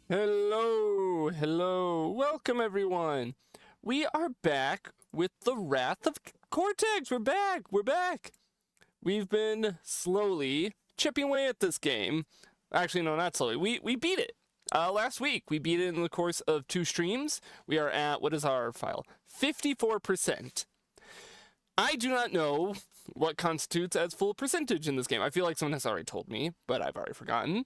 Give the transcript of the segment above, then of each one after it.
Hello, welcome everyone. We are back with the Wrath of Cortex. We're back. We've been slowly chipping away at this game. Actually, no, not slowly. We beat it. Last week, we beat it in the course of 2 streams. We are at, what is our file? 54%. I do not know what constitutes as full percentage in this game. I feel like someone has already told me, but I've already forgotten.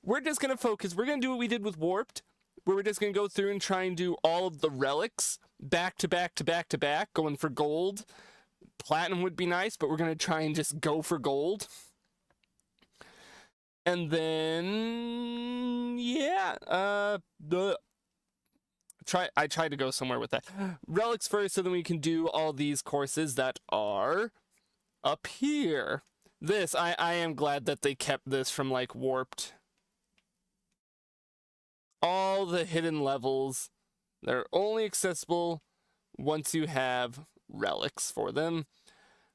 We're just going to focus. We're going to do what we did with Warped, where we're just going to go through and try and do all of the relics back to back to back to back, going for gold. Platinum would be nice, but we're going to try and just go for gold. And then, yeah, I tried to go somewhere with that. Relics first, so then we can do all these courses that are up here. This, I am glad that they kept this from, like, Warped. All the hidden levels, they're only accessible once you have relics for them.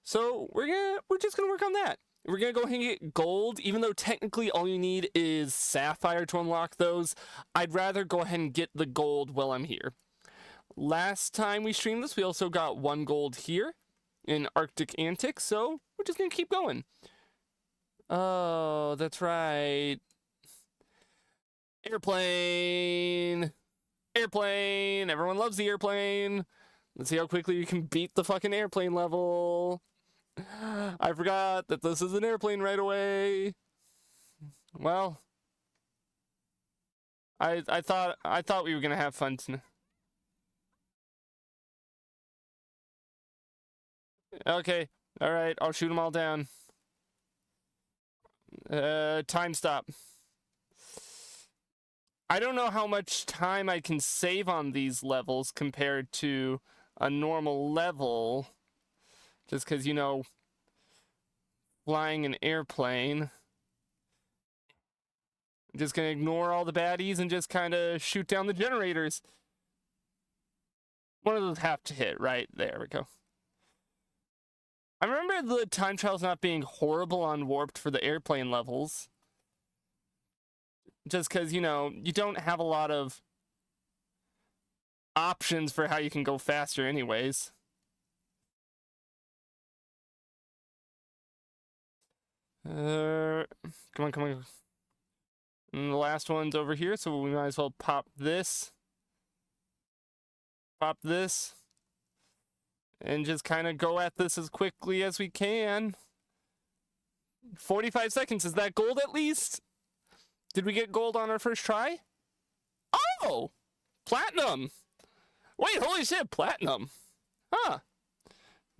So we're just gonna work on that. We're gonna go ahead and get gold, even though technically all you need is sapphire to unlock those. I'd rather go ahead and get the gold while I'm here. Last time we streamed this, we also got 1 gold here in Arctic Antics, so we're just gonna keep going. Oh, that's right. Airplane! Everyone loves the airplane! Let's see how quickly you can beat the fucking airplane level. I forgot that this is an airplane right away. Well, I thought we were gonna have fun tonight. Okay, alright, I'll shoot them all down. Time stop. I don't know how much time I can save on these levels compared to a normal level. Just because, you know, flying an airplane. I'm just going to ignore all the baddies and just kind of shoot down the generators. One of those have to hit, right? There we go. I remember the time trials not being horrible on Warped for the airplane levels. Just because, you know, you don't have a lot of options for how you can go faster anyways. Come on. And the last one's over here, so we might as well pop this. And just kind of go at this as quickly as we can. 45 seconds, is that gold at least? Did we get gold on our first try? Oh! Platinum! Wait, holy shit, platinum. Huh.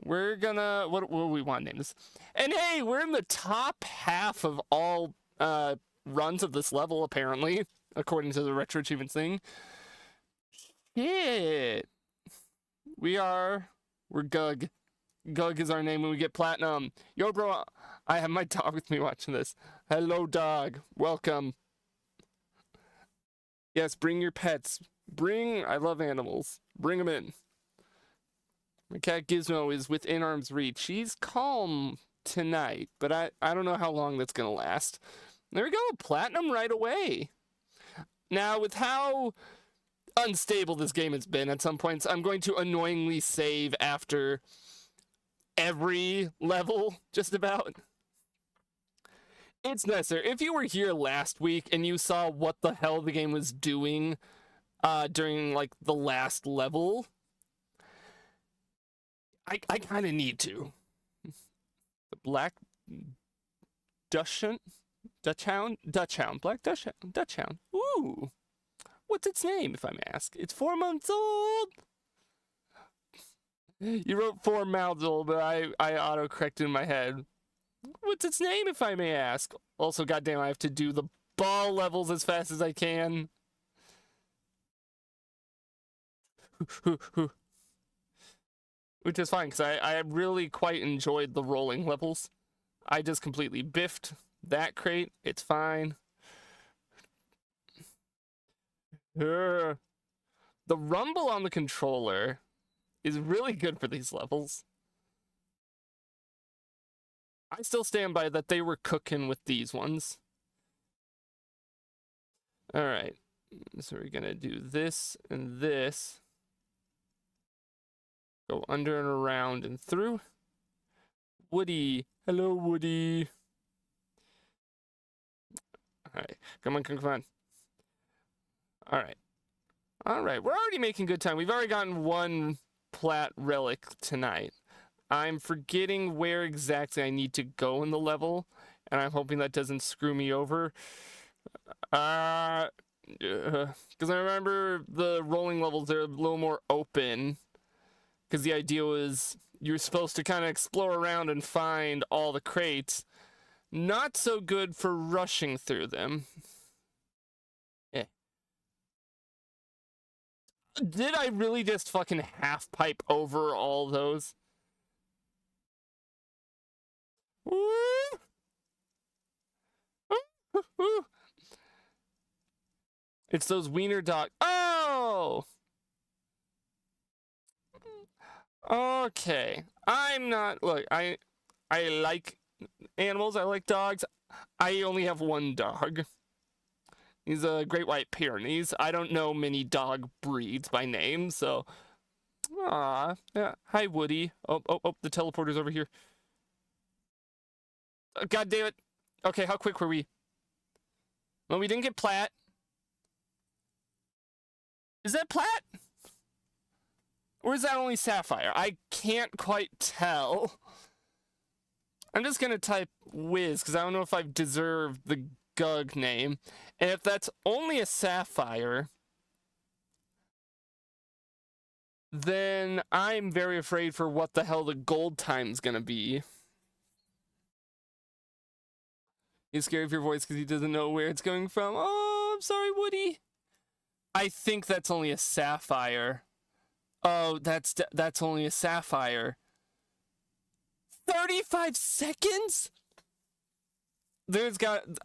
We're gonna... What do we want to name this? And hey, we're in the top half of all runs of this level, apparently. According to the Retro Achievements thing. Shit. We're Gug. Gug is our name when we get platinum. Yo, bro, I have my dog with me watching this. Hello, dog. Welcome. Yes, bring your pets. I love animals. Bring them in. My cat Gizmo is within arm's reach. She's calm tonight, but I don't know how long that's going to last. There we go. Platinum right away. Now, with how unstable this game has been at some points, I'm going to annoyingly save after every level, just about. It's necessary. If you were here last week and you saw what the hell the game was doing during, like, the last level, I kind of need to. The Black Dachshund? Dachshund? Black Dachshund. Ooh. What's its name, if I may ask? It's 4 months old! You wrote 4 months old, but I auto-corrected in my head. What's its name, if I may ask? Also, goddamn, I have to do the ball levels as fast as I can. Which is fine, because I really quite enjoyed the rolling levels. I just completely biffed that crate. It's fine. The rumble on the controller is really good for these levels. I still stand by that they were cooking with these ones. Alright. So we're gonna do this and this. Go under and around and through. Woody. Hello, Woody. Alright. Come on, come on. Alright. Alright, we're already making good time. We've already gotten one plat relic tonight. I'm forgetting where exactly I need to go in the level, and I'm hoping that doesn't screw me over. Because I remember the rolling levels are a little more open, because the idea was you're supposed to kind of explore around and find all the crates. Not so good for rushing through them. Eh. Did I really just fucking half pipe over all those? Woo! It's those wiener dog. Oh! Okay. I'm not. Look, I like animals. I like dogs. I only have one dog. He's a Great White Pyrenees. I don't know many dog breeds by name, so. Ah, yeah. Hi, Woody. Oh, the teleporter's over here. God damn it. Okay, how quick were we? Well, we didn't get plat. Is that plat? Or is that only sapphire? I can't quite tell. I'm just gonna type whiz, because I don't know if I've deserved the Gug name. And if that's only a sapphire, then I'm very afraid for what the hell the gold time's gonna be. He's scared of your voice because he doesn't know where it's going from. Oh, I'm sorry, Woody. I think that's only a sapphire. Oh, that's only a sapphire. 35 seconds?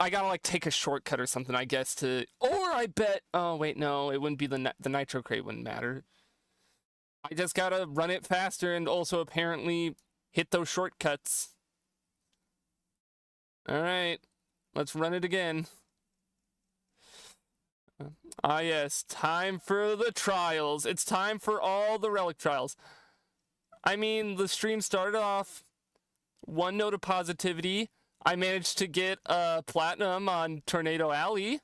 I gotta like take a shortcut or something, I guess, to, or I bet, oh wait, no, it wouldn't be the nitro crate wouldn't matter. I just gotta run it faster and also apparently hit those shortcuts. Alright, let's run it again. Ah yes, time for the trials. It's time for all the relic trials. I mean, the stream started off one note of positivity. I managed to get a platinum on Tornado Alley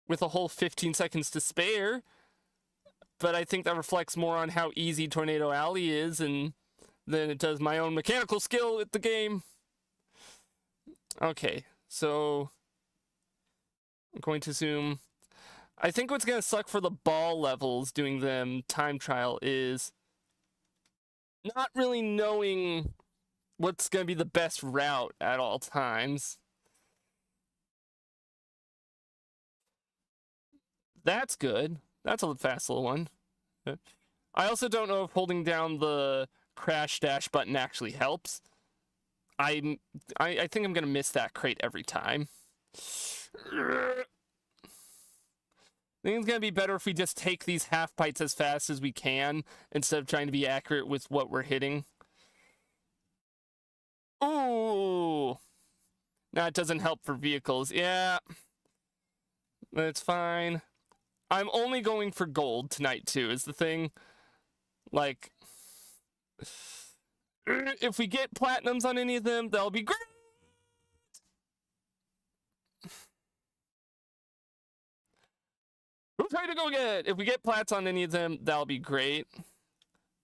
with a whole 15 seconds to spare. But I think that reflects more on how easy Tornado Alley is than it does my own mechanical skill with the game. Okay, so I'm going to assume. I think what's going to suck for the ball levels doing them time trial is not really knowing what's going to be the best route at all times. That's good. That's a fast little one. I also don't know if holding down the crash dash button actually helps. I think I'm going to miss that crate every time. I think it's going to be better if we just take these half bites as fast as we can instead of trying to be accurate with what we're hitting. Ooh! That doesn't help for vehicles. Yeah. That's fine. I'm only going for gold tonight, too, is the thing. Like, if we get platinums on any of them, that'll be great! Who's ready to go get? If we get plats on any of them, that'll be great.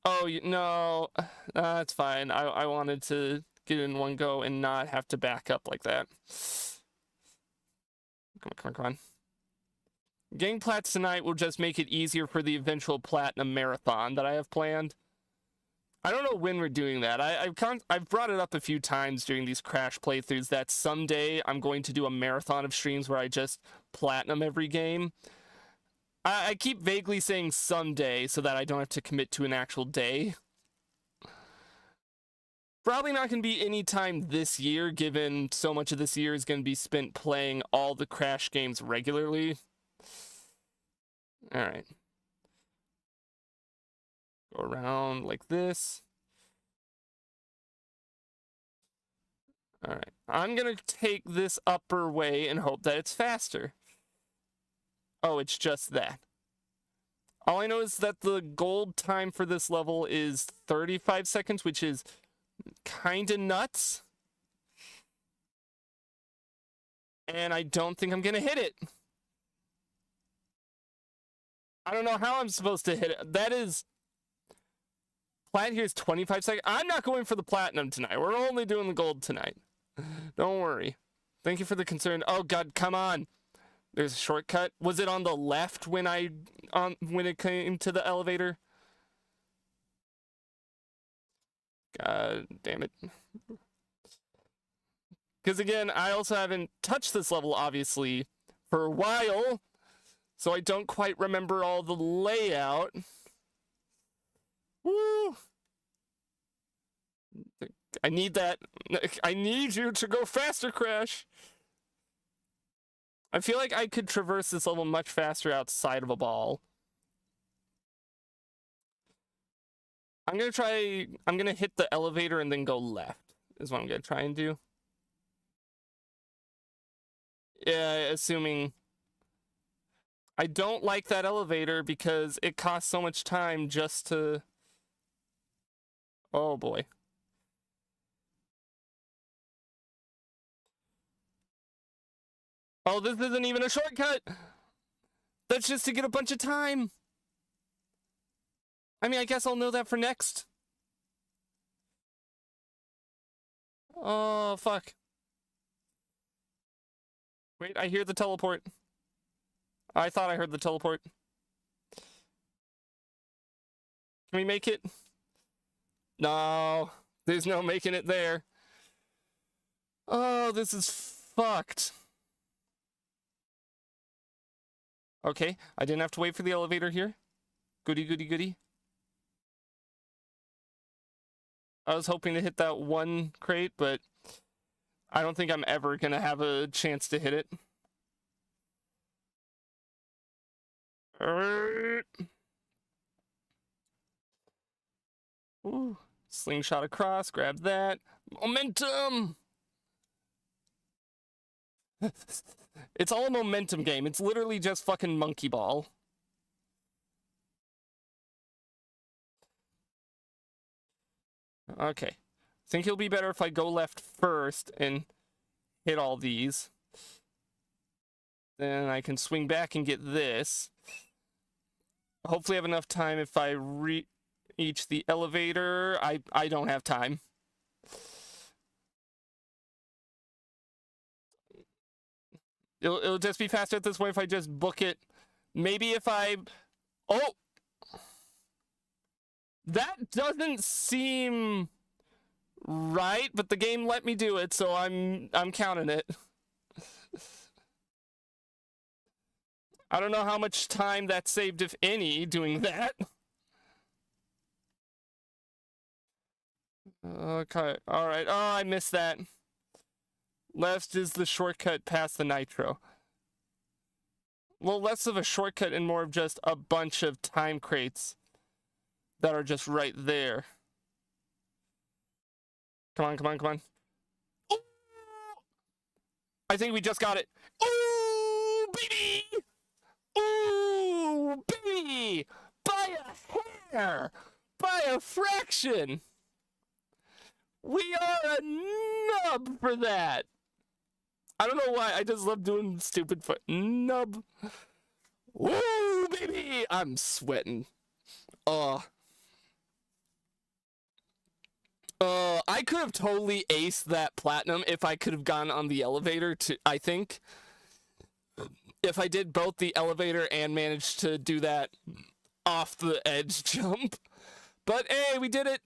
Oh, no. That's fine. I wanted to get in one go and not have to back up like that. Come on. Getting plats tonight will just make it easier for the eventual platinum marathon that I have planned. I don't know when we're doing that. I've brought it up a few times during these crash playthroughs that someday I'm going to do a marathon of streams where I just platinum every game. I keep vaguely saying someday so that I don't have to commit to an actual day. Probably not going to be any time this year, given so much of this year is going to be spent playing all the Crash games regularly. Alright. Go around like this. Alright. I'm gonna take this upper way and hope that it's faster. Oh, it's just that. All I know is that the gold time for this level is 35 seconds, which is kinda nuts. And I don't think I'm gonna hit it. I don't know how I'm supposed to hit it. That is... Plat here is 25 seconds. I'm not going for the platinum tonight. We're only doing the gold tonight. Don't worry. Thank you for the concern. Oh god, come on. There's a shortcut. Was it on the left when when it came to the elevator? God damn it. Because again, I also haven't touched this level, obviously, for a while. So I don't quite remember all the layout. Woo! I need that. I need you to go faster, Crash. I feel like I could traverse this level much faster outside of a ball. I'm gonna hit the elevator and then go left, is what I'm gonna try and do. Yeah, assuming... I don't like that elevator because it costs so much time just to... Oh boy. Oh, this isn't even a shortcut! That's just to get a bunch of time! I mean, I guess I'll know that for next. Oh, fuck. Wait, I hear the teleport. I thought I heard the teleport. Can we make it? No, there's no making it there. Oh, this is fucked. Okay, I didn't have to wait for the elevator here. Goody, goody, goody. I was hoping to hit that one crate, but I don't think I'm ever gonna have a chance to hit it. Ooh, slingshot across, grab that. Momentum! It's all a momentum game. It's literally just fucking monkey ball. Okay. Think it'll be better if I go left first and hit all these. Then I can swing back and get this. Hopefully I have enough time if I reach the elevator. I don't have time. It'll just be faster at this point if I just book it. Maybe if I... Oh! That doesn't seem right, but the game let me do it, so I'm counting it. I don't know how much time that saved, if any, doing that. Okay, alright. Oh, I missed that. Left is the shortcut past the nitro. Well, less of a shortcut and more of just a bunch of time crates that are just right there. Come on, come on, come on. Ooh! I think we just got it. Ooh, baby! Ooh, baby! By a hair! By a fraction! We are a nub for that! I don't know why, I just love doing stupid nub. Woo, baby! I'm sweating. I could have totally aced that platinum if I could have gone on the elevator to, I think. If I did both the elevator and managed to do that off the edge jump. But hey, we did it!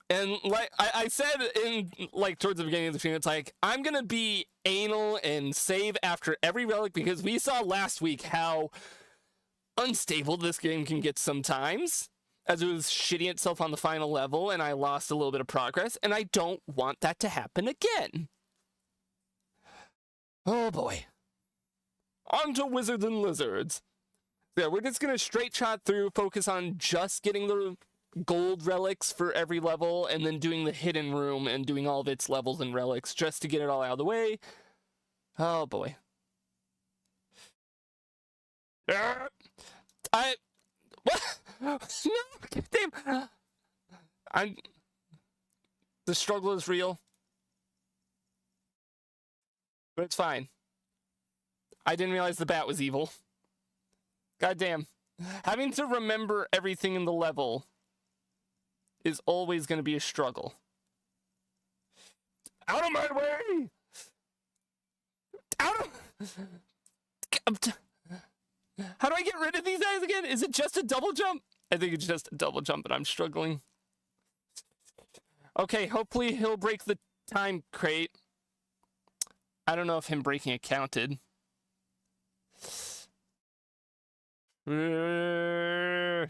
And like I said in like towards the beginning of the stream, it's like I'm gonna be anal and save after every relic because we saw last week how unstable this game can get sometimes, as it was shitting itself on the final level and I lost a little bit of progress, and I don't want that to happen again. Oh boy. On to Wizards and Lizards. Yeah, we're just gonna straight shot through, focus on just getting the gold relics for every level, and then doing the hidden room and doing all of its levels and relics just to get it all out of the way. Oh boy. What? No, damn. The struggle is real. But it's fine. I didn't realize the bat was evil. Goddamn. Having to remember everything in the level is always going to be a struggle. Out of my way! Out of... How do I get rid of these guys again? Is it just a double jump? I think it's just a double jump, but I'm struggling. Okay, hopefully he'll break the time crate. I don't know if him breaking it counted. I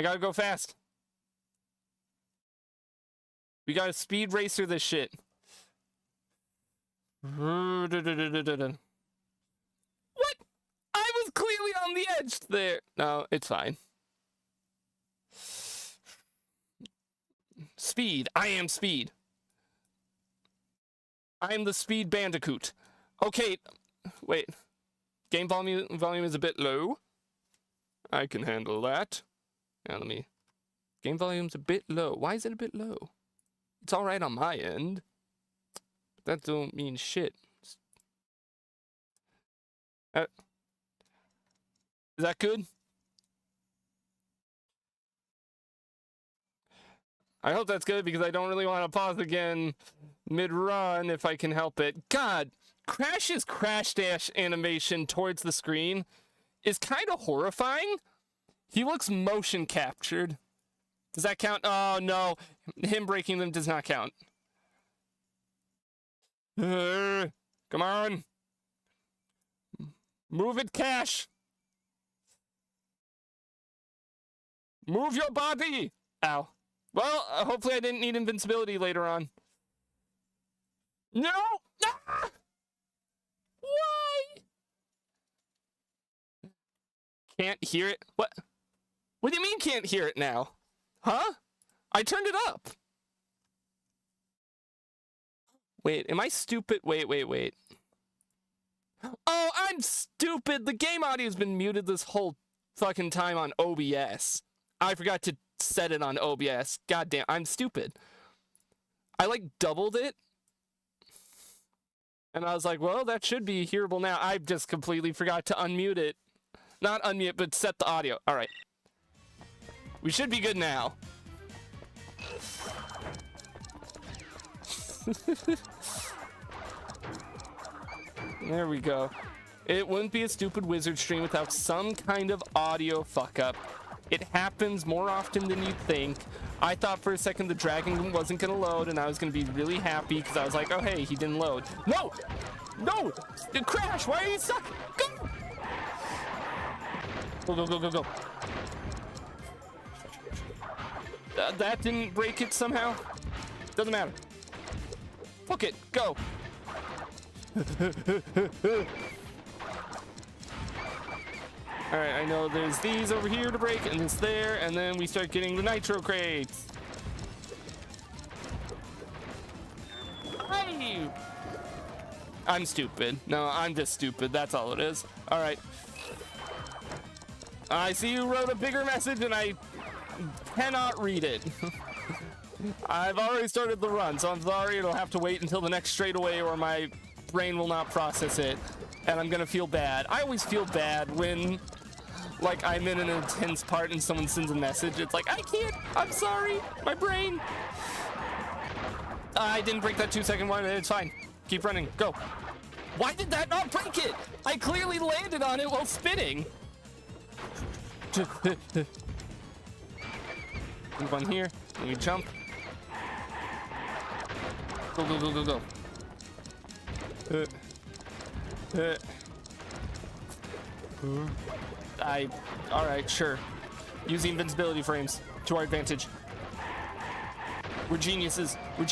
gotta go fast. We gotta speed racer this shit. What? I was clearly on the edge there. No, it's fine. Speed. I am speed. I am the speed bandicoot. Okay, wait. Game volume is a bit low. I can handle that. Now let me... Game volume's a bit low. Why is it a bit low? It's alright on my end. That don't mean shit. Is that good? I hope that's good because I don't really want to pause again mid-run if I can help it. God, Crash's crash dash animation towards the screen is kind of horrifying. He looks motion captured. Does that count? Oh no, him breaking them does not count. Come on. Move it, Cash. Move your body. Ow. Well, hopefully I didn't need invincibility later on. No! Ah! Why? Can't hear it? What? What do you mean can't hear it now? Huh? I turned it up. Wait, am I stupid? Wait. Oh, I'm stupid. The game audio's been muted this whole fucking time on OBS. I forgot to set it on OBS. Goddamn, I'm stupid. I like doubled it. And I was like, well, that should be hearable now. I just completely forgot to unmute it. Not unmute, but set the audio. All right. We should be good now. There we go. It wouldn't be a stupid wizard stream without some kind of audio fuck up. It happens more often than you'd think. I thought for a second the dragon wasn't gonna load and I was gonna be really happy because I was like, oh hey, he didn't load. No! No! Crash! Why are you stuck? Go! Go. That didn't break it somehow? Doesn't matter. Hook it. Go. Alright, I know there's these over here to break, and this there, and then we start getting the nitro crates. I'm stupid. No, I'm just stupid. That's all it is. Alright. I see you wrote a bigger message, and I cannot read it. I've already started the run, so I'm sorry it'll have to wait until the next straightaway or my brain will not process it, and I'm gonna feel bad. I always feel bad when, like, I'm in an intense part and someone sends a message. It's like, I can't, I'm sorry, my brain. I didn't break that 2-second one, it's fine. Keep running, go. Why did that not break it? I clearly landed on it while spinning. Move on here, and you jump. Go. Alright, sure. Use the invincibility frames to our advantage. We're geniuses. We're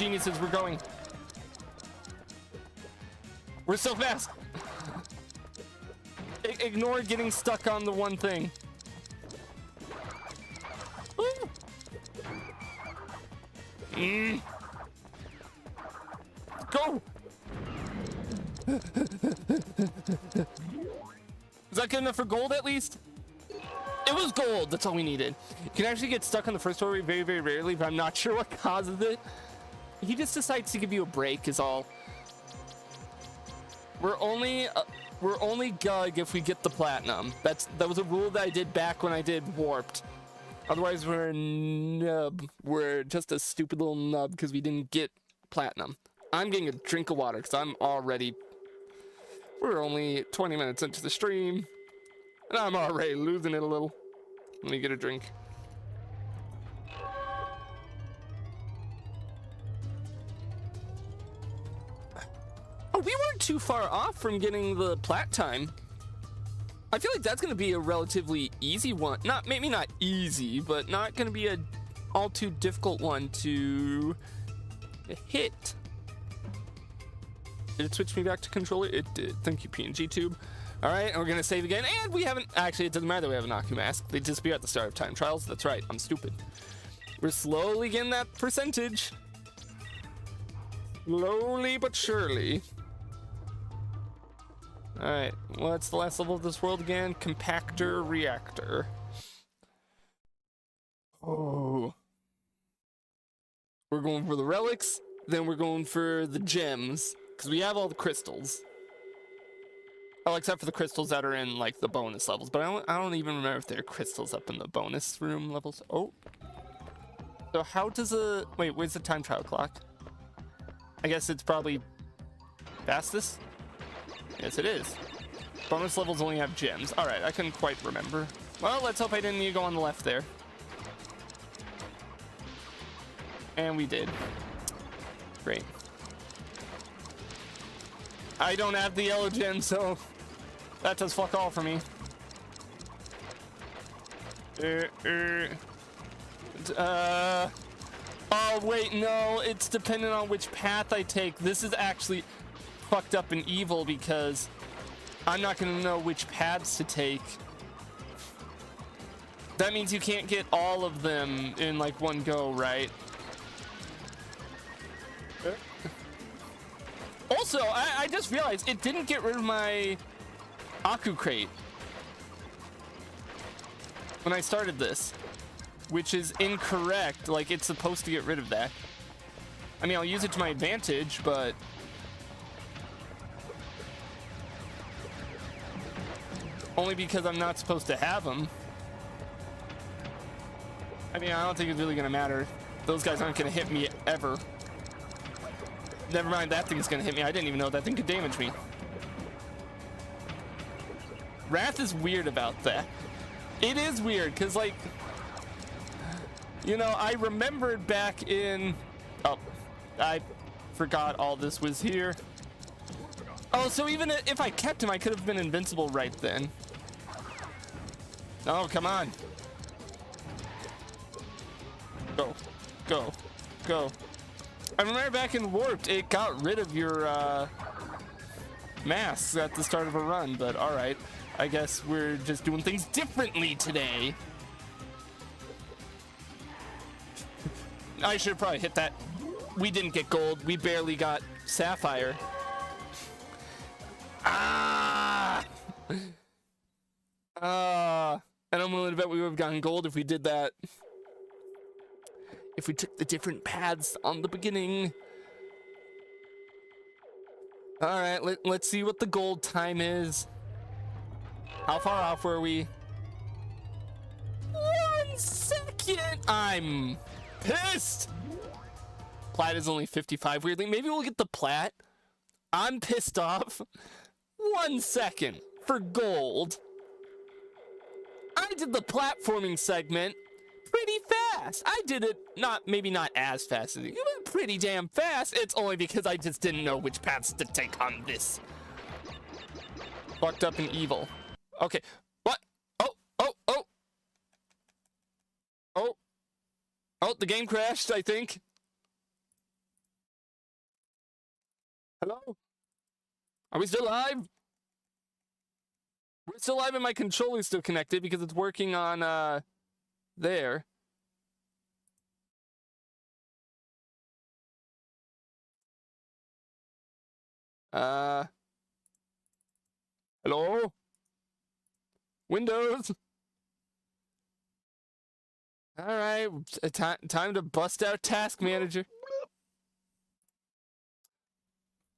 going. We're so fast. ignore getting stuck on the one thing. Ooh. Go! Is that good enough for gold at least? It was gold, that's all we needed. You can actually get stuck on the first story very, very rarely, but I'm not sure what causes it. He just decides to give you a break is all. We're only Gug if we get the platinum. That was a rule that I did back when I did Warped. Otherwise we're a nub. We're just a stupid little nub because we didn't get platinum. I'm getting a drink of water because we're only 20 minutes into the stream and I'm already losing it a little. Let me get a drink. Oh, we weren't too far off from getting the plat time. I feel like that's going to be a relatively easy one. Maybe not easy, but not going to be a all too difficult one to hit. Did it switch me back to controller? It did. Thank you, PNG Tube. All right, and we're going to save again. And we haven't... Actually, it doesn't matter that we have an Aku mask. They disappear at the start of time trials. That's right. I'm stupid. We're slowly getting that percentage. Slowly but surely. All right, what's the last level of this world again? Compactor reactor. Oh. We're going for the relics, then we're going for the gems, because we have all the crystals. Oh, except for the crystals that are in, like, the bonus levels. But I don't even remember if there are crystals up in the bonus room levels. Oh. So how does a... Wait, where's the time trial clock? I guess it's probably fastest? Yes, it is. Bonus levels only have gems. All right, I couldn't quite remember. Well, let's hope I didn't need to go on the left there. And we did. Great. I don't have the yellow gem, so that does fuck all for me. Oh, wait, no. It's dependent on which path I take. This is actually... fucked up and evil because I'm not going to know which paths to take. That means you can't get all of them in like one go, right? Also, I just realized it didn't get rid of my Aku crate when I started this, which is incorrect. Like, it's supposed to get rid of that. I mean, I'll use it to my advantage, but only because I'm not supposed to have them. I mean, I don't think it's really gonna matter. Those guys aren't gonna hit me ever. Never mind, that thing's gonna hit me. I didn't even know that thing could damage me. Wrath is weird about that. It is weird, because, like, you know, I remembered back in... Oh, I forgot all this was here. Oh, so even if I kept him, I could have been invincible right then. Oh, come on. Go. Go. Go. I remember back in Warped, it got rid of your masks at the start of a run, but alright. I guess we're just doing things differently today. I should probably hit that. We didn't get gold. We barely got sapphire. Ah! And I'm willing to bet we would have gotten gold if we did that. If we took the different paths on the beginning. Alright, let's see what the gold time is. How far off were we? 1 second! I'm pissed! Plat is only 55, weirdly. Maybe we'll get the plat. I'm pissed off. 1 second for gold. I did the platforming segment pretty fast. I did it maybe not as fast as you, but pretty damn fast. It's only because I just didn't know which paths to take on this. Fucked up and evil. Okay. What? Oh. Oh, the game crashed, I think. Hello? Are we still live? We're still live and my controller's still connected because it's working on, there. Hello? Windows? Alright, time to bust out Task Manager.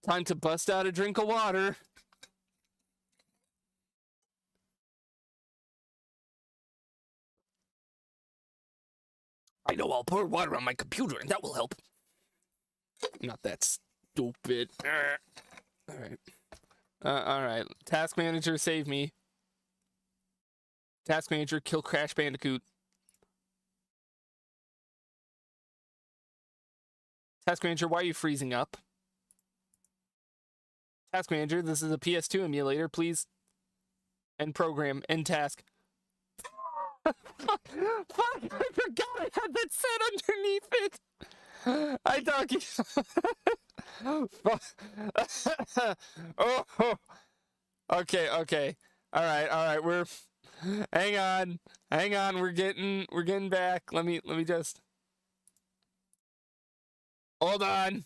Time to bust out a drink of water. I know, I'll pour water on my computer and that will help. Not that stupid. Alright. Alright. Task Manager, save me. Task Manager, kill Crash Bandicoot. Task Manager, why are you freezing up? Task Manager, this is a PS2 emulator, please. End program, end task. Fuck, I forgot I had that set underneath it. I donkey. Oh. Okay. All right. We're hang on. We're getting back. Let me just hold on.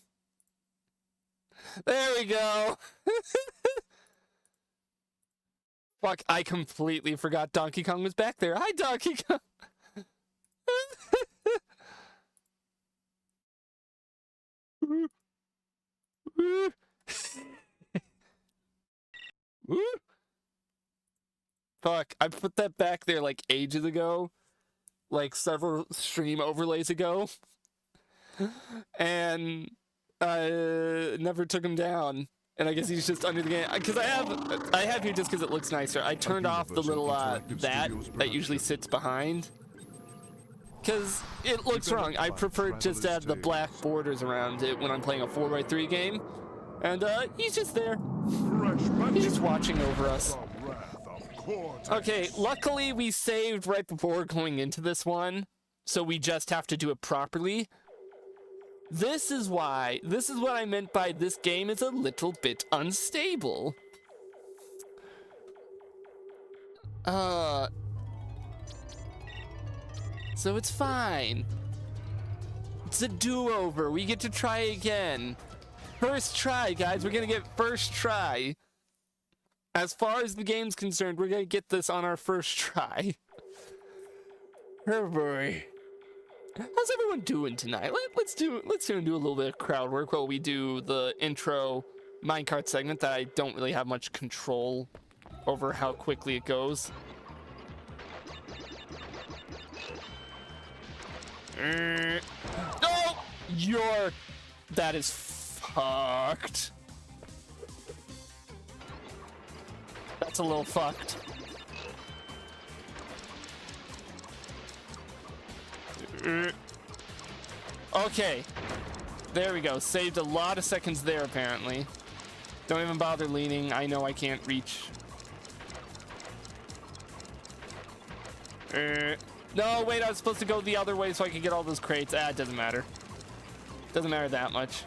There we go. Fuck, I completely forgot Donkey Kong was back there. Hi, Donkey Kong. Fuck, I put that back there like ages ago. Like several stream overlays ago. And never took him down. And I guess he's just under the game. Because I have here just because it looks nicer. I turned off the little that usually sits behind. Because it looks wrong. I prefer just to have the black borders around it when I'm playing a 4x3 game. And he's just there. He's just watching over us. Okay, luckily we saved right before going into this one. So we just have to do it properly. This is what I meant by this game is a little bit unstable. So it's fine. It's a do-over. We get to try again. First try, guys. We're gonna get first try. As far as the game's concerned, we're gonna get this on our first try. Oh boy. How's everyone doing tonight? Let's do a little bit of crowd work while we do the intro minecart segment that I don't really have much control over how quickly it goes. No! That is fucked. That's a little fucked. Okay, there we go. Saved a lot of seconds there, apparently. Don't even bother leaning. I know I can't reach. No, wait, I was supposed to go the other way so I could get all those crates. It doesn't matter. Doesn't matter that much.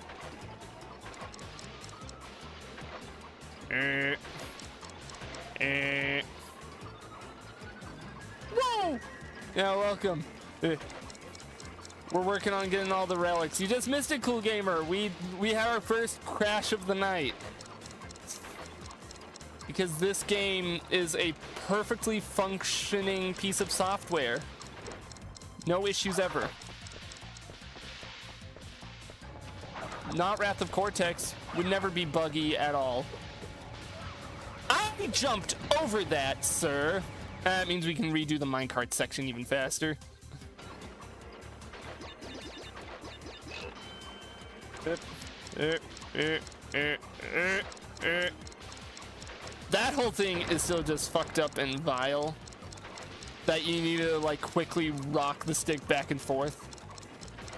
Whoa! Yeah, welcome. We're working on getting all the relics. You just missed it, Cool Gamer. We had our first crash of the night. Because this game is a perfectly functioning piece of software. No issues ever. Not Wrath of Cortex. Would never be buggy at all. I jumped over that, sir. That means we can redo the minecart section even faster. That whole thing is still just fucked up and vile. That you need to like quickly rock the stick back and forth.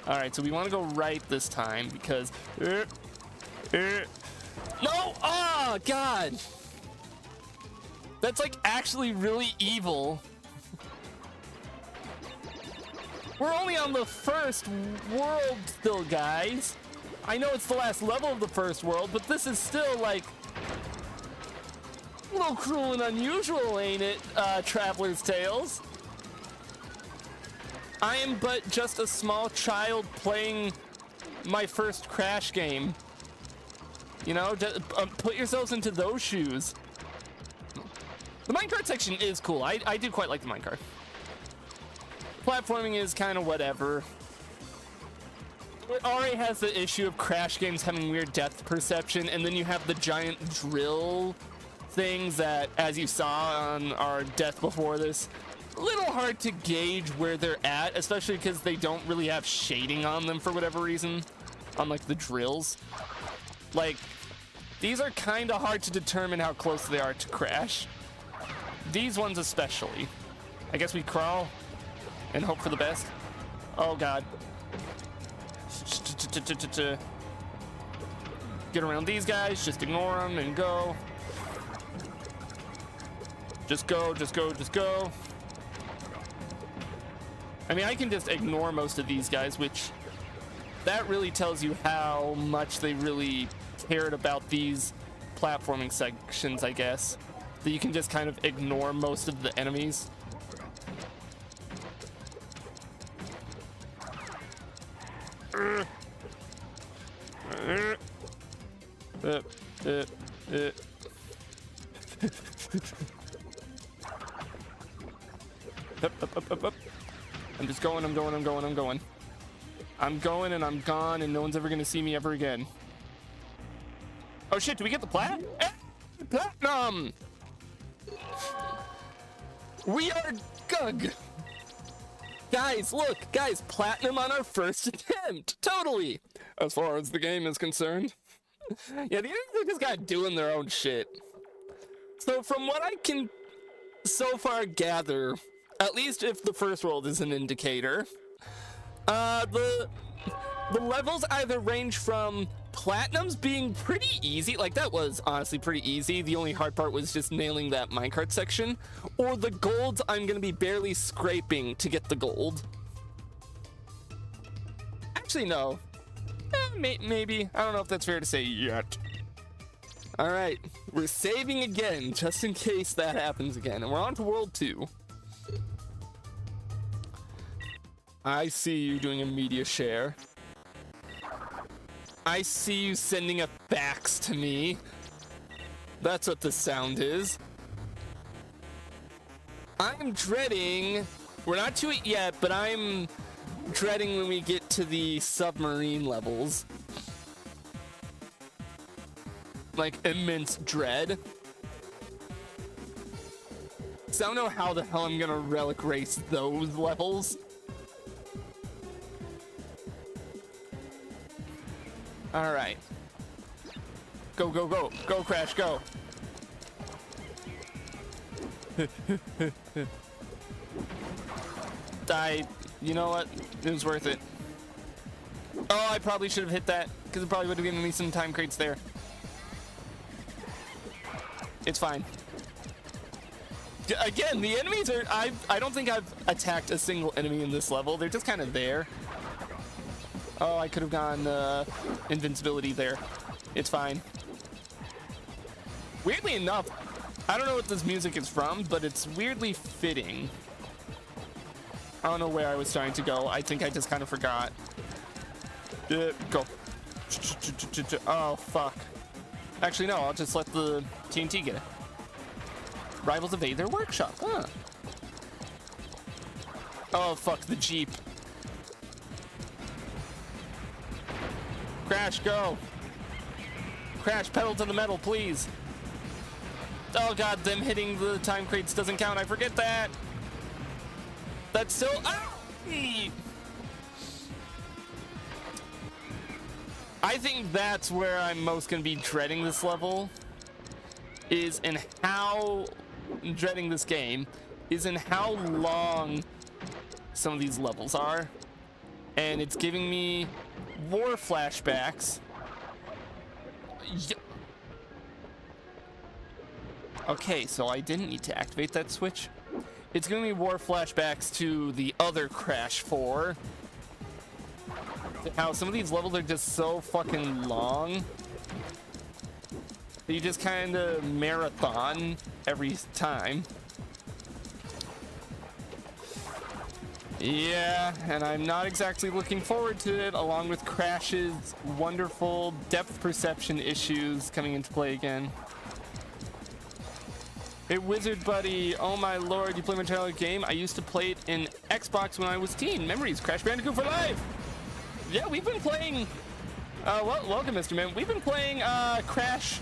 Alright, so we want to go right this time because... No! Oh, God! That's like actually really evil. We're only on the first world still, guys. I know it's the last level of the first world, but this is still like... A little cruel and unusual, ain't it, Traveler's Tales? I am but just a small child playing my first Crash game. You know, just, put yourselves into those shoes. The minecart section is cool. I do quite like the minecart. Platforming is kind of whatever. It already has the issue of Crash games having weird depth perception, and then you have the giant drill things that, as you saw on our death before this, a little hard to gauge where they're at, especially because they don't really have shading on them for whatever reason, on like the drills. Like, these are kind of hard to determine how close they are to Crash. These ones especially. I guess we crawl and hope for the best. Oh god. Get around these guys, just ignore them and go. Just go, just go, just go. I mean, I can just ignore most of these guys, which that really tells you how much they really cared about these platforming sections, I guess. That you can just kind of ignore most of the enemies. Up. I'm just going, I'm going and I'm gone, and no one's ever gonna see me ever again. Oh shit, do we get the plat? Platinum! We are Gug! Guys, look! Guys, platinum on our first attempt! Totally! As far as the game is concerned. Yeah, the enemies are just kind of doing their own shit. So from what I can so far gather, at least if the first world is an indicator, the levels either range from platinums being pretty easy, like that was honestly pretty easy, the only hard part was just nailing that minecart section, or the golds I'm gonna be barely scraping to get the gold. Actually, no. Maybe. I don't know if that's fair to say yet. Alright, we're saving again, just in case that happens again, and we're on to World 2. I see you doing a media share. I see you sending a fax to me. That's what the sound is. I'm dreading... We're not to it yet, but I'm dreading when we get to the submarine levels. Like, immense dread. So I don't know how the hell I'm gonna relic race those levels. Alright. Go, go, go. Go, Crash, go. You know what? It was worth it. Oh, I probably should have hit that, because it probably would have given me some time crates there. It's fine. Again, the enemies are... I don't think I've attacked a single enemy in this level. They're just kind of there. Oh, I could have gone invincibility there. It's fine. Weirdly enough, I don't know what this music is from, but it's weirdly fitting. I don't know where I was trying to go. I think I just kind of forgot. Go. Oh, fuck. Actually, no, I'll just let the TNT get it. Rivals evade their workshop. Huh. Oh, fuck, the Jeep. Crash, go. Crash, pedal to the metal, please. Oh, God, them hitting the time crates doesn't count. I forget that. That's still... Ah! I think that's where I'm most going to be dreading this level. Is in how... Dreading this game. Is in how long some of these levels are. And it's giving me war flashbacks. Okay, so I didn't need to activate that switch. It's giving me war flashbacks to the other Crash 4. How some of these levels are just so fucking long. You just kind of marathon every time. Yeah, and I'm not exactly looking forward to it, along with Crash's wonderful depth perception issues coming into play again. Hey, Wizard Buddy, oh my lord, you play my childhood game? I used to play it in Xbox when I was teen. Memories, Crash Bandicoot for life! Yeah, we've been playing... well, welcome, Mr. Man. We've been playing, Crash...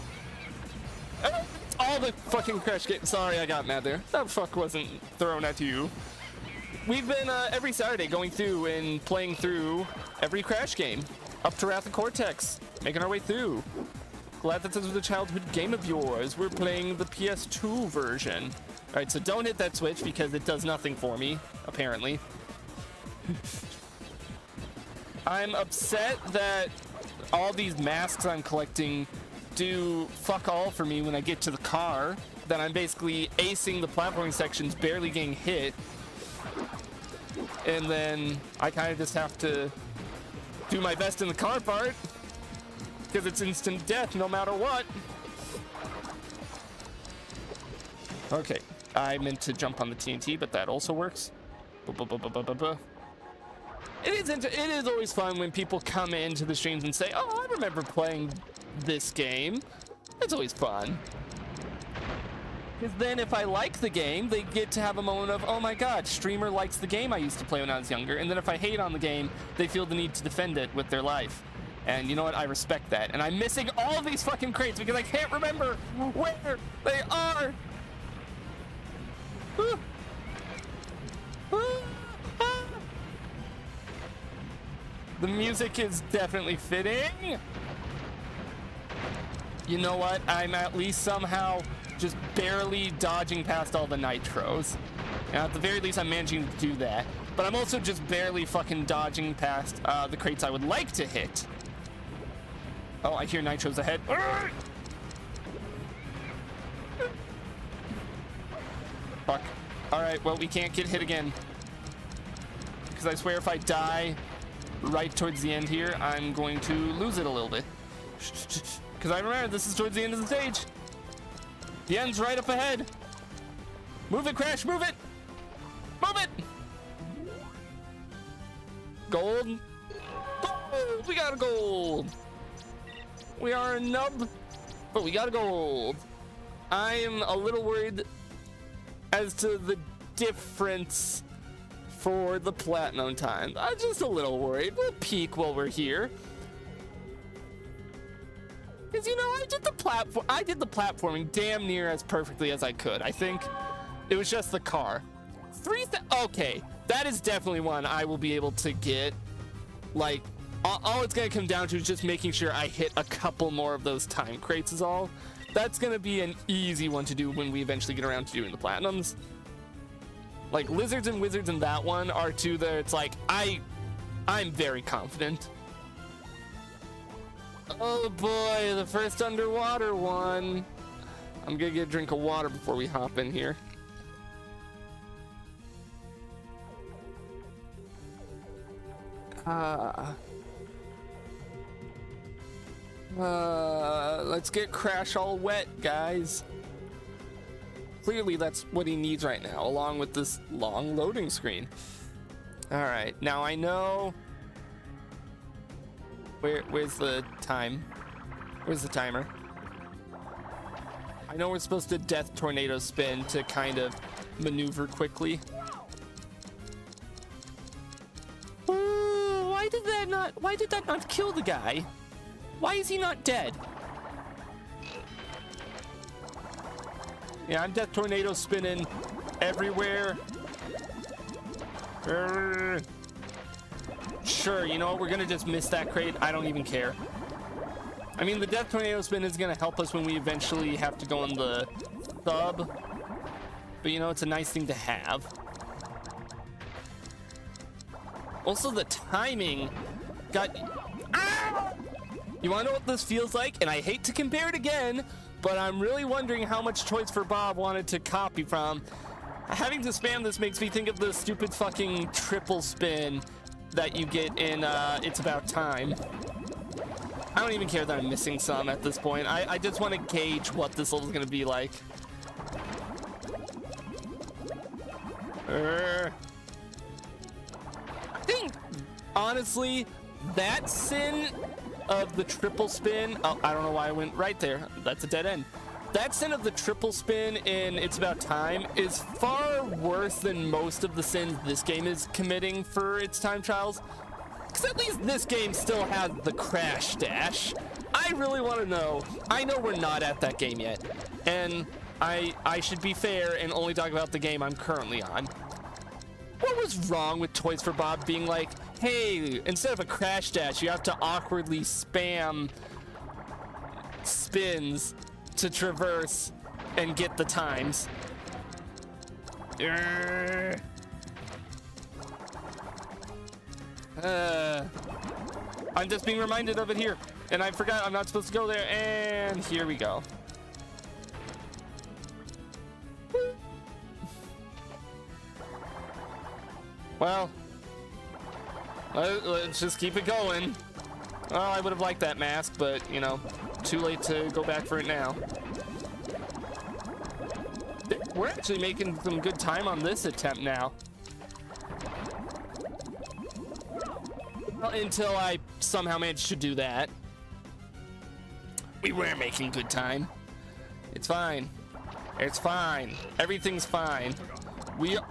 all the fucking Crash games. Sorry, I got mad there. That fuck wasn't thrown at you. We've been, every Saturday going through and playing through every Crash game. Up to Wrath of Cortex. Making our way through. Glad that this was a childhood game of yours. We're playing the PS2 version. Alright, so don't hit that switch because it does nothing for me, apparently. I'm upset that all these masks I'm collecting do fuck all for me when I get to the car. That I'm basically acing the platforming sections, barely getting hit. And then I kind of just have to do my best in the car part. Because it's instant death no matter what. Okay, I meant to jump on the TNT, but that also works. It is always fun when people come into the streams and say, oh, I remember playing this game. It's always fun. Because then if I like the game, they get to have a moment of, oh my god, streamer likes the game I used to play when I was younger. And then if I hate on the game, they feel the need to defend it with their life. And you know what? I respect that. And I'm missing all of these fucking crates because I can't remember where they are. The music is definitely fitting. You know what? I'm at least somehow just barely dodging past all the nitros. And at the very least, I'm managing to do that. But I'm also just barely fucking dodging past the crates I would like to hit. Oh, I hear nitros ahead. Fuck. Alright, well, we can't get hit again. Because I swear if I die right towards the end here, I'm going to lose it a little bit. Because I remember, this is towards the end of the stage. The end's right up ahead. Move it, Crash, move it! Move it! Gold. Gold! We got a gold! We are a nub, but we got a gold. I am a little worried as to the difference for the platinum time. I'm just a little worried. We'll peek while we're here. Because, you know, I did the platforming damn near as perfectly as I could. I think it was just the car. Okay, that is definitely one I will be able to get. Like, all it's going to come down to is just making sure I hit a couple more of those time crates is all. That's going to be an easy one to do when we eventually get around to doing the platinums. Like, Lizards and Wizards in that one are two that it's like, I'm very confident. Oh boy, the first underwater one. I'm going to get a drink of water before we hop in here. Let's get Crash all wet, guys. Clearly that's what he needs right now, along with this long loading screen. Alright, now I know... Where's the time? Where's the timer? I know we're supposed to death tornado spin to kind of maneuver quickly. Ooh, why did that not kill the guy? Why is he not dead? Yeah, I'm death tornado spinning everywhere. Sure, you know what? We're gonna just miss that crate. I don't even care. I mean, the death tornado spin is gonna help us when we eventually have to go on the sub. But you know, it's a nice thing to have. Also, the timing got... Ah! You wanna know what this feels like? And I hate to compare it again, but I'm really wondering how much Choice for Bob wanted to copy from. Having to spam this makes me think of the stupid fucking triple spin that you get in It's About Time. I don't even care that I'm missing some at this point. I just want to gauge what this level is going to be like. I think, honestly, that sin of the triple spin... Oh, I don't know why I went right there. That's a dead end. That sin of the triple spin in It's About Time is far worse than most of the sins this game is committing for its time trials. Because at least this game still has the crash dash. I really want to know. I know we're not at that game yet. And I should be fair and only talk about the game I'm currently on. What was wrong with Toys for Bob being like, hey, instead of a crash dash, you have to awkwardly spam spins to traverse and get the times? I'm just being reminded of it here, and I forgot I'm not supposed to go there, and here we go. Well, let's just keep it going. Oh, I would have liked that mask, but, you know, too late to go back for it now. We're actually making some good time on this attempt now. Well, until I somehow managed to do that. We were making good time. It's fine. It's fine. Everything's fine. We're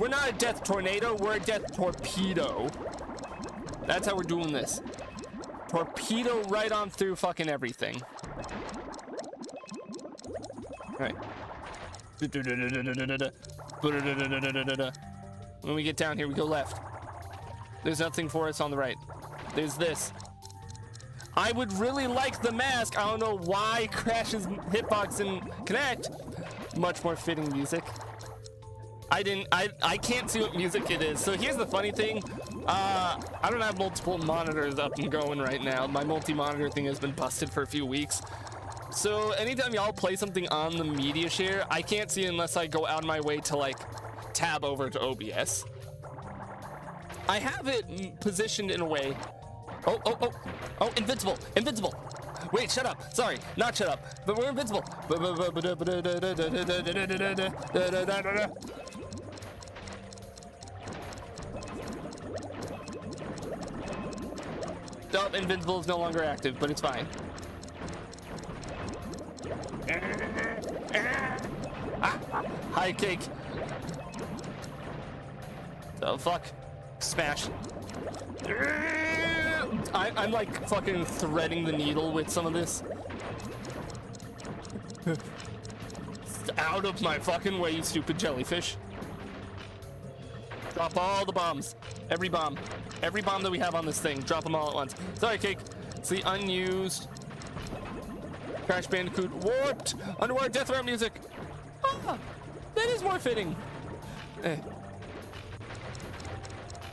not a death tornado, we're a death torpedo. That's how we're doing this. Torpedo right on through fucking everything. All right. When we get down here, we go left. There's nothing for us on the right. There's this. I would really like the mask. I don't know why Crash's hitbox didn't connect. Much more fitting music. I can't see what music it is. So here's the funny thing. I don't have multiple monitors up and going right now. My multi-monitor thing has been busted for a few weeks. So anytime y'all play something on the media share, I can't see unless I go out of my way to like tab over to OBS. I have it positioned in a way. Oh, invincible. Wait, shut up. Sorry, not shut up. But we're invincible. Oh, invincible is no longer active, but it's fine. Hi, cake. Oh, fuck. Smash. I'm like fucking threading the needle with some of this. Out of my fucking way, you stupid jellyfish. Drop all the bombs. Every bomb. Every bomb that we have on this thing. Drop them all at once. Sorry, cake. It's the unused Crash Bandicoot warped underwater death round music. Ah, that is more fitting.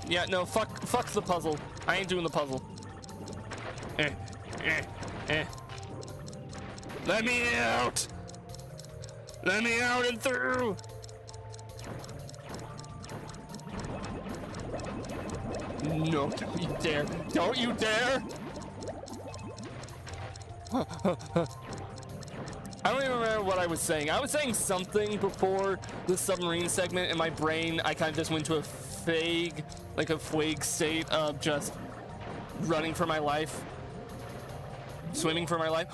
Yeah, no, fuck the puzzle. I ain't doing the puzzle. Let me out! Let me out and through! No, don't you dare! Don't you dare! I don't even remember what I was saying. I was saying something before the submarine segment. In my brain, I kind of just went to a vague, like a vague state of just running for my life. Swimming for my life.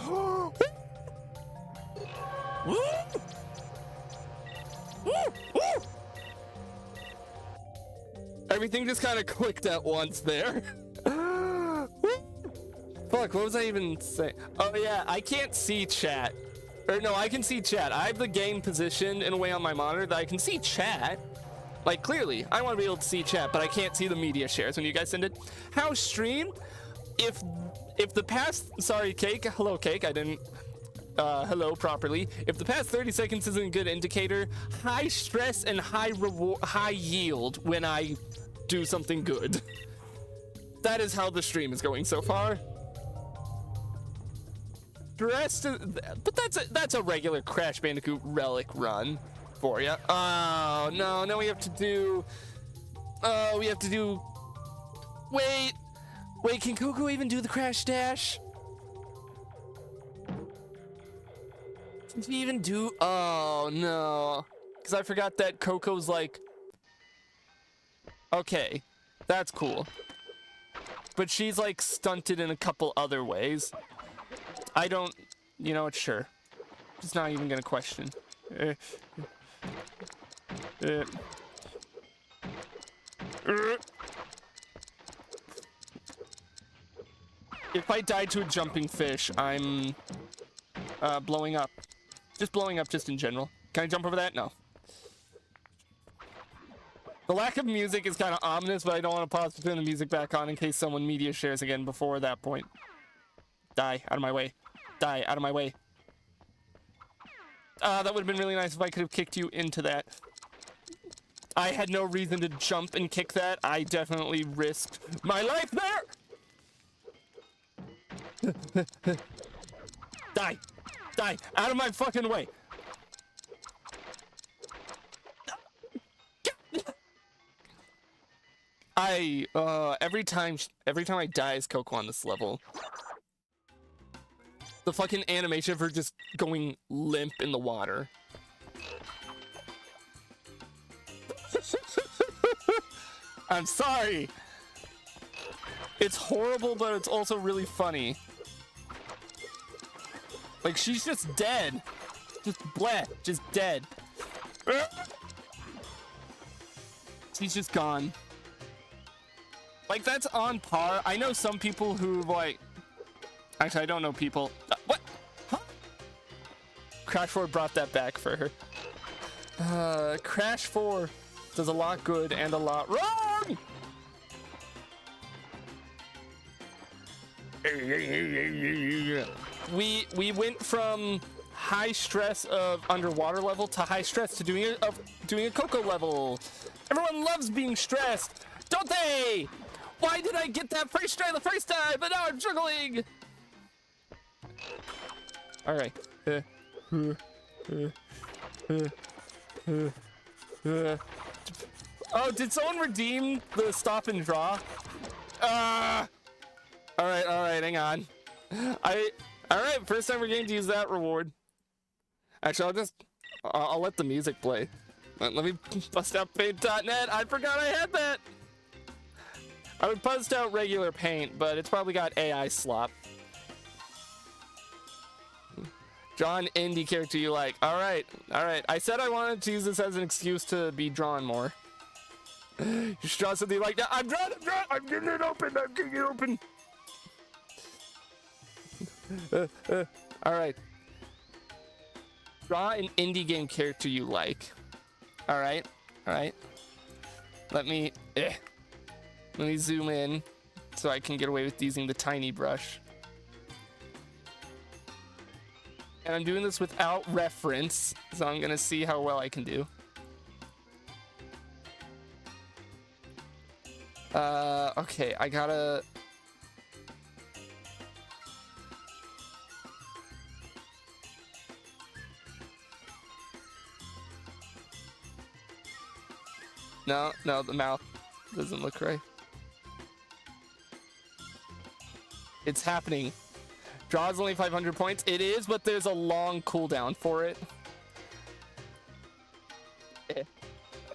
Everything just kind of clicked at once there. Fuck, what was I even saying? Oh yeah, I can't see chat. Or no, I can see chat. I have the game positioned in a way on my monitor that I can see chat. Like, clearly, I want to be able to see chat, but I can't see the media shares when you guys send it. How stream? If the past, sorry, cake, hello, cake, I didn't, hello properly. If the past 30 seconds isn't a good indicator, high stress and high reward, high yield when I do something good. That is how the stream is going so far. Stressed, but that's a regular Crash Bandicoot relic run for you. Oh no, now we have to do. Wait. Wait, can Coco even do the crash dash? Can she even do... Oh, no. Because I forgot that Coco's like... Okay, that's cool. But she's like stunted in a couple other ways. I don't... You know what, sure. Just not even gonna question. If I die to a jumping fish, I'm blowing up. Just blowing up just in general. Can I jump over that? No. The lack of music is kind of ominous, but I don't want to pause to turn the music back on in case someone media shares again before that point. Die out of my way. Die out of my way. That would have been really nice if I could have kicked you into that. I had no reason to jump and kick that. I definitely risked my life there! Die! Die! Out of my fucking way! Every time I die as Coco on this level, the fucking animation of her just going limp in the water. I'm sorry. It's horrible, but it's also really funny. Like, she's just dead. Just bleh, just dead. She's just gone. Like, that's on par. I know some people who, like... Actually, I don't know people. What? Huh? Crash 4 brought that back for her. Crash 4 does a lot good and a lot wrong! We went from high stress of underwater level to high stress to doing a Coco level. Everyone loves being stressed, don't they? Why did I get that first try the first time, but now I'm struggling? All right. Oh, did someone redeem the stop and draw? All right, hang on. All right, first time we're going to use that reward. Actually, I'll let the music play. Let me bust out paint.net. I forgot I had that. I would bust out regular paint, but it's probably got AI slop. Draw an indie character you like. All right. I said I wanted to use this as an excuse to be drawn more. You should draw something like that. I'm drawing. I'm getting it open. All right. Draw an indie game character you like. All right. Let me zoom in so I can get away with using the tiny brush. And I'm doing this without reference, so I'm gonna see how well I can do. Okay, I gotta... No, the mouth doesn't look right. It's happening. Draw is only 500 points. It is, but there's a long cooldown for it.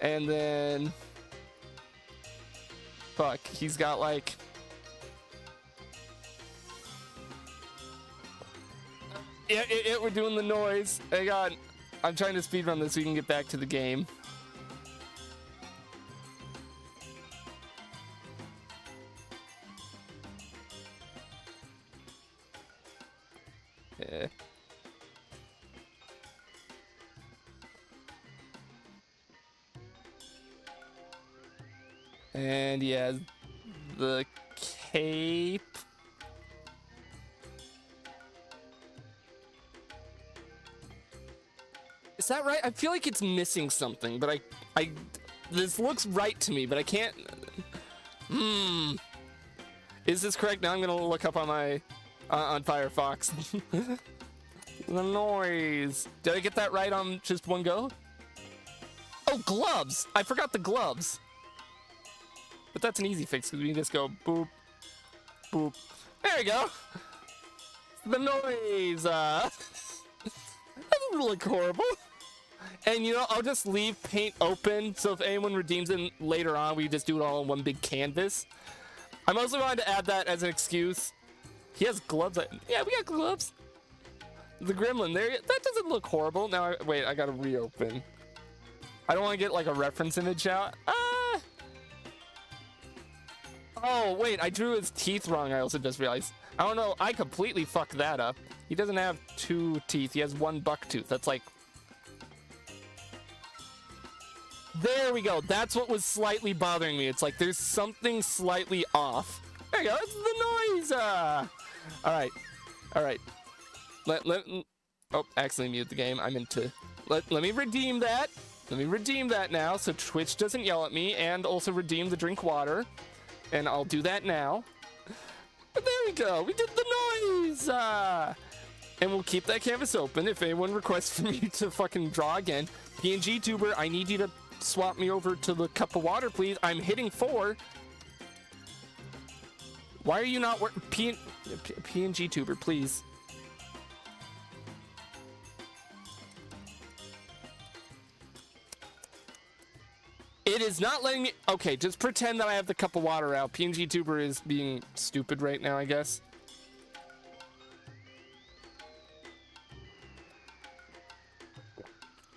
And then... Fuck, he's got like... Yeah, we're doing the noise. Hang on. I'm trying to speedrun this so we can get back to the game. Yeah. And yeah, the cape. Is that right? I feel like it's missing something, but this looks right to me, but I can't. Is this correct? Now I'm gonna look up on my on Firefox. The noise. Did I get that right on just one go? Oh, gloves! I forgot the gloves. But that's an easy fix because we can just go boop, boop. There we go. The noise. That doesn't look horrible. And you know, I'll just leave paint open, so if anyone redeems it later on, we just do it all on one big canvas. I'm also going to add that as an excuse. He has gloves. Yeah, we got gloves. The gremlin there, that doesn't look horrible. Now, wait, I gotta reopen. I don't want to get like a reference image out. Oh, wait, I drew his teeth wrong, I also just realized. I don't know, I completely fucked that up. He doesn't have 2 teeth, he has 1 buck tooth. That's like... There we go, that's what was slightly bothering me. It's like there's something slightly off. There you go, it's the noise! Alright. Oh, accidentally muted the game. I meant to... Let me redeem that. Let me redeem that now so Twitch doesn't yell at me, and also redeem the drink water. And I'll do that now. But there we go. We did the noise. And we'll keep that canvas open if anyone requests for me to fucking draw again. PNG tuber, I need you to swap me over to the cup of water, please. I'm hitting 4. Why are you not working? PNG tuber, please. It is not letting me... Okay, just pretend that I have the cup of water out. PNG tuber is being stupid right now, I guess.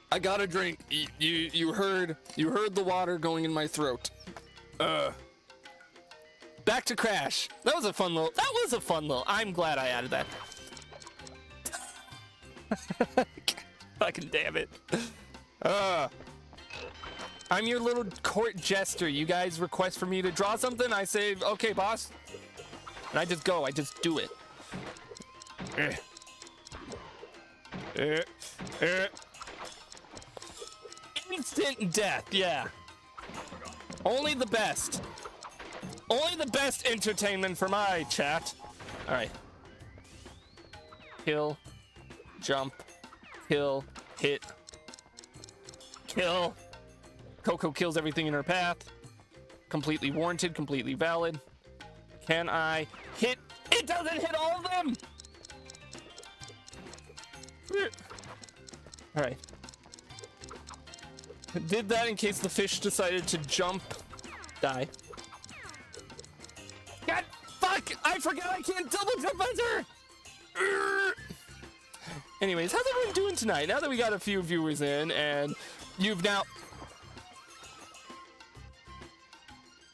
I got a drink. You heard the water going in my throat. Back to Crash. That was a fun little... I'm glad I added that. Fucking damn it. I'm your little court jester. You guys request for me to draw something, I say, okay, boss. And I just go, I just do it. Instant death, yeah. Only the best. Only the best entertainment for my chat. Alright. Kill. Jump. Kill. Hit. Kill. Coco kills everything in her path. Completely warranted, completely valid. Can I hit? It doesn't hit all of them! Alright. Did that in case the fish decided to jump. Die. God, fuck! I forgot I can't double jump under! Anyways, how's everyone doing tonight? Now that we got a few viewers in and you've now...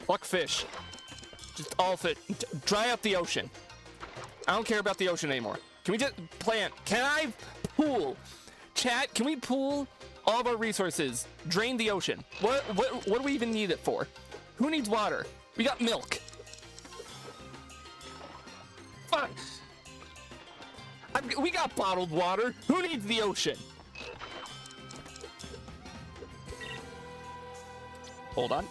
Fuck fish. Just all fit. Dry up the ocean. I don't care about the ocean anymore. Can we just plant? Can I pool? Chat, can we pool all of our resources? Drain the ocean. What do we even need it for? Who needs water? We got milk. Fuck. We got bottled water. Who needs the ocean? Hold on.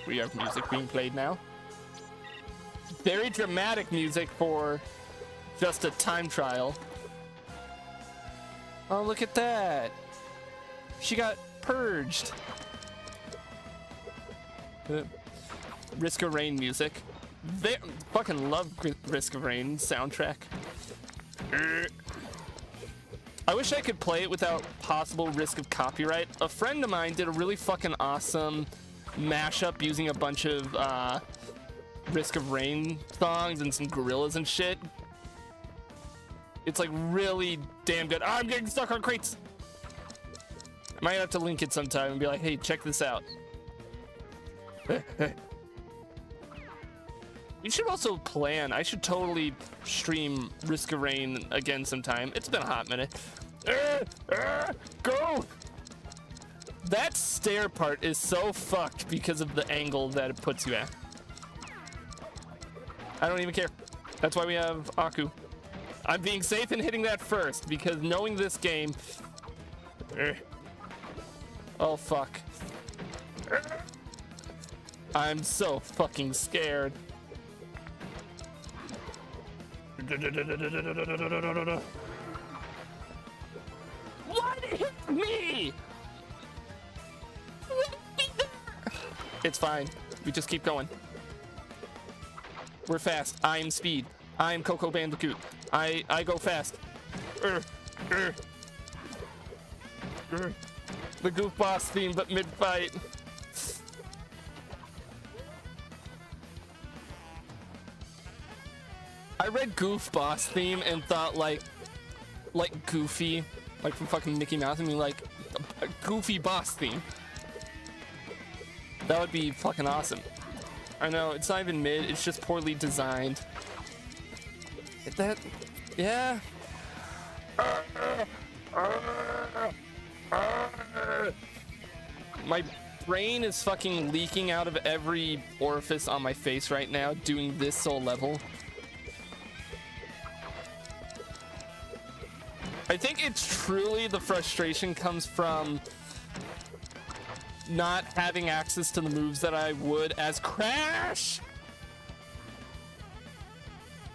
We have music being played now. Very dramatic music for just a time trial. Oh, look at that. She got purged. Risk of Rain music. Fucking love Risk of Rain soundtrack. I wish I could play it without possible risk of copyright. A friend of mine did a really fucking awesome mashup using a bunch of Risk of Rain songs and some gorillas and shit. It's like really damn good. I'm getting stuck on crates. I might have to link it sometime and be like, hey, check this out. You should also plan. I should totally stream Risk of Rain again sometime. It's been a hot minute. Go! That stair part is so fucked because of the angle that it puts you at. I don't even care. That's why we have Aku. I'm being safe and hitting that first because knowing this game... Oh, fuck. I'm so fucking scared. What hit me? It's fine. We just keep going. We're fast. I'm speed. I'm Coco Bandicoot. I go fast. The Goof Boss theme, but mid-fight. I read Goof Boss theme and thought like Goofy, like from fucking Mickey Mouse. I mean, like a Goofy Boss theme. That would be fucking awesome. I know, it's not even mid, it's just poorly designed. Get that? Yeah. My brain is fucking leaking out of every orifice on my face right now doing this soul level. I think it's truly the frustration comes from not having access to the moves that I would as Crash.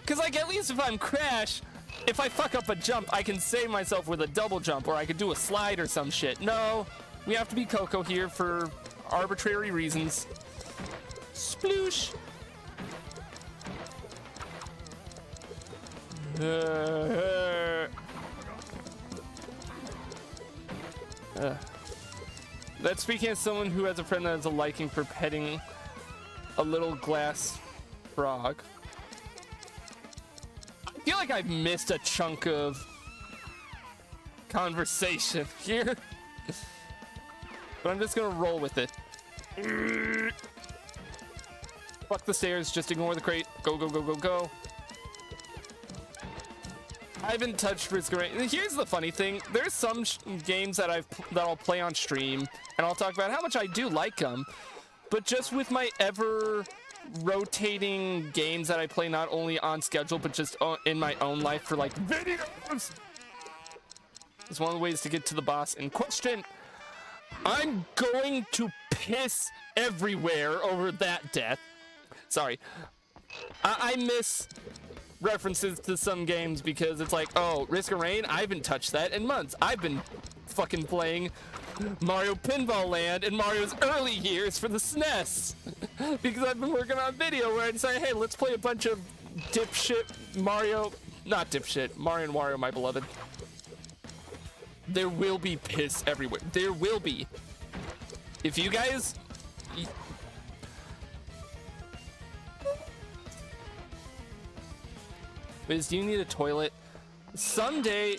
Because, like, at least if I'm Crash, if I fuck up a jump, I can save myself with a double jump, or I could do a slide or some shit. No, we have to be Coco here for arbitrary reasons. Sploosh. That's speaking as someone who has a friend that has a liking for petting a little glass frog. I feel like I've missed a chunk of conversation here. But I'm just gonna roll with it. Fuck the stairs, just ignore the crate. Go, go, go, go, go. I haven't touched Risk of Rain. Here's the funny thing. There's some games that I'll play on stream, and I'll talk about how much I do like them. But just with my ever rotating games that I play not only on schedule, but just in my own life for like videos, it's one of the ways to get to the boss in question. I'm going to piss everywhere over that death. Sorry. I miss references to some games because it's like, oh, Risk of Rain, I haven't touched that in months. I've been fucking playing Mario Pinball Land in Mario's early years for the SNES because I've been working on a video where I'd say, hey, let's play a bunch of dipshit Mario, not dipshit, Mario and Wario, my beloved. There will be piss everywhere. There will be. If you guys... Liz, do you need a toilet? Someday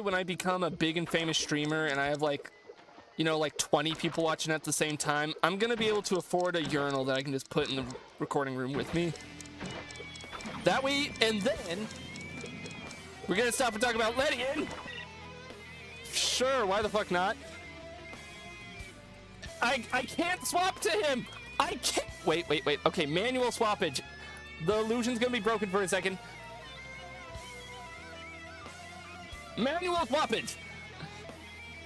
when I become a big and famous streamer and I have like, you know, like 20 people watching at the same time, I'm gonna be able to afford a urinal that I can just put in the recording room with me. That way, and then we're gonna stop and talk about Letty in. Sure, why the fuck not? I can't swap to him. I can't. Wait. Okay, manual swappage. The illusion's gonna be broken for a second. Manual swappage.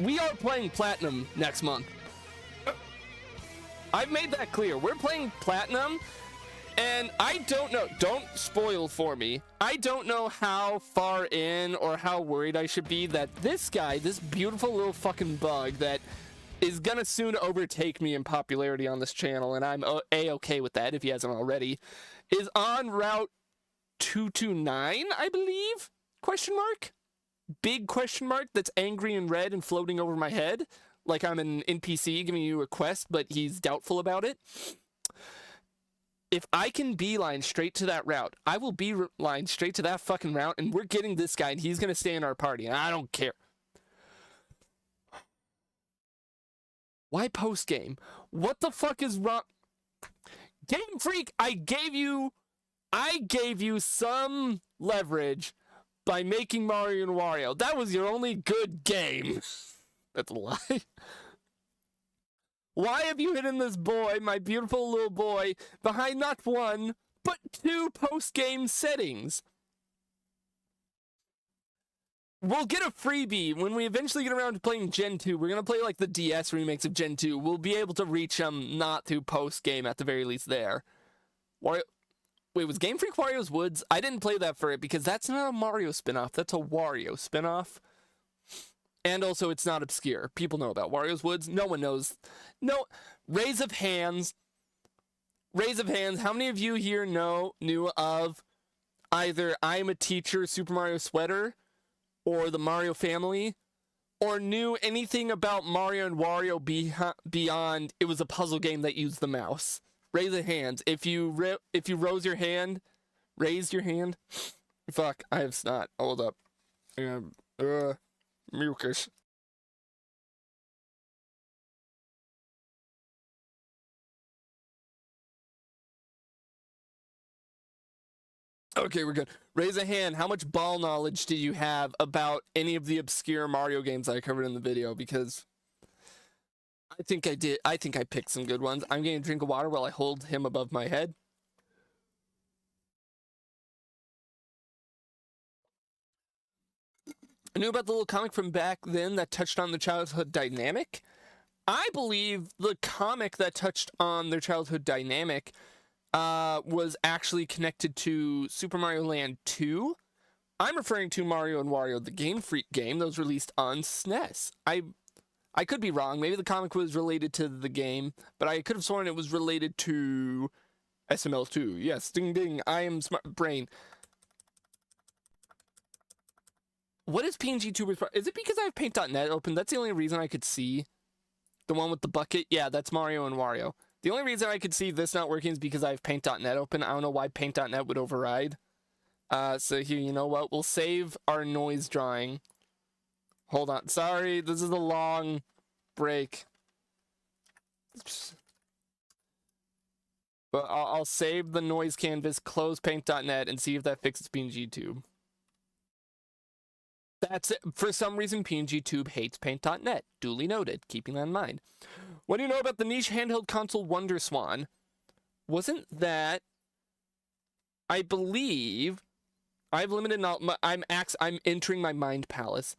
We are playing Platinum next month. I've made that clear. We're playing Platinum, and I don't know. Don't spoil for me. I don't know how far in or how worried I should be that this guy, this beautiful little fucking bug that is gonna soon overtake me in popularity on this channel, and I'm A-okay with that if he hasn't already, is on route 229, I believe? Question mark? Big question mark that's angry and red and floating over my head like I'm an NPC giving you a quest, but he's doubtful about it. If I can beeline straight to that route, I will beeline straight to that fucking route, and we're getting this guy, and he's gonna stay in our party, and I don't care. Why post-game? What the fuck is wrong? Game Freak, I gave you some leverage by making Mario and Wario. That was your only good game. That's a lie. Why have you hidden this boy, my beautiful little boy, behind not one, but two post-game settings? We'll get a freebie when we eventually get around to playing Gen 2. We're going to play like the DS remakes of Gen 2. We'll be able to reach them not through post-game at the very least there. Wario... Wait, was Game Freak Wario's Woods? I didn't play that for it because that's not a Mario spinoff. That's a Wario spinoff. And also, it's not obscure. People know about Wario's Woods. No one knows. No. Raise of hands. Raise of hands, how many of you here knew of either I'm a Teacher, Super Mario Sweater, or the Mario family, or knew anything about Mario and Wario beyond it was a puzzle game that used the mouse? Raise a hand. If you raised your hand, fuck, I have snot. Hold up. Mucus. Okay, we're good. Raise a hand. How much ball knowledge do you have about any of the obscure Mario games I covered in the video? Because I think I did. I think I picked some good ones. I'm getting a drink of water while I hold him above my head. I knew about the little comic from back then that touched on the childhood dynamic. I believe the comic that touched on their childhood dynamic was actually connected to Super Mario Land 2. I'm referring to Mario and Wario, the Game Freak game that was released on SNES. I could be wrong. Maybe the comic was related to the game, but I could have sworn it was related to SML2. Yes, ding ding, I am smart brain. What is PNG Tubers? Is it because I have Paint.net open? That's the only reason I could see. The one with the bucket? Yeah, that's Mario and Wario. The only reason I could see this not working is because I have Paint.net open. I don't know why Paint.net would override. So here, you know what? We'll save our noise drawing. Hold on. Sorry, this is a long break. But I'll save the noise canvas, close Paint.net, and see if that fixes PNGTube. That's it. For some reason, PNGTube hates Paint.net. Duly noted. Keeping that in mind. What do you know about the niche handheld console WonderSwan? Wasn't that... I believe... I have limited knowledge. I'm entering my mind palace.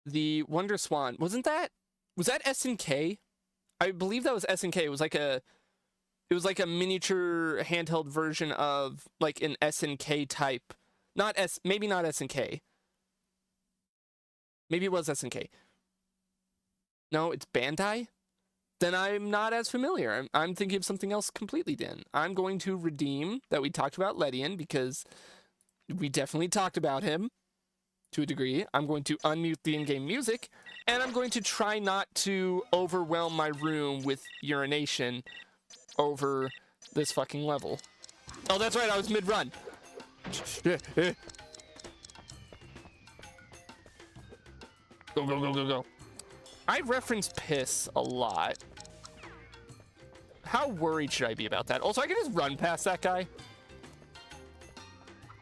The WonderSwan. Wasn't that... Was that SNK? I believe that was SNK. It was like a... It was like a miniature handheld version of like an SNK type. Maybe not SNK. Maybe it was SNK. No, it's Bandai? Then I'm not as familiar. I'm thinking of something else completely then. I'm going to redeem that we talked about Ledian because we definitely talked about him to a degree. I'm going to unmute the in-game music, and I'm going to try not to overwhelm my room with urination over this fucking level. Oh, that's right, I was mid-run. Go, go, go, go, go. I reference piss a lot. How worried should I be about that? Also, I can just run past that guy.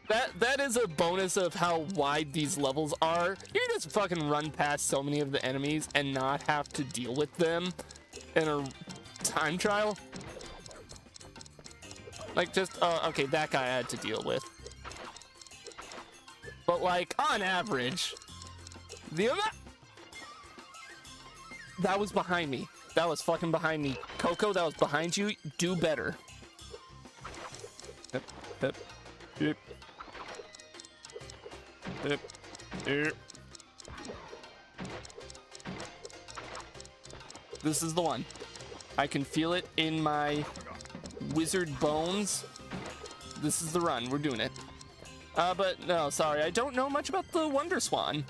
That is a bonus of how wide these levels are. You can just fucking run past so many of the enemies and not have to deal with them in a time trial. Like, just, okay, that guy I had to deal with. But, like, on average, that was behind me. That was fucking behind me. Coco, that was behind you. Do better. Yep, yep, yep. Yep, yep. This is the one. I can feel it in my wizard bones. This is the run. We're doing it. But no, sorry. I don't know much about the WonderSwan.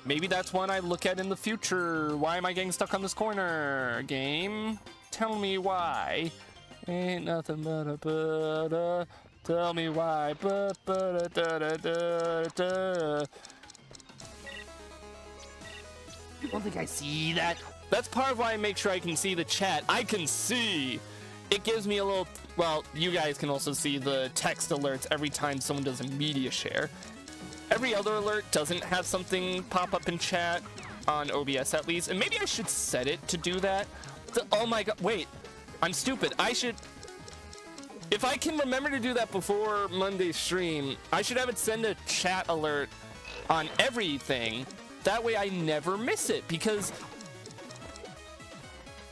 Maybe that's one I look at in the future. Why am I getting stuck on this corner? Game, tell me why. Ain't nothing but a but tell me why. But da da da da. I don't think I see that. That's part of why I make sure I can see the chat. I can see. It gives me a little. Well, you guys can also see the text alerts every time someone does a media share. Every other alert doesn't have something pop up in chat, on OBS at least, and maybe I should set it to do that. Oh my god, wait, I'm stupid. I should, if I can remember to do that before Monday's stream, I should have it send a chat alert on everything. That way I never miss it, because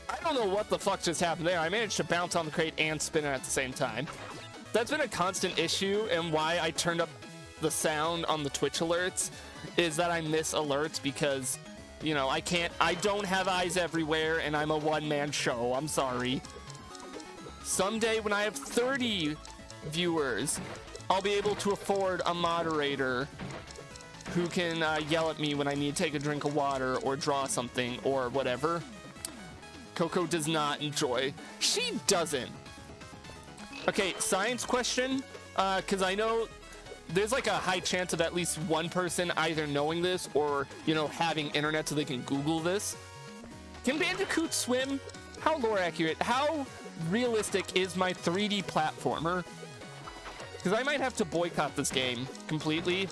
I don't know what the fuck just happened there. I managed to bounce on the crate and spin it at the same time. That's been a constant issue, and why I turned up the sound on the Twitch alerts is that I miss alerts because you know, I don't have eyes everywhere, and I'm a one-man show. I'm sorry. Someday when I have 30 viewers, I'll be able to afford a moderator who can yell at me when I need to take a drink of water or draw something or whatever. Coco does not enjoy. She doesn't. Okay, science question, because I know there's like a high chance of at least one person either knowing this or, you know, having internet so they can Google this. Can bandicoots swim? How lore accurate? How realistic is my 3D platformer? Because I might have to boycott this game completely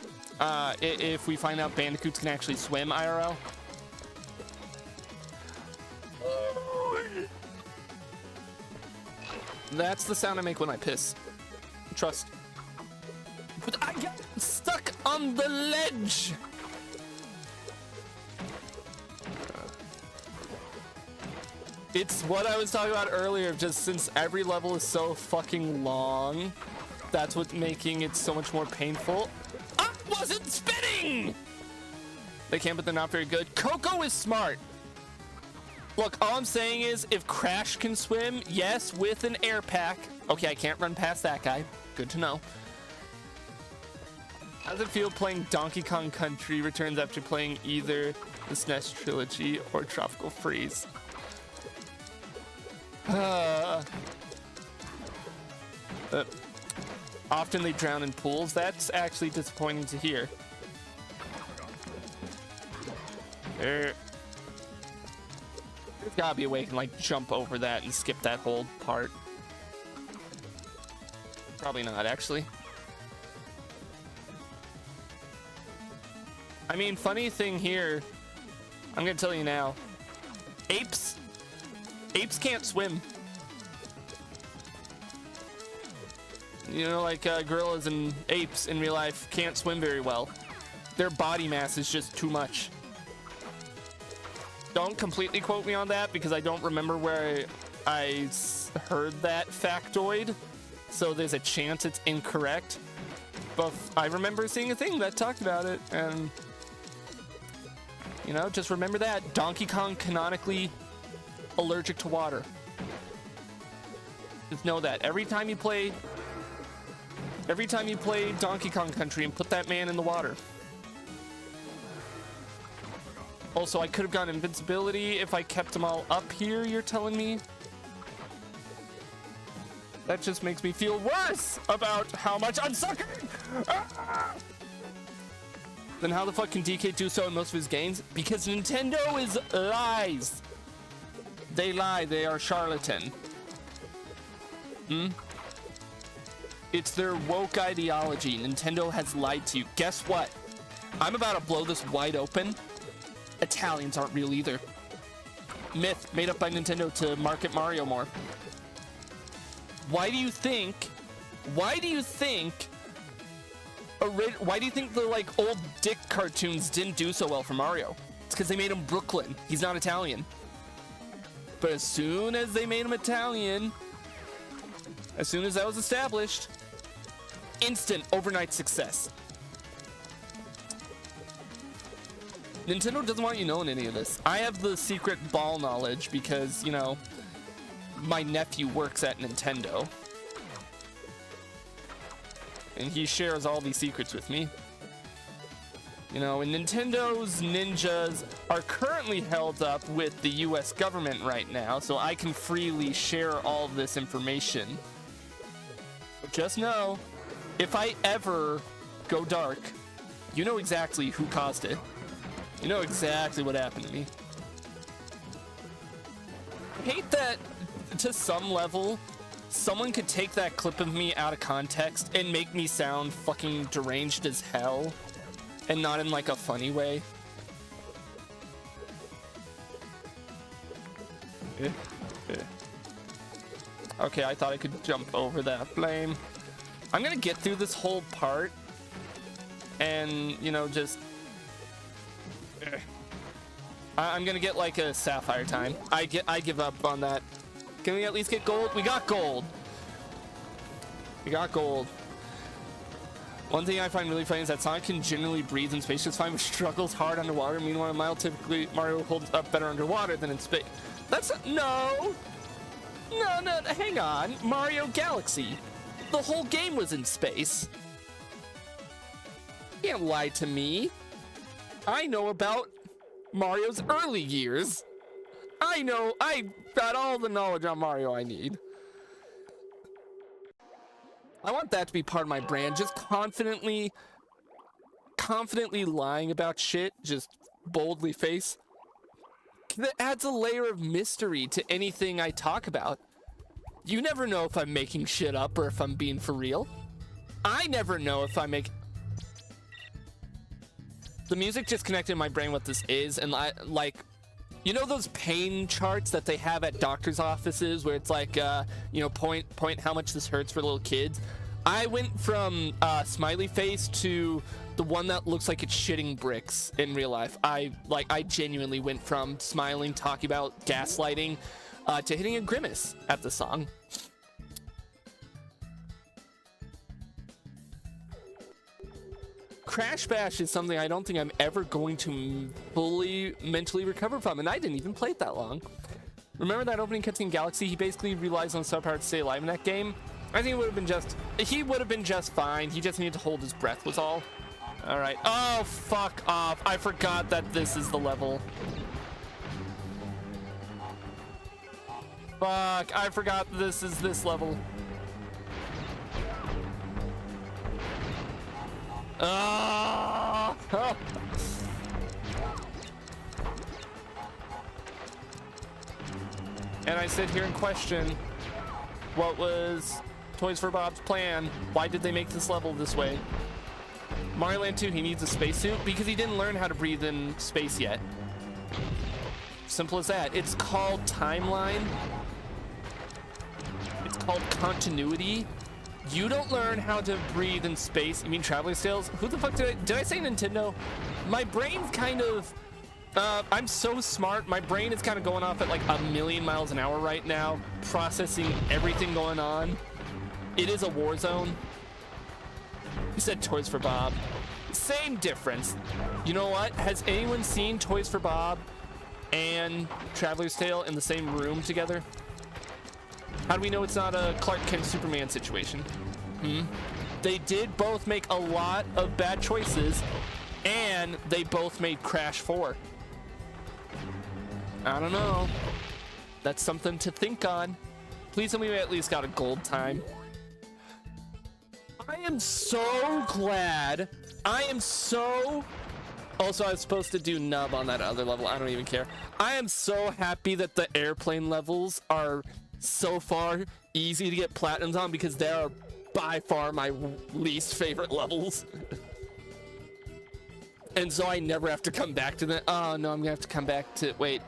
if we find out bandicoots can actually swim IRL. That's the sound I make when I piss. Trust. But I got stuck on the ledge. It's what I was talking about earlier, just since every level is so fucking long, that's what's making it so much more painful. I wasn't spinning! They can, but they're not very good. Coco is smart. Look, all I'm saying is, if Crash can swim, yes, with an air pack. Okay, I can't run past that guy. Good to know. How does it feel playing Donkey Kong Country Returns after playing either the SNES Trilogy or Tropical Freeze? Often they drown in pools. That's actually disappointing to hear. There's gotta be a way I can like jump over that and skip that whole part. Probably not, actually. I mean, funny thing here, I'm gonna tell you now. Apes can't swim. You know, like gorillas and apes in real life can't swim very well. Their body mass is just too much. Don't completely quote me on that because I don't remember where I heard that factoid. So there's a chance it's incorrect. But I remember seeing a thing that talked about it, and you know, just remember that. Donkey Kong canonically allergic to water. Just know that. Every time you play Donkey Kong Country and put that man in the water. Also, I could have gotten invincibility if I kept them all up here, you're telling me? That just makes me feel worse about how much I'm sucking! Ah! Then how the fuck can DK do so in most of his games? Because Nintendo is lies. They lie, they are charlatan. It's their woke ideology. Nintendo has lied to you. Guess what? I'm about to blow this wide open. Italians aren't real either. Myth made up by Nintendo to market Mario more. Why do you think the like old dick cartoons didn't do so well for Mario? It's because they made him Brooklyn. He's not Italian. But as soon as they made him Italian, as soon as that was established, instant overnight success. Nintendo doesn't want you knowing any of this. I have the secret ball knowledge because, you know, my nephew works at Nintendo. And he shares all these secrets with me. You know, and Nintendo's ninjas are currently held up with the US government right now, so I can freely share all of this information. But just know, if I ever go dark, you know exactly who caused it. You know exactly what happened to me. I hate that, to some level, someone could take that clip of me out of context and make me sound fucking deranged as hell. And not in like a funny way. Okay, I thought I could jump over that flame. I'm gonna get through this whole part and, you know, just I'm gonna get like a sapphire time. I give up on that. Can we at least get gold? We got gold. We got gold. One thing I find really funny is that Sonic can generally breathe in space just fine, but struggles hard underwater. Meanwhile, typically Mario holds up better underwater than in space. That's no, hang on. Mario Galaxy. The whole game was in space. You can't lie to me. I know about Mario's early years. I got all the knowledge on Mario I need. I want that to be part of my brand. Just confidently lying about shit. Just boldly face. That adds a layer of mystery to anything I talk about. You never know if I'm making shit up or if I'm being for real. I never know if I make... The music just connected in my brain what this is, and like... You know those pain charts that they have at doctor's offices where it's like, you know, point how much this hurts for little kids? I went from smiley face to the one that looks like it's shitting bricks in real life. I genuinely went from smiling, talking about gaslighting, to hitting a grimace at the song. Crash Bash is something I don't think I'm ever going to fully mentally recover from, and I didn't even play it that long. Remember that opening cutscene in Galaxy? He basically relies on star power to stay alive in that game. I think he would have been just fine. He just needed to hold his breath was all. All right. Oh, fuck off. I forgot that this is the level. Fuck, I forgot this is this level. Oh. And I sit here and question, what was Toys for Bob's plan? Why did they make this level this way? Mario Land 2, he needs a spacesuit because he didn't learn how to breathe in space yet. Simple as that. It's called timeline. It's called continuity. You don't learn how to breathe in space. You mean Traveler's Tales? Who the fuck did I say Nintendo? My brain's kind of, I'm so smart. My brain is kind of going off at like 1,000,000 miles an hour right now, processing everything going on. It is a war zone. You said Toys for Bob. Same difference. You know what? Has anyone seen Toys for Bob and Traveler's Tale in the same room together? How do we know it's not a Clark Kent Superman situation? They did both make a lot of bad choices, and they both made Crash 4. I don't know. That's something to think on. Please tell me we at least got a gold time. I am so glad. Also, I was supposed to do nub on that other level. I don't even care. I am so happy that the airplane levels are so far easy to get platinums on because they are by far my least favorite levels. And so I never have to come back to them. Oh no, I'm gonna have to come back to, wait.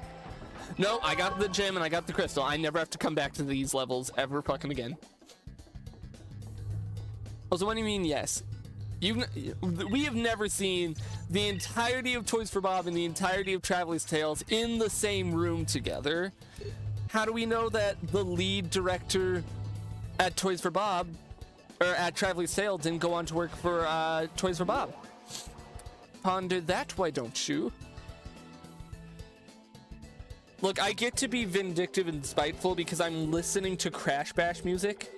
No, I got the gem and I got the crystal. I never have to come back to these levels ever fucking again. Also, what do you mean yes? We have never seen the entirety of Toys for Bob and the entirety of Traveler's Tales in the same room together. How do we know that the lead director at Toys for Bob, or at Traveler's Tales, didn't go on to work for Toys for Bob? Ponder that, why don't you? Look, I get to be vindictive and spiteful because I'm listening to Crash Bash music,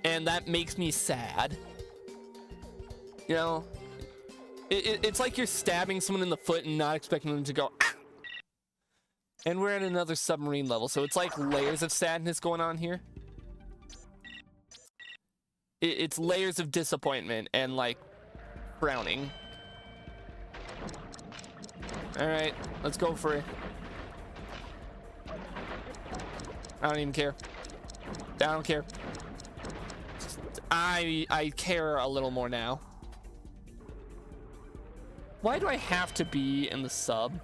and that makes me sad. You know, it's like you're stabbing someone in the foot and not expecting them to go, ah! And we're at another submarine level, so it's like layers of sadness going on here. It's layers of disappointment and like frowning. All right, let's go for it. I don't even care. I don't care. I care a little more now. Why do I have to be in the sub?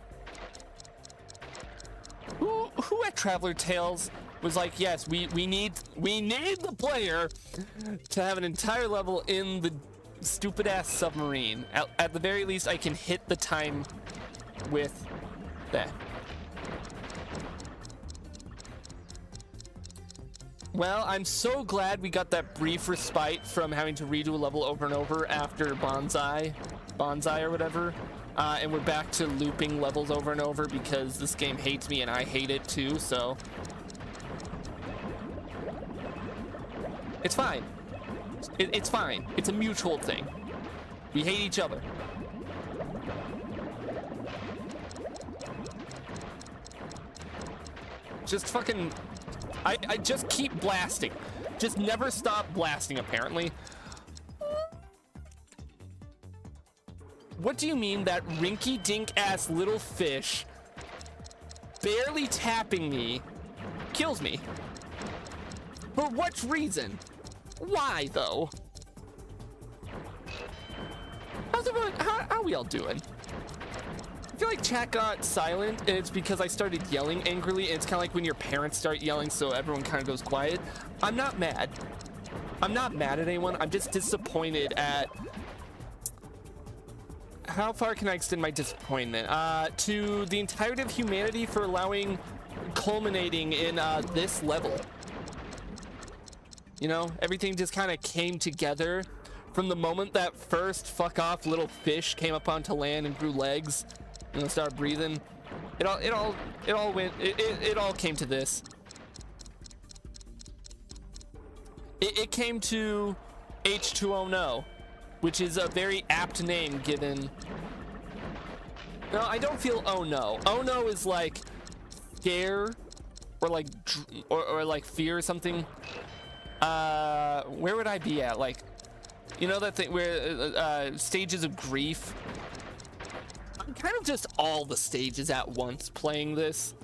Who at Traveler Tales was like, yes, we need the player to have an entire level in the stupid ass submarine. At the very least, I can hit the time with that. Well, I'm so glad we got that brief respite from having to redo a level over and over after Bonsai or whatever. And we're back to looping levels over and over because this game hates me and I hate it too, so. It's fine. It's fine. It's a mutual thing. We hate each other. Just fucking... I just keep blasting. Just never stop blasting, apparently. What do you mean that rinky-dink-ass little fish barely tapping me kills me? For what reason? Why, though? How's everyone, how are we all doing? I feel like chat got silent, and it's because I started yelling angrily, and it's kind of like when your parents start yelling, so everyone kind of goes quiet. I'm not mad. I'm not mad at anyone. I'm just disappointed at... How far can I extend my disappointment? To the entirety of humanity for allowing... culminating in this level. You know, everything just kind of came together from the moment that first fuck off little fish came up onto land and grew legs. You know, started breathing. It all came to this. It came to H2O No, which is a very apt name given. No, I don't feel oh no. Oh no is like scare or like or like fear or something. Where would I be at? Like, you know that thing where stages of grief. I'm kind of just all the stages at once playing this.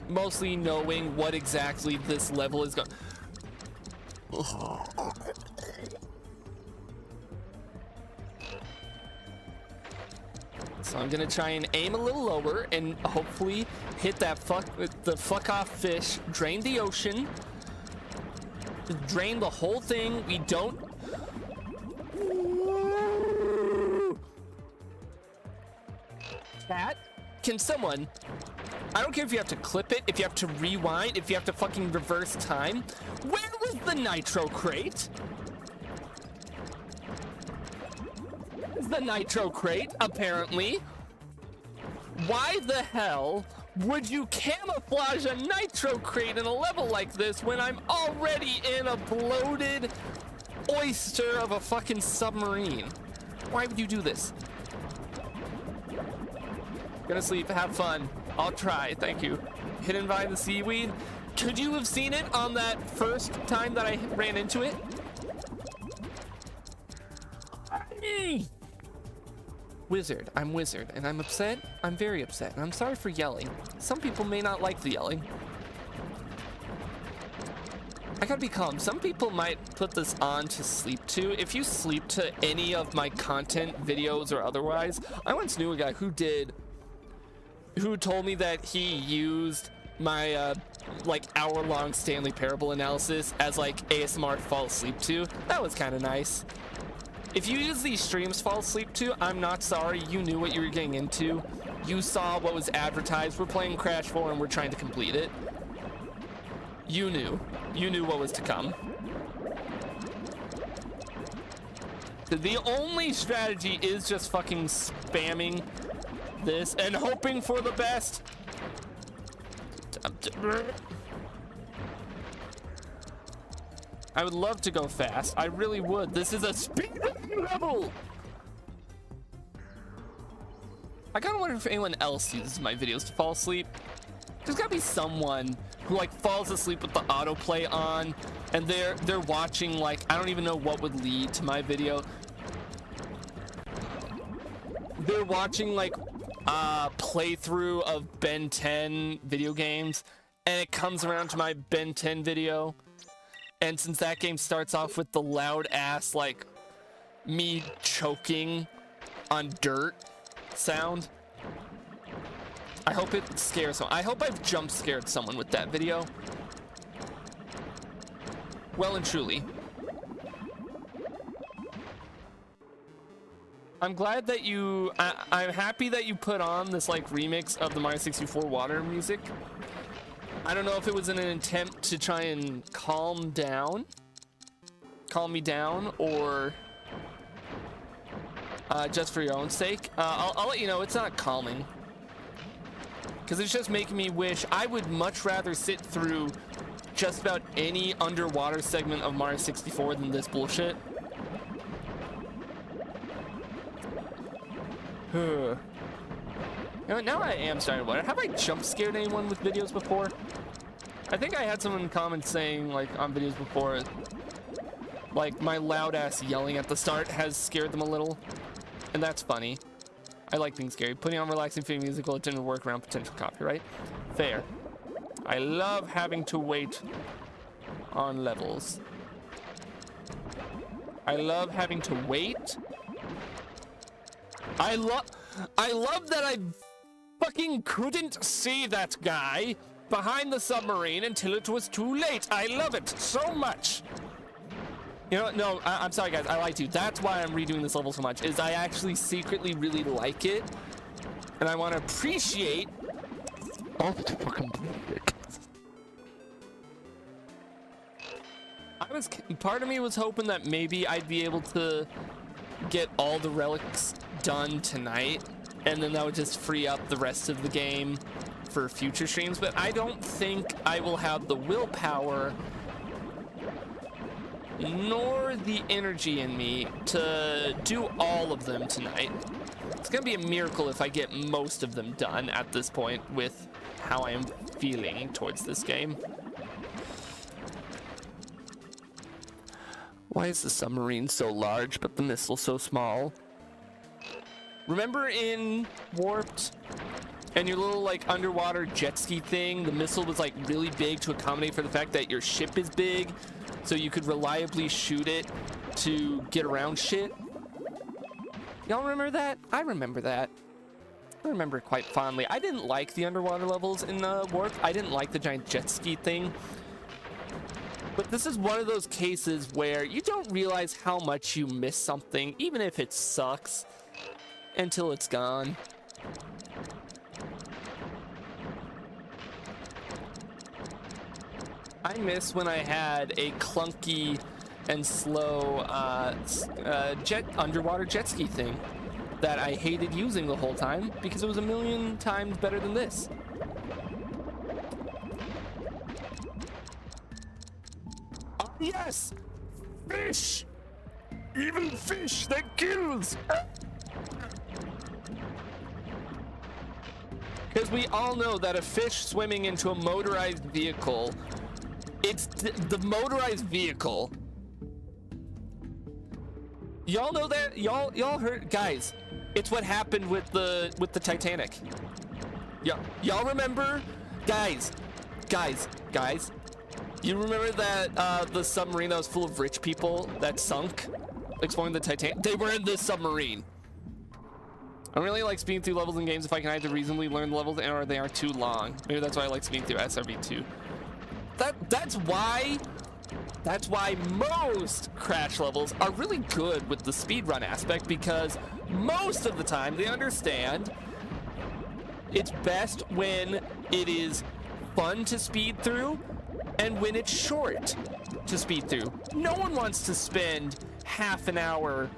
Mostly knowing what exactly this level is going. So I'm gonna try and aim a little lower and hopefully hit that fuck off fish, drain the ocean, drain the whole thing. We don't. Chat, can someone, I don't care if you have to clip it, if you have to rewind, if you have to fucking reverse time, where was the nitro crate? Is the nitro crate, apparently. Why the hell would you camouflage a nitro crate in a level like this when I'm already in a bloated oyster of a fucking submarine? Why would you do this? Gonna sleep, have fun. I'll try, thank you. Hidden by the seaweed. Could you have seen it on that first time that I ran into it? Wizard, I'm Wizard, and I'm upset. I'm very upset, and I'm sorry for yelling. Some people may not like the yelling. I gotta be calm. Some people might put this on to sleep to. If you sleep to any of my content, videos or otherwise, I once knew a guy who told me that he used my like hour-long Stanley Parable analysis as like ASMR to fall asleep to. That was kind of nice. If you use these streams to fall asleep to, I'm not sorry. You knew what you were getting into. You saw what was advertised. We're playing Crash 4 and we're trying to complete it. You knew. You knew what was to come. The only strategy is just fucking spamming this and hoping for the best. I would love to go fast. I really would. This is a speed level. I kind of wonder if anyone else uses my videos to fall asleep. There's gotta be someone who like falls asleep with the autoplay on, and they're watching like I don't even know what would lead to my video. They're watching like playthrough of Ben 10 video games, and it comes around to my Ben 10 video. And since that game starts off with the loud ass, like, me choking on dirt sound, I hope it scares someone. I hope I've jump scared someone with that video. Well and truly. I'm glad that I'm happy that you put on this like remix of the Mario 64 water music. I don't know if it was in an attempt to try and calm me down, or just for your own sake. I'll let you know it's not calming, because it's just making me wish I would much rather sit through just about any underwater segment of Mario 64 than this bullshit. You know, now I am starting to wonder, have I jump scared anyone with videos before? I think I had someone in comments saying, like, on videos before, like, my loud ass yelling at the start has scared them a little. And that's funny. I like being scary. Putting on relaxing theme music while it didn't work around potential copyright. Fair. I love having to wait on levels. I love having to wait. I love that I fucking couldn't see that guy behind the submarine until it was too late. I love it so much. You know, no, I'm sorry guys, I lied to you. That's why I'm redoing this level so much, is I actually secretly really like it. And I want to appreciate all the fucking music. Part of me was hoping that maybe I'd be able to get all the relics done tonight, and then that would just free up the rest of the game for future streams, but I don't think I will have the willpower nor the energy in me to do all of them tonight. It's gonna be a miracle if I get most of them done at this point with how I am feeling towards this game. Why is the submarine so large but the missile so small? Remember in Warped and your little like underwater jet ski thing, the missile was like really big to accommodate for the fact that your ship is big, so you could reliably shoot it to get around shit? Y'all remember that? I remember that. I remember it quite fondly. I didn't like the underwater levels in Warped. I didn't like the giant jet ski thing. But this is one of those cases where you don't realize how much you miss something, even if it sucks, until it's gone. I miss when I had a clunky and slow underwater jet ski thing that I hated using the whole time because it was a million times better than this. Yes! Fish! Even fish that kills! Because we all know that a fish swimming into a motorized vehicle, it's the motorized vehicle. Y'all know that? Y'all heard? Guys, it's what happened with the Titanic. Y'all remember? Guys. You remember that the submarine that was full of rich people that sunk exploring the Titanic? They were in this submarine. I really like speeding through levels in games if I can either reasonably learn the levels or they aren't too long. Maybe that's why I like speeding through SRV2. That's why most crash levels are really good with the speedrun aspect, because most of the time they understand it's best when it is fun to speed through and when it's short to speed through. No one wants to spend half an hour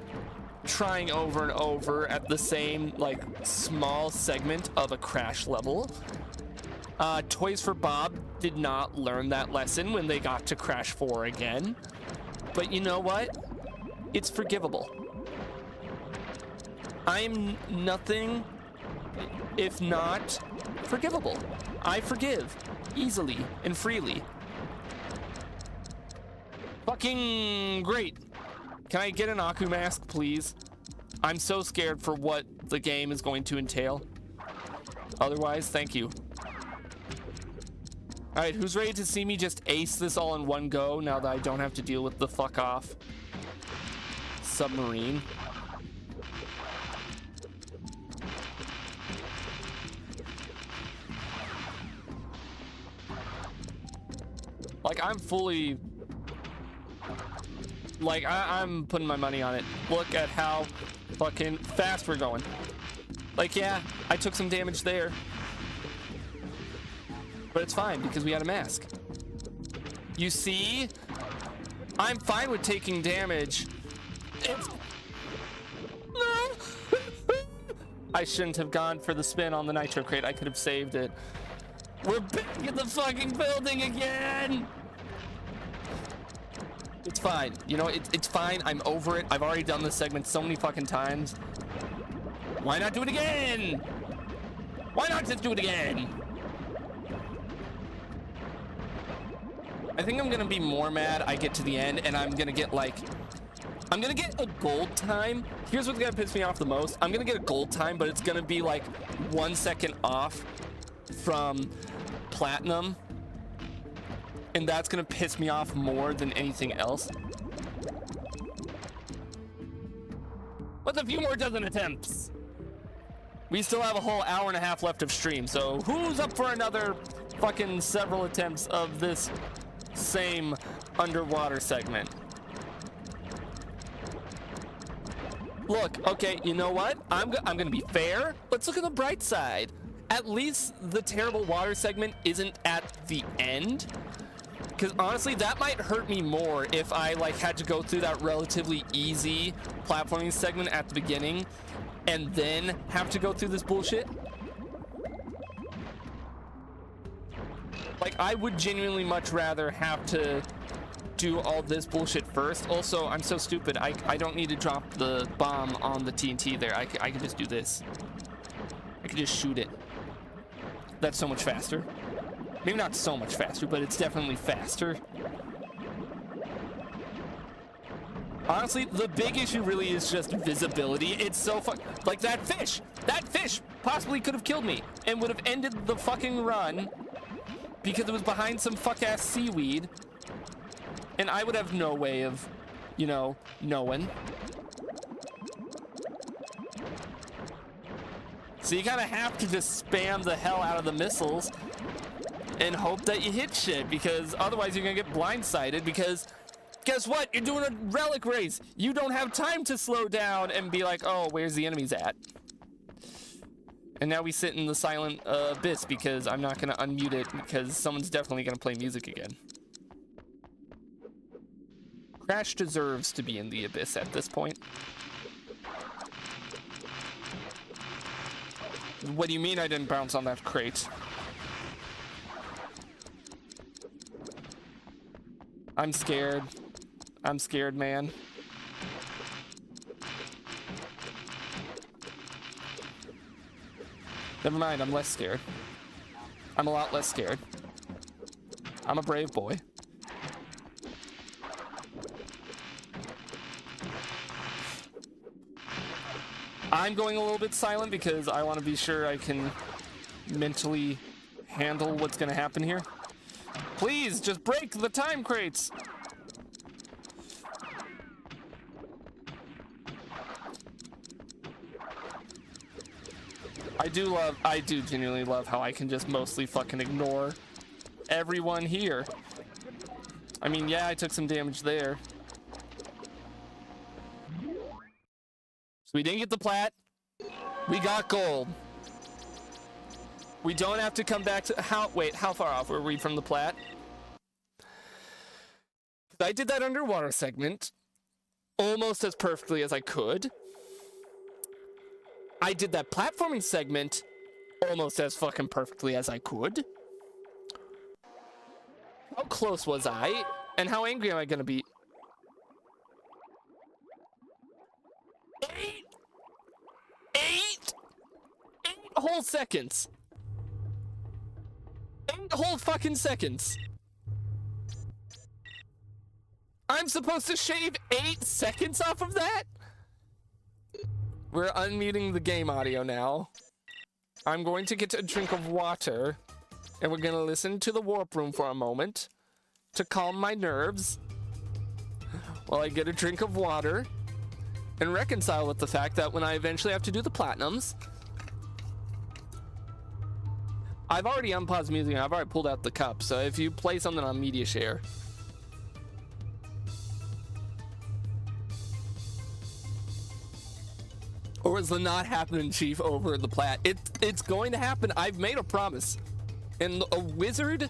trying over and over at the same like small segment of a crash level. Toys for Bob did not learn that lesson when they got to Crash 4 again. But you know what? It's forgivable. I'm nothing if not forgivable. I forgive easily and freely. Fucking great. Can I get an Aku mask, please? I'm so scared for what the game is going to entail. Otherwise, thank you. All right, who's ready to see me just ace this all in one go now that I don't have to deal with the fuck off submarine? Like, I'm fully... Like, I'm putting my money on it. Look at how fucking fast we're going. Like, yeah, I took some damage there. But it's fine because we had a mask. You see? I'm fine with taking damage. No! I shouldn't have gone for the spin on the nitro crate. I could have saved it. We're back in the fucking building again! It's fine. You know, it's fine. I'm over it. I've already done this segment so many fucking times. Why not do it again? Why not just do it again? I think I'm gonna be more mad I get to the end and I'm gonna get like... I'm gonna get a gold time. Here's what's gonna piss me off the most. I'm gonna get a gold time, but it's gonna be like 1 second off from platinum. And that's gonna piss me off more than anything else. With a few more dozen attempts. We still have a whole hour and a half left of stream, so who's up for another fucking several attempts of this same underwater segment? Look, okay, you know what? I'm gonna be fair. Let's look at the bright side. At least the terrible water segment isn't at the end. Because honestly, that might hurt me more if I like had to go through that relatively easy platforming segment at the beginning and then have to go through this bullshit. Like, I would genuinely much rather have to do all this bullshit first. Also, I'm so stupid. I don't need to drop the bomb on the TNT there. I can just do this. I can just shoot it. That's so much faster. Maybe not so much faster, but it's definitely faster. Honestly, the big issue really is just visibility. It's so like that fish possibly could have killed me and would have ended the fucking run because it was behind some fuck-ass seaweed. And I would have no way of, you know, knowing. So you kind of have to just spam the hell out of the missiles and hope that you hit shit, because otherwise you're gonna get blindsided, because guess what? You're doing a relic race. You don't have time to slow down and be like, oh, where's the enemies at? And now we sit in the silent abyss because I'm not gonna unmute it because someone's definitely gonna play music again. Crash deserves to be in the abyss at this point. What do you mean I didn't bounce on that crate? I'm scared. I'm scared, man. Never mind, I'm less scared. I'm a lot less scared. I'm a brave boy. I'm going a little bit silent because I want to be sure I can mentally handle what's going to happen here. Please, just break the time crates. I do genuinely love how I can just mostly fucking ignore everyone here. I mean, yeah, I took some damage there. So we didn't get the plat. We got gold. We don't have to come back to how far off were we from the plat? I did that underwater segment almost as perfectly as I could. I did that platforming segment almost as fucking perfectly as I could. How close was I? And how angry am I gonna be? 8 whole seconds. 8 whole fucking seconds. I'm supposed to shave 8 seconds off of that? We're unmuting the game audio now. I'm going to get a drink of water, and we're gonna listen to the warp room for a moment to calm my nerves while I get a drink of water and reconcile with the fact that when I eventually have to do the platinums, I've already unpaused music and I've already pulled out the cup, so if you play something on media share, was the not happening, Chief, over the plat. It's going to happen. I've made a promise. And a wizard,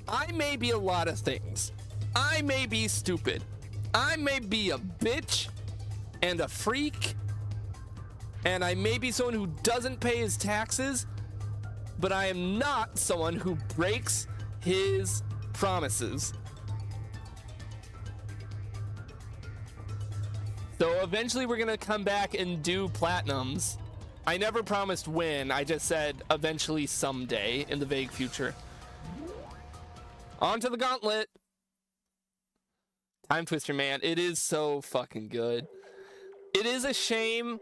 I may be a lot of things. I may be stupid. I may be a bitch and a freak. And I may be someone who doesn't pay his taxes. But I am not someone who breaks his promises. So eventually we're gonna come back and do platinums. I never promised when, I just said eventually someday in the vague future. On to the gauntlet. Time Twister, man, it is so fucking good. It is a shame,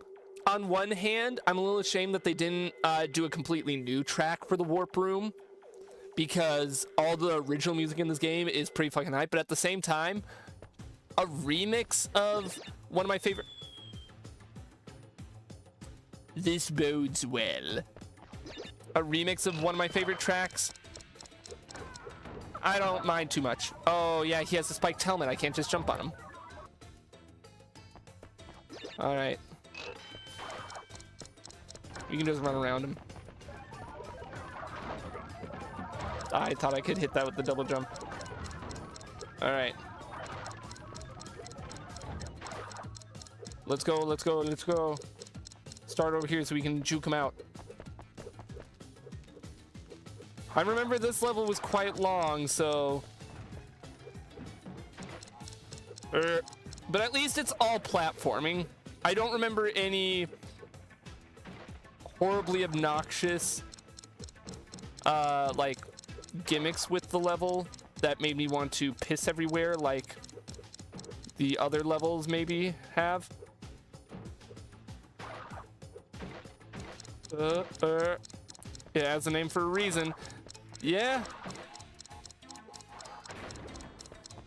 on one hand, I'm a little ashamed that they didn't do a completely new track for the Warp Room, because all the original music in this game is pretty fucking hype, but at the same time, a remix of one of my favorite... This bodes well. A remix of one of my favorite tracks. I don't mind too much. Oh yeah, he has a spiked helmet. I can't just jump on him. All right. You can just run around him. I thought I could hit that with the double jump. All right. Let's go, let's go, let's go. Start over here so we can juke him out. I remember this level was quite long, so... but at least it's all platforming. I don't remember any horribly obnoxious like gimmicks with the level that made me want to piss everywhere like the other levels maybe have. It has a name for a reason. Yeah.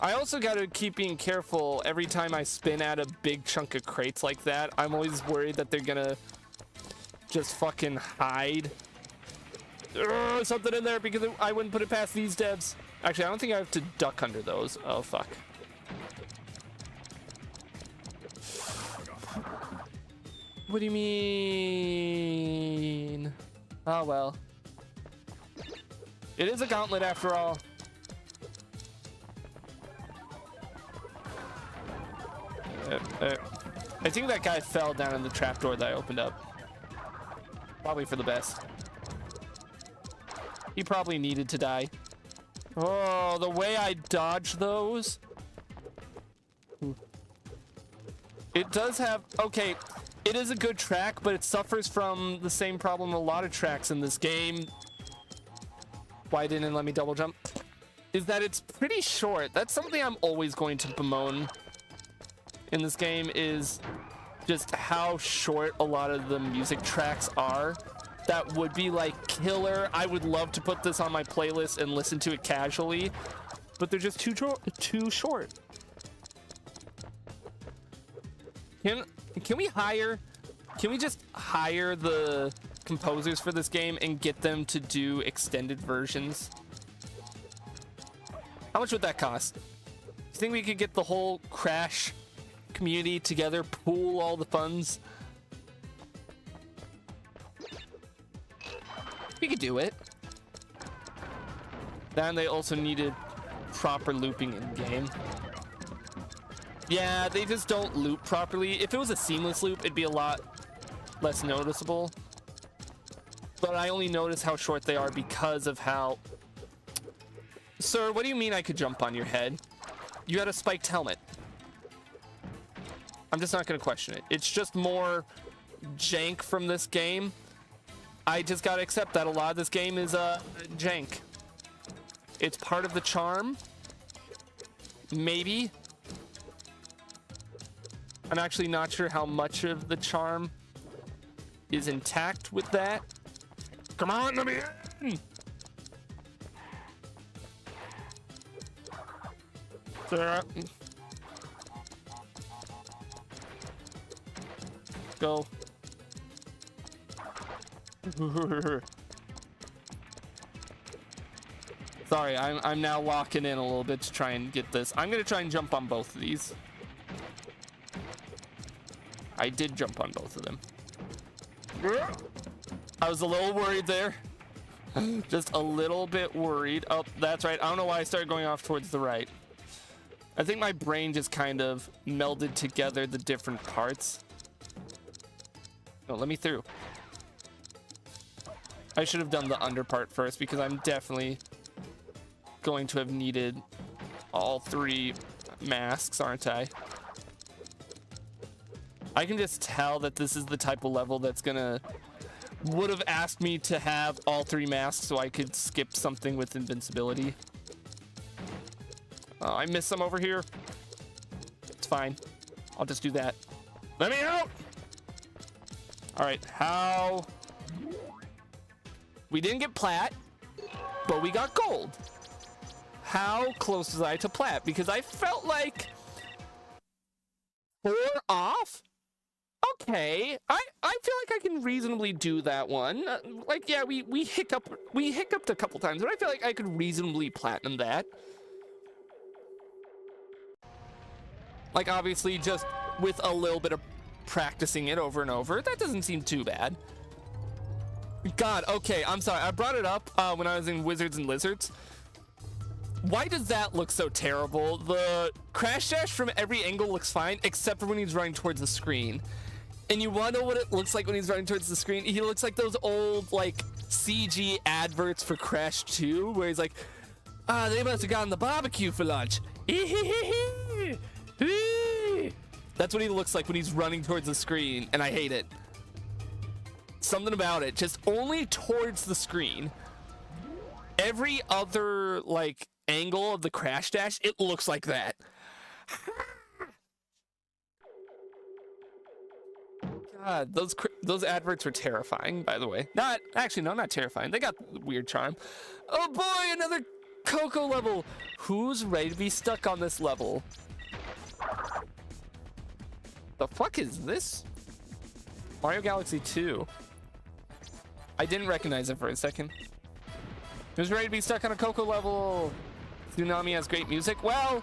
I also gotta keep being careful every time I spin out a big chunk of crates like that. I'm always worried that they're gonna just fucking hide something in there, because I wouldn't put it past these devs. Actually, I don't think I have to duck under those. Oh, fuck. What do you mean? Oh, well. It is a gauntlet after all. I think that guy fell down in the trapdoor that I opened up. Probably for the best. He probably needed to die. Oh, the way I dodge those. It does have... Okay, it is a good track, but it suffers from the same problem a lot of tracks in this game. Why didn't it let me double jump? Is that it's pretty short. That's something I'm always going to bemoan in this game, is just how short a lot of the music tracks are. That would be like killer. I would love to put this on my playlist and listen to it casually, but they're just too short. Can we just hire the composers for this game and get them to do extended versions? How much would that cost? You think we could get the whole Crash community together, pool all the funds? We could do it. Then they also needed proper looping in game. Yeah, they just don't loop properly. If it was a seamless loop, it'd be a lot less noticeable. But I only notice how short they are because of how... Sir, what do you mean I could jump on your head? You had a spiked helmet. I'm just not going to question it. It's just more jank from this game. I just got to accept that a lot of this game is jank. It's part of the charm. Maybe. I'm actually not sure how much of the charm is intact with that. Come on, let me in. Go. Sorry, I'm now locking in a little bit to try and get this. I'm gonna try and jump on both of these. I did jump on both of them. I was a little worried there. Just a little bit worried. Oh, that's right. I don't know why I started going off towards the right. I think my brain just kind of melded together the different parts. Oh, let me through. I should have done the under part first because I'm definitely going to have needed all 3 masks, aren't I? I can just tell that this is the type of level that's would have asked me to have all 3 masks so I could skip something with invincibility. Oh, I missed some over here. It's fine. I'll just do that. Let me out! All right, how... We didn't get plat, but we got gold. How close was I to plat? Because I felt like 4 off? Okay, I feel like I can reasonably do that one. Like, yeah, we hiccuped a couple times, but I feel like I could reasonably platinum that. Like, obviously, just with a little bit of practicing it over and over, that doesn't seem too bad. God, okay, I'm sorry. I brought it up when I was in Wizards and Lizards. Why does that look so terrible? The crash dash from every angle looks fine, except for when he's running towards the screen. And you want to know what it looks like when he's running towards the screen? He looks like those old, like, CG adverts for Crash 2, where he's like, they must have gotten the barbecue for lunch. That's what he looks like when he's running towards the screen, and I hate it. Something about it, just only towards the screen. Every other, like, angle of the crash dash, it looks like that. God, those adverts were terrifying, by the way. Not terrifying. They got weird charm. Oh boy, another Coco level. Who's ready to be stuck on this level? The fuck is this? Mario Galaxy 2. I didn't recognize it for a second. Who's ready to be stuck on a Coco level? Tsunami has great music. Well,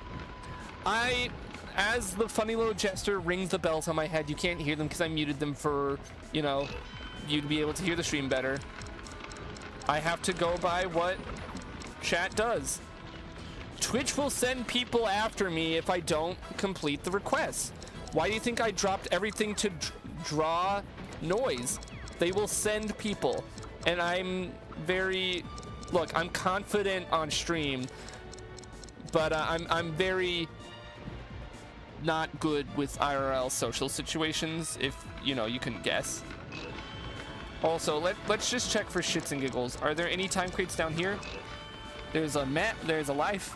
as the funny little jester rings the bells on my head, you can't hear them because I muted them for, you know, you to be able to hear the stream better. I have to go by what chat does. Twitch will send people after me if I don't complete the requests. Why do you think I dropped everything to draw noise? They will send people, and I'm very, look, I'm confident on stream, but I'm very not good with IRL social situations, if you know, you couldn't guess. Also, let's just check for shits and giggles. Are there any time crates down here? There's a map, there's a life.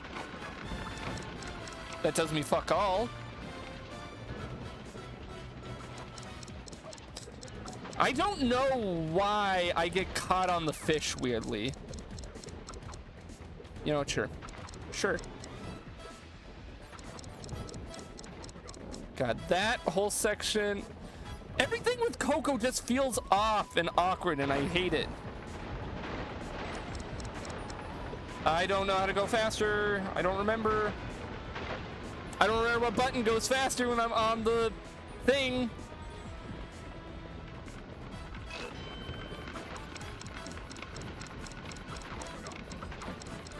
That tells me fuck all. I don't know why I get caught on the fish weirdly. You know, sure. Sure. God, that whole section. Everything with Coco just feels off and awkward, and I hate it. I don't know how to go faster. I don't remember. I don't remember what button goes faster when I'm on the thing.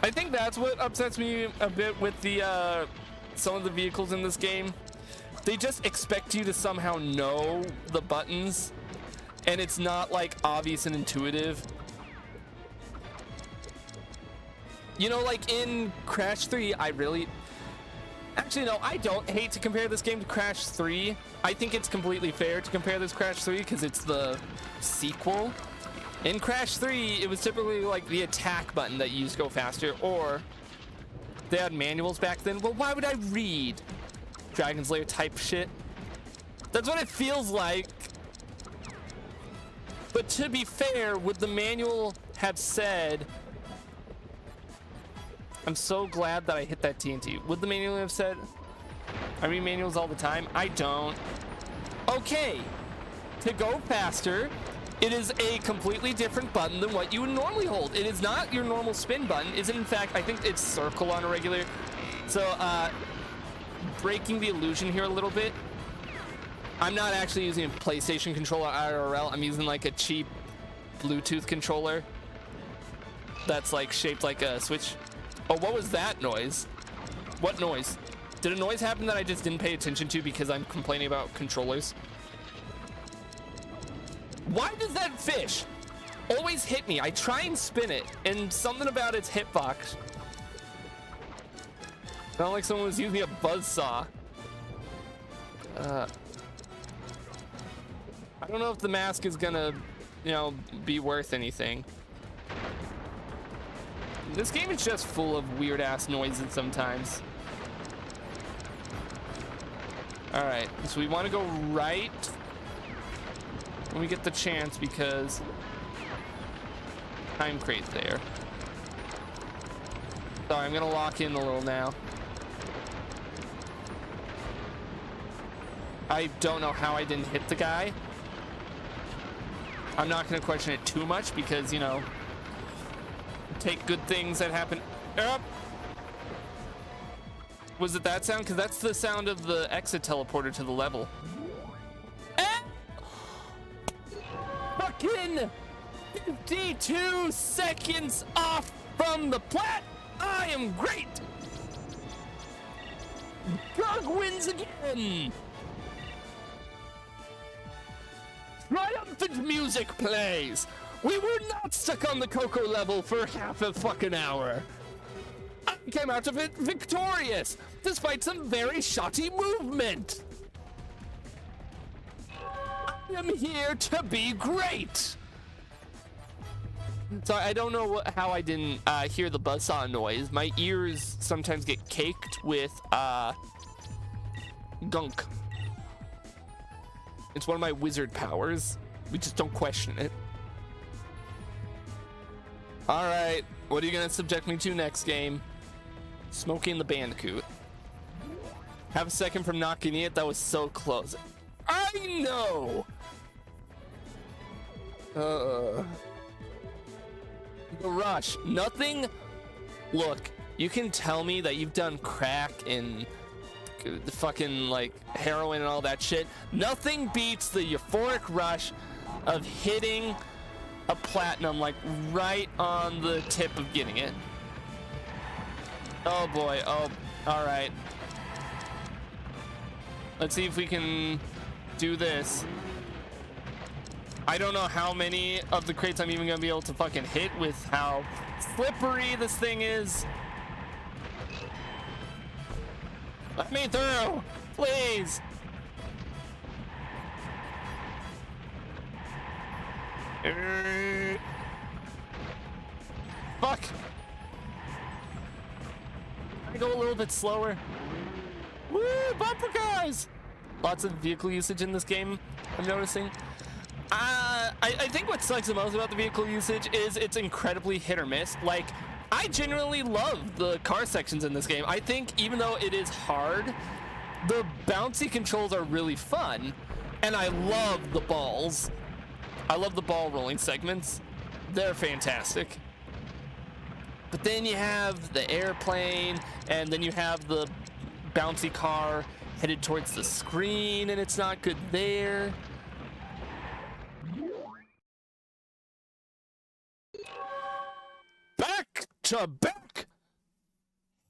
I think that's what upsets me a bit with the some of the vehicles in this game. They just expect you to somehow know the buttons, and it's not like obvious and intuitive. You know, like in Crash 3, actually no, I don't hate to compare this game to Crash 3. I think it's completely fair to compare this Crash 3 because it's the sequel. In Crash 3, it was typically like the attack button that you used to go faster, or they had manuals back then. Well, why would I read Dragon's Lair type shit? That's what it feels like. But to be fair, would the manual have said... I'm so glad that I hit that TNT. Would the manual have said... I read manuals all the time. I don't. Okay. To go faster... It is a completely different button than what you would normally hold. It is not your normal spin button. Is it, in fact, I think it's circle on a regular. So, breaking the illusion here a little bit. I'm not actually using a PlayStation controller IRL. I'm using like a cheap Bluetooth controller that's like shaped like a Switch. Oh, what was that noise? What noise? Did a noise happen that I just didn't pay attention to because I'm complaining about controllers? Why does that fish always hit me? I try and spin it, and something about its hitbox. Sound like someone was using a buzzsaw. I don't know if the mask is gonna, you know, be worth anything. This game is just full of weird ass noises sometimes. All right, so we want to go right when we get the chance because time crate there. Sorry, I'm gonna lock in a little now. I don't know how I didn't hit the guy. I'm not gonna question it too much because, you know, take good things that happen. Was it that sound? Because that's the sound of the exit teleporter to the level. Fucking 52 seconds off from the plat. I am great. Doug wins again. Triumphant music plays. We were not stuck on the Coco level for half a fucking hour. I came out of it victorious, despite some very shoddy movement. I am here to be great. So I don't know how I didn't hear the buzzsaw noise. My ears sometimes get caked with gunk. It's one of my wizard powers. We just don't question it. All right, what are you gonna subject me to next game? Smoking the Bandicoot. Have a second from knocking it. That was so close. I know. The rush. Nothing. Look, you can tell me that you've done crack and the fucking like heroin and all that shit. Nothing beats the euphoric rush of hitting a platinum like right on the tip of getting it. Oh boy. Oh, all right. Let's see if we can do this. I don't know how many of the crates I'm even gonna be able to fucking hit with how slippery this thing is. Let me through, please. Fuck. Can I go a little bit slower? Woo, bumper cars! Lots of vehicle usage in this game, I'm noticing. I think what sucks the most about the vehicle usage is it's incredibly hit or miss. Like, I genuinely love the car sections in this game. I think even though it is hard, the bouncy controls are really fun, and I love the balls. I love the ball rolling segments. They're fantastic. But then you have the airplane, and then you have the bouncy car headed towards the screen, and it's not good there. Back to back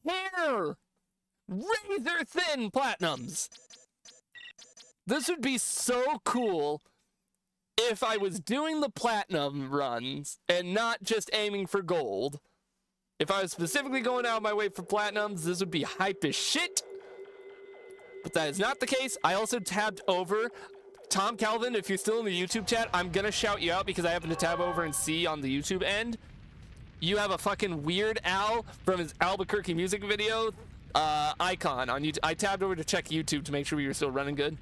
hair razor thin platinums. This would be so cool if I was doing the platinum runs and not just aiming for gold. If I was specifically going out of my way for platinums, this would be hype as shit. But that is not the case. I also tabbed over Tom Calvin. If you're still in the YouTube chat, I'm gonna shout you out because I happen to tab over and see on the YouTube end. You have a fucking Weird Al from his Albuquerque music video icon on YouTube. I tabbed over to check YouTube to make sure we were still running good.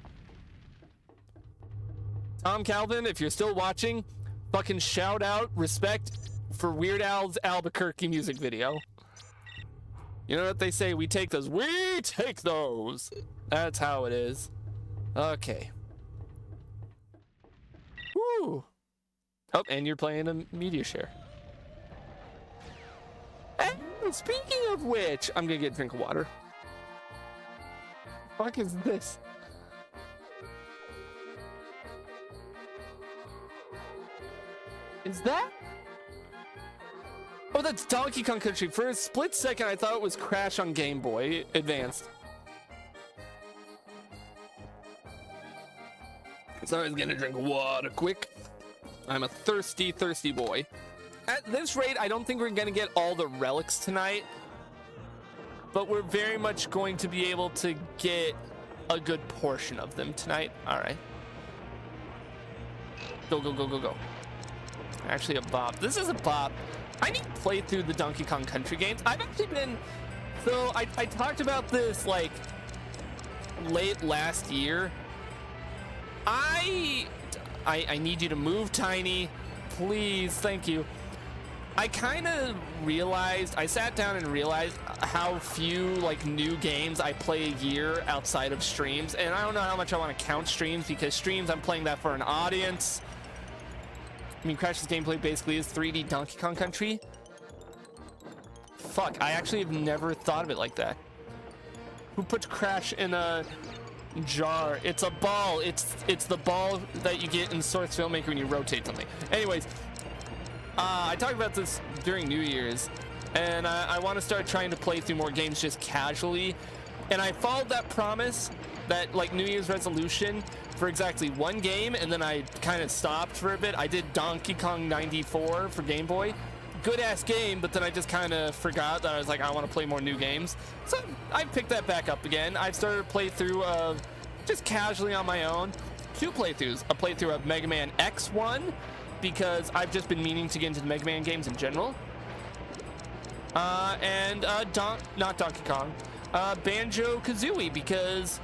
Tom Calvin, if you're still watching, fucking shout out, respect for Weird Al's Albuquerque music video. You know what they say? We take those. We take those. That's how it is. Okay. Woo. Oh, and you're playing a media share. And speaking of which, I'm gonna get a drink of water. What the fuck is this? Is that? Oh, that's Donkey Kong Country. For a split second, I thought it was Crash on Game Boy Advanced. So I was gonna drink water quick. I'm a thirsty, thirsty boy. At this rate, I don't think we're gonna get all the relics tonight, but we're very much going to be able to get a good portion of them tonight. All right. Go, go, go, go, go. Actually a bop. This is a bop. I need to play through the Donkey Kong Country games. I've actually been, so I talked about this like late last year. I need you to move, Tiny. Please, thank you. I kind of realized, I sat down and realized how few like new games I play a year outside of streams. And I don't know how much I want to count streams, because streams, I'm playing that for an audience. I mean, Crash's gameplay basically is 3D Donkey Kong Country. Fuck, I actually have never thought of it like that. Who puts Crash in a jar? It's a ball. It's the ball that you get in Source Filmmaker when you rotate something. Anyways, I talked about this during New Year's, and I want to start trying to play through more games just casually. And I followed that promise, that like New Year's resolution, for exactly one game, and then I kind of stopped for a bit. I did Donkey Kong 94 for Game Boy. Good ass game, but then I just kind of forgot that I was like, I want to play more new games. So I picked that back up again. I've started a playthrough of just casually on my own. 2 playthroughs. A playthrough of Mega Man X1, because I've just been meaning to get into the Mega Man games in general. And not Donkey Kong. Banjo-Kazooie, because,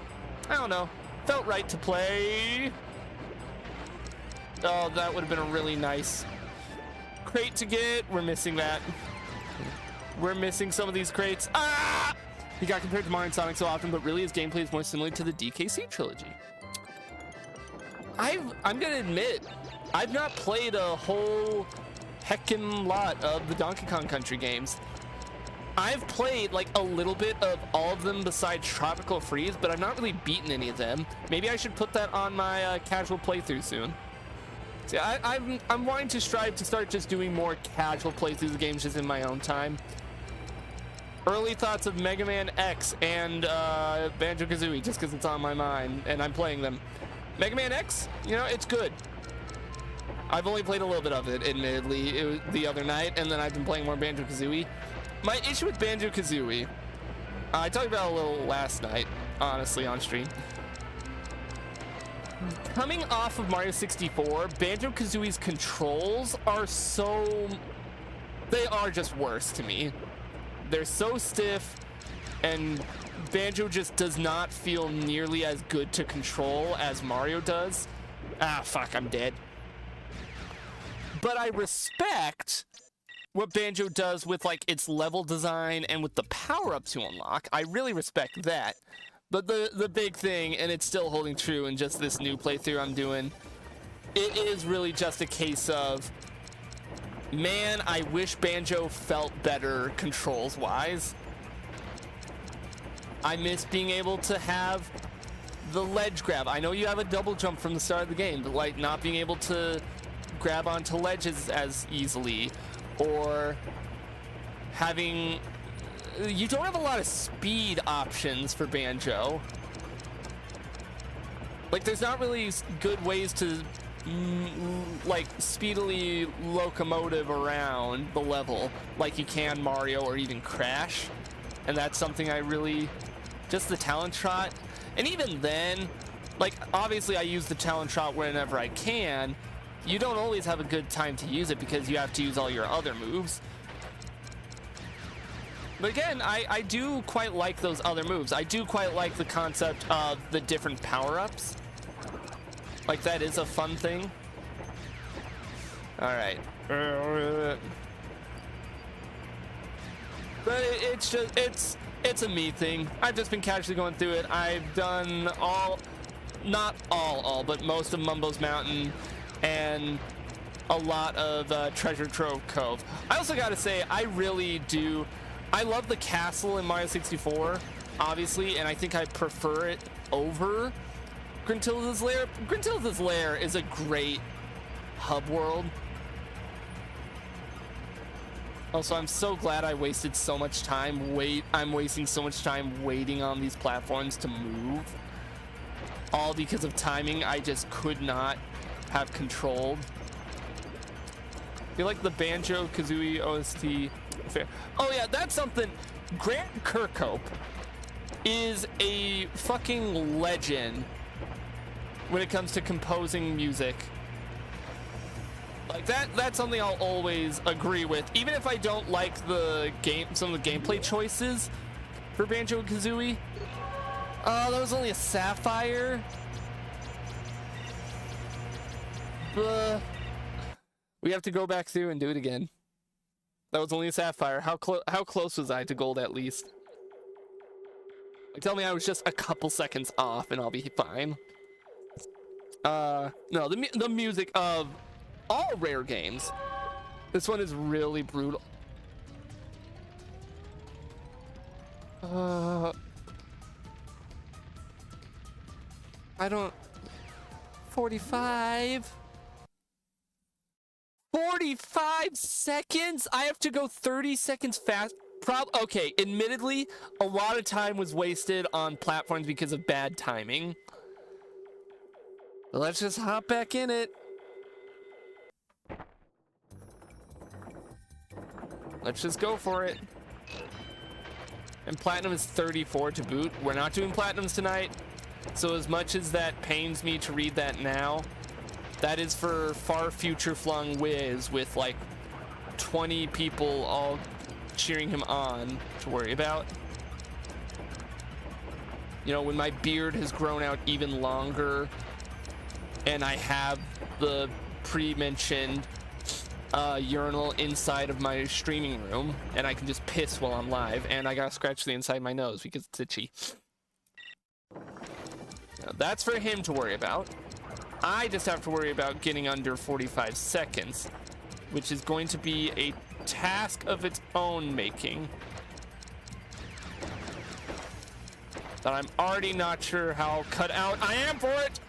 I don't know, felt right to play. Oh, that would have been a really nice crate to get. We're missing that. We're missing some of these crates. Ah! He got compared to Mario and Sonic so often, but really his gameplay is more similar to the DKC trilogy. I'm gonna admit, I've not played a whole heckin' lot of the Donkey Kong Country games. I've played like a little bit of all of them besides Tropical Freeze, but I've not really beaten any of them. Maybe I should put that on my casual playthrough soon. See, I'm wanting to strive to start just doing more casual playthroughs of games just in my own time. Early thoughts of Mega Man X and Banjo-Kazooie, just because it's on my mind and I'm playing them. Mega Man X, you know, it's good. I've only played a little bit of it, admittedly, it was the other night, and then I've been playing more Banjo-Kazooie. My issue with Banjo-Kazooie, I talked about it a little last night, honestly, on stream. Coming off of Mario 64, Banjo-Kazooie's controls are they are just worse to me. They're so stiff, and Banjo just does not feel nearly as good to control as Mario does. Ah, fuck, I'm dead. But I respect what Banjo does with like its level design and with the power-ups to unlock. I really respect that. But the big thing, and it's still holding true in just this new playthrough I'm doing, it is really just a case of, man, I wish Banjo felt better controls-wise. I miss being able to have the ledge grab. I know you have a double jump from the start of the game, but like not being able to grab onto ledges as easily, or having, you don't have a lot of speed options for Banjo. Like there's not really good ways to like speedily locomotive around the level like you can Mario or even Crash. And that's something I really, just the talent shot. And even then, like obviously I use the talent shot whenever I can. You don't always have a good time to use it because you have to use all your other moves. But again, I do quite like those other moves. I do quite like the concept of the different power-ups. Like that is a fun thing. All right. But it's just, it's a me thing. I've just been casually going through it. I've done not all, but most of Mumbo's Mountain and a lot of Treasure Trove Cove. I also gotta say, I love the castle in Mario 64, obviously, and I think I prefer it over Gruntilda's Lair. Gruntilda's Lair is a great hub world. Also, I'm so glad I wasted so much time. I'm wasting so much time waiting on these platforms to move. All because of timing I just could not have controlled. I feel like the Banjo-Kazooie OST. Fair. Oh yeah, that's something. Grant Kirkhope is a fucking legend when it comes to composing music. Like that's something I'll always agree with, even if I don't like the game, some of the gameplay choices for Banjo-Kazooie. Oh, that was only a sapphire. We have to go back through and do it again. That was only a sapphire. How close was I to gold at least? Like, tell me I was just a couple seconds off and I'll be fine. No, the music of all Rare games. This one is really brutal. I don't... 45 seconds? I have to go 30 seconds fast. Okay, admittedly, a lot of time was wasted on platforms because of bad timing. Let's just hop back in it. Let's just go for it. And platinum is 34 to boot. We're not doing platinums tonight. So as much as that pains me to read that now, that is for far future flung Wiz with like 20 people all cheering him on to worry about. You know, when my beard has grown out even longer and I have the pre-mentioned urinal inside of my streaming room and I can just piss while I'm live, and I gotta scratch the inside of my nose because it's itchy. Now, that's for him to worry about. I just have to worry about getting under 45 seconds, which is going to be a task of its own making that I'm already not sure how cut out I am for it.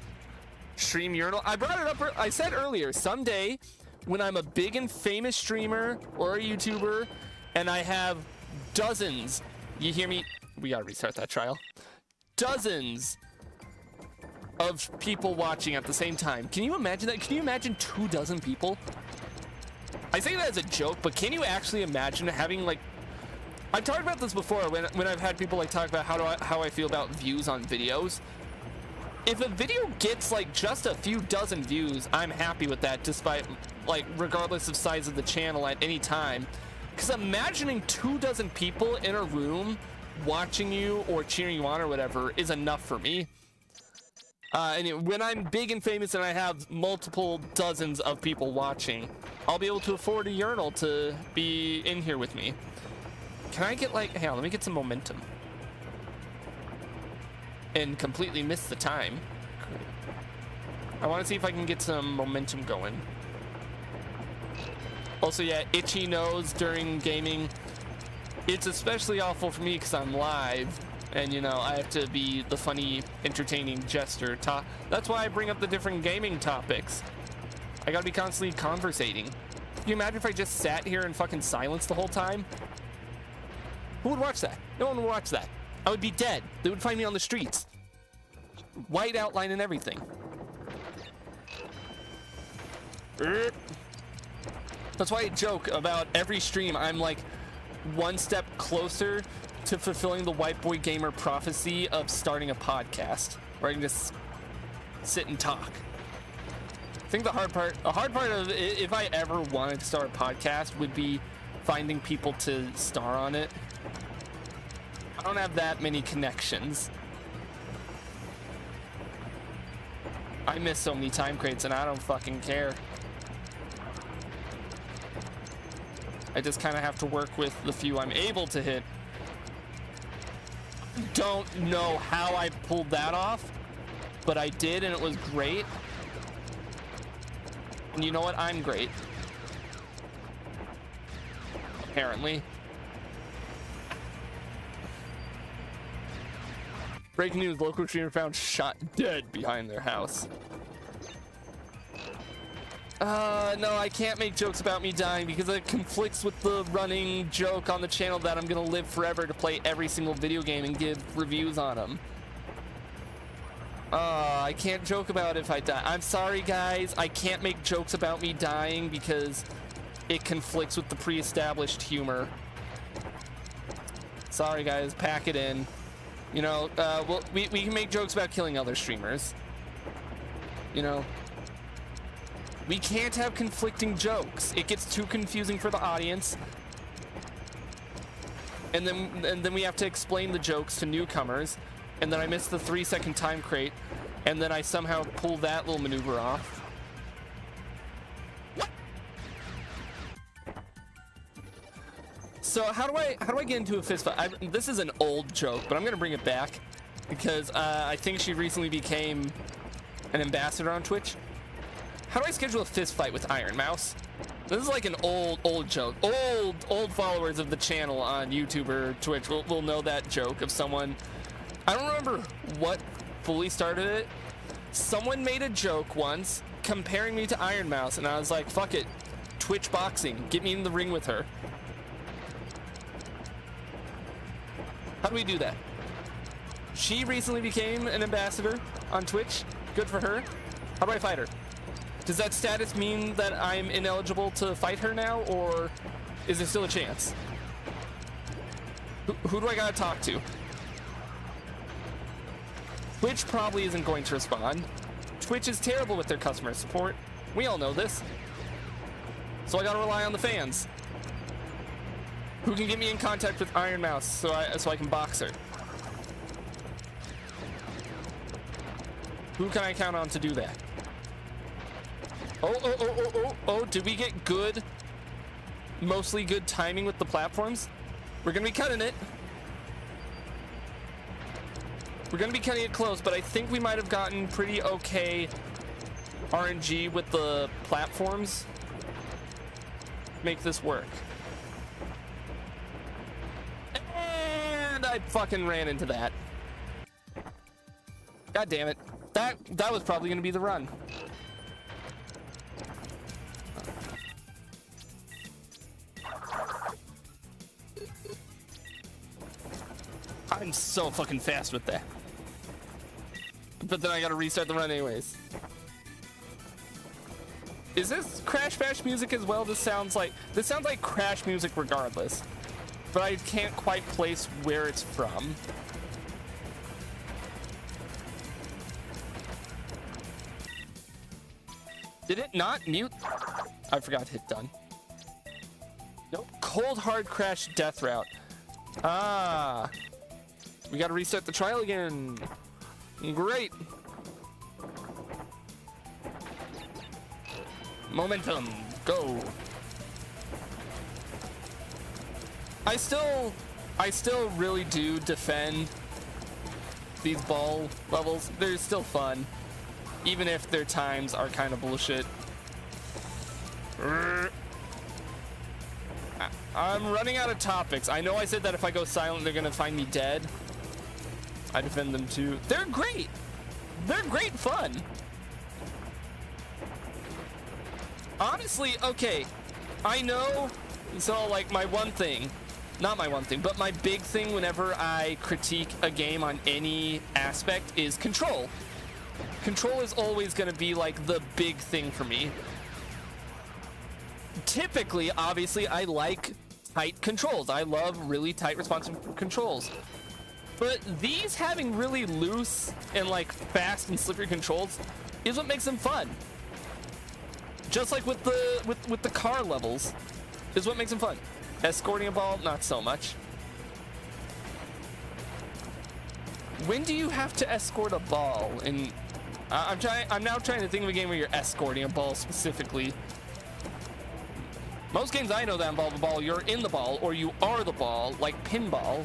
Stream urinal. I brought it up. I said earlier, someday when I'm a big and famous streamer or a YouTuber and I have dozens, you hear me? We gotta restart that trial. Dozens of people watching at the same time. Can you imagine that? Can you imagine 24 people? I say that as a joke, but can you actually imagine having, like, I've talked about this before when I've had people like talk about how I feel about views on videos. If a video gets like just a few dozen views, I'm happy with that, despite, like, regardless of size of the channel at any time. Because imagining 24 people in a room watching you or cheering you on or whatever is enough for me. And when I'm big and famous and I have multiple dozens of people watching, I'll be able to afford a urinal to be in here with me. Can I get, like, hang on, let me get some momentum. And completely miss the time. I want to see if I can get some momentum going. Also, yeah, itchy nose during gaming. It's especially awful for me because I'm live. And, you know, I have to be the funny, entertaining jester. That's why I bring up the different gaming topics. I gotta be constantly conversating. Can you imagine if I just sat here in fucking silence the whole time? Who would watch that? No one would watch that. I would be dead. They would find me on the streets. White outline and everything. That's why I joke about every stream. I'm like one step closer to fulfilling the white boy gamer prophecy of starting a podcast where I can just sit and talk. I think the hard part of it, if I ever wanted to start a podcast, would be finding people to star on it. I don't have that many connections. I miss so many time crates and I don't fucking care. I just kind of have to work with the few I'm able to hit. Don't know how I pulled that off, but I did, and it was great. And you know what? I'm great. Apparently. Breaking news, local streamer found shot dead behind their house. No, I can't make jokes about me dying because it conflicts with the running joke on the channel that I'm gonna live forever to play every single video game and give reviews on them. I can't joke about if I die. I'm sorry, guys. I can't make jokes about me dying because it conflicts with the pre-established humor. Sorry, guys. Pack it in. You know, well, we can make jokes about killing other streamers. You know, we can't have conflicting jokes. It gets too confusing for the audience. And then we have to explain the jokes to newcomers. And then I miss the 3-second time crate. And then I somehow pull that little maneuver off. What? So how do I get into a fist fight? This is an old joke, but I'm gonna bring it back because I think she recently became an ambassador on Twitch. How do I schedule a fist fight with Iron Mouse? This is like an old joke. Old followers of the channel on YouTube or Twitch will know that joke of someone. I don't remember what fully started it. Someone made a joke once comparing me to Iron Mouse, and I was like, fuck it. Twitch boxing. Get me in the ring with her. How do we do that? She recently became an ambassador on Twitch. Good for her. How do I fight her? Does that status mean that I'm ineligible to fight her now, or is there still a chance? Who do I gotta talk to? Twitch probably isn't going to respond. Twitch is terrible with their customer support. We all know this. So I gotta rely on the fans. Who can get me in contact with Iron Mouse so I can box her? Who can I count on to do that? Oh, did we get good, mostly good timing with the platforms? We're gonna be cutting it. We're gonna be cutting it close, but I think we might have gotten pretty okay RNG with the platforms. Make this work. And I fucking ran into that. God damn it. That was probably gonna be the run. I'm so fucking fast with that. But then I gotta restart the run anyways. Is this Crash Bash music as well? This sounds like Crash music regardless. But I can't quite place where it's from. Did it not mute? I forgot to hit done. Nope. Cold hard crash death route. Ah. We gotta restart the trial again. Great. Momentum. Go. I still really do defend these ball levels. They're still fun. Even if their times are kind of bullshit. I'm running out of topics. I know I said that if I go silent, they're gonna find me dead. I defend them too. They're great. They're great fun. Honestly, okay. I know. So, like, my one thing, not my one thing, but my big thing whenever I critique a game on any aspect is control. Control is always going to be like the big thing for me. Typically, obviously, I like tight controls. I love really tight responsive controls. But these having really loose and like fast and slippery controls is what makes them fun. Just like with the car levels is what makes them fun. Escorting a ball, not so much. When do you have to escort a ball? And I'm now trying to think of a game where you're escorting a ball specifically. Most games I know that involve a ball, you're in the ball or you are the ball, like pinball.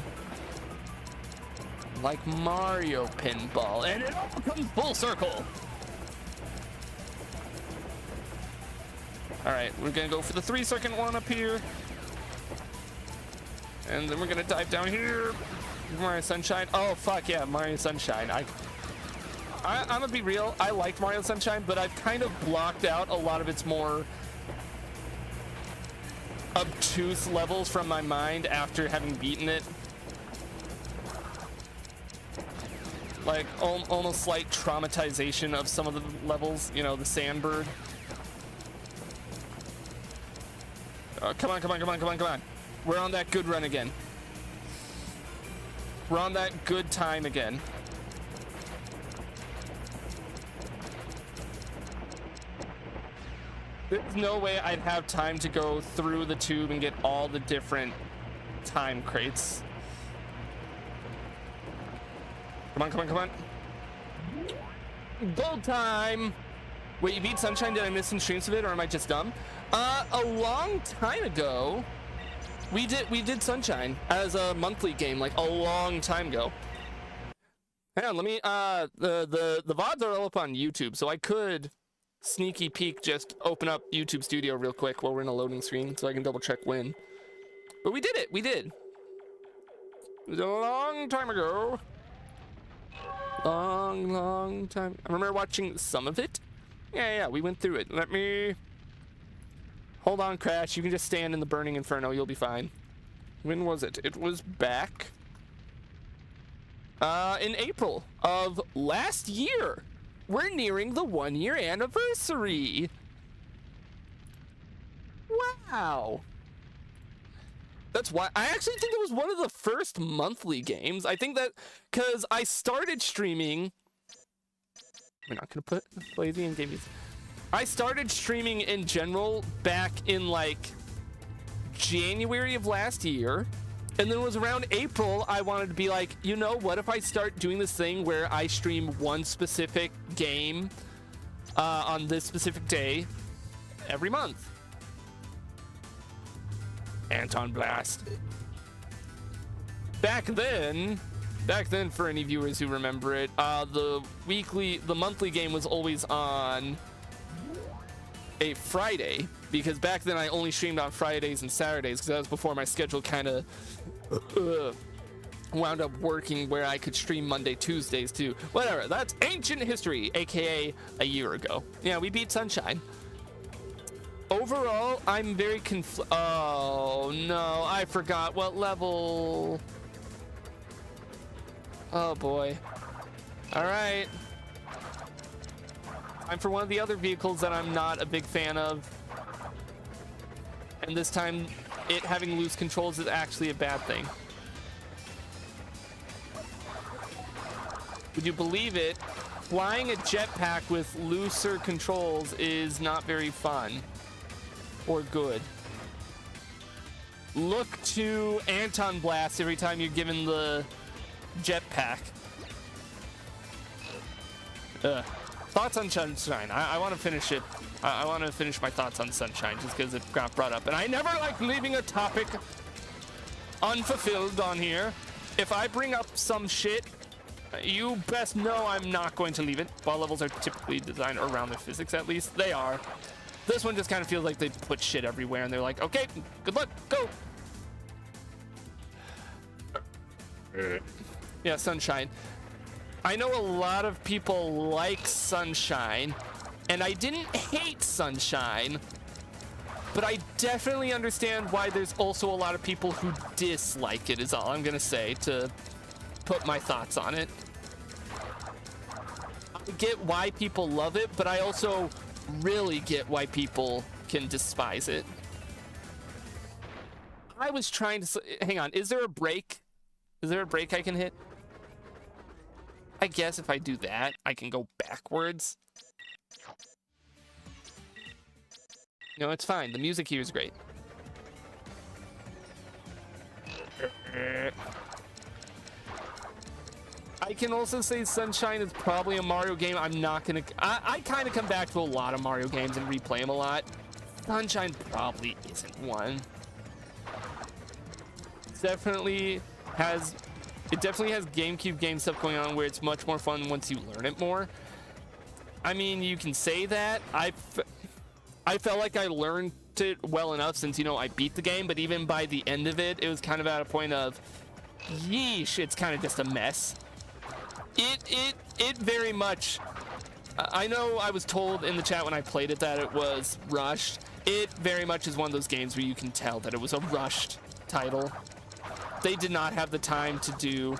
Like Mario Pinball, and it all comes full circle. All right, we're gonna go for the 3-second one up here, and then we're gonna dive down here. Mario Sunshine. Oh fuck yeah, Mario Sunshine. I'm gonna be real. I liked Mario Sunshine, but I've kind of blocked out a lot of its more obtuse levels from my mind after having beaten it. Like almost like traumatization of some of the levels, you know, the sandbird. Come on, come on, come on, come on, come on. We're on that good run again. We're on that good time again. There's no way I'd have time to go through the tube and get all the different time crates. Come on, come on, come on. Gold time! Wait, you beat Sunshine? Did I miss some streams of it, or am I just dumb? A long time ago, we did Sunshine as a monthly game, like a long time ago. Hang on, let me, the VODs are all up on YouTube, so I could sneaky peek, just open up YouTube Studio real quick while we're in a loading screen so I can double check when. But we did it, we did. It was a long time ago. Long time. I remember watching some of it. Yeah, we went through it. Let me... Hold on, Crash. You can just stand in the burning inferno. You'll be fine. When was it? It was back in April of last year. We're nearing the 1-year anniversary. Wow. That's why I actually think it was one of the first monthly games. I think that because I started streaming. We're not gonna play the in-game music. I started streaming in general back in like January of last year. And then it was around April, I wanted to be like, you know, what if I start doing this thing where I stream one specific game on this specific day every month? Anton Blast. Back then, for any viewers who remember it, the monthly game was always on a Friday, because back then I only streamed on Fridays and Saturdays, because that was before my schedule kind of wound up working where I could stream Monday, Tuesdays too. Whatever, that's ancient history, aka a year ago. Yeah, we beat Sunshine. Overall, I'm very oh no, I forgot what level. Oh boy. All right. I'm for one of the other vehicles that I'm not a big fan of. And this time, it having loose controls is actually a bad thing. Would you believe it? Flying a jetpack with looser controls is not very fun or good. Look to Anton Blast every time you're given the jetpack. Thoughts on Sunshine? I want to finish it. I want to finish my thoughts on Sunshine just because it got brought up. And I never like leaving a topic unfulfilled on here. If I bring up some shit, you best know I'm not going to leave it. Ball levels are typically designed around their physics, at least. They are. This one just kind of feels like they put shit everywhere and they're like, okay, good luck, go. Yeah, Sunshine. I know a lot of people like Sunshine, and I didn't hate Sunshine, but I definitely understand why there's also a lot of people who dislike it, is all I'm gonna say to put my thoughts on it. I get why people love it, but I also really get why people can despise it. I was trying to... Hang on, is there a break? Is there a break I can hit? I guess if I do that, I can go backwards. No, it's fine. The music here is great. I can also say Sunshine is probably a Mario game I'm not gonna... I kind of come back to a lot of Mario games and replay them a lot. Sunshine probably isn't one. It definitely has GameCube game stuff going on where it's much more fun once you learn it more. I mean, you can say that. I felt like I learned it well enough since, you know, I beat the game, but even by the end of it, it was kind of at a point of, yeesh, it's kind of just a mess. It very much. I know I was told in the chat when I played it that it was rushed. It very much is one of those games where you can tell that it was a rushed title. They did not have the time to do.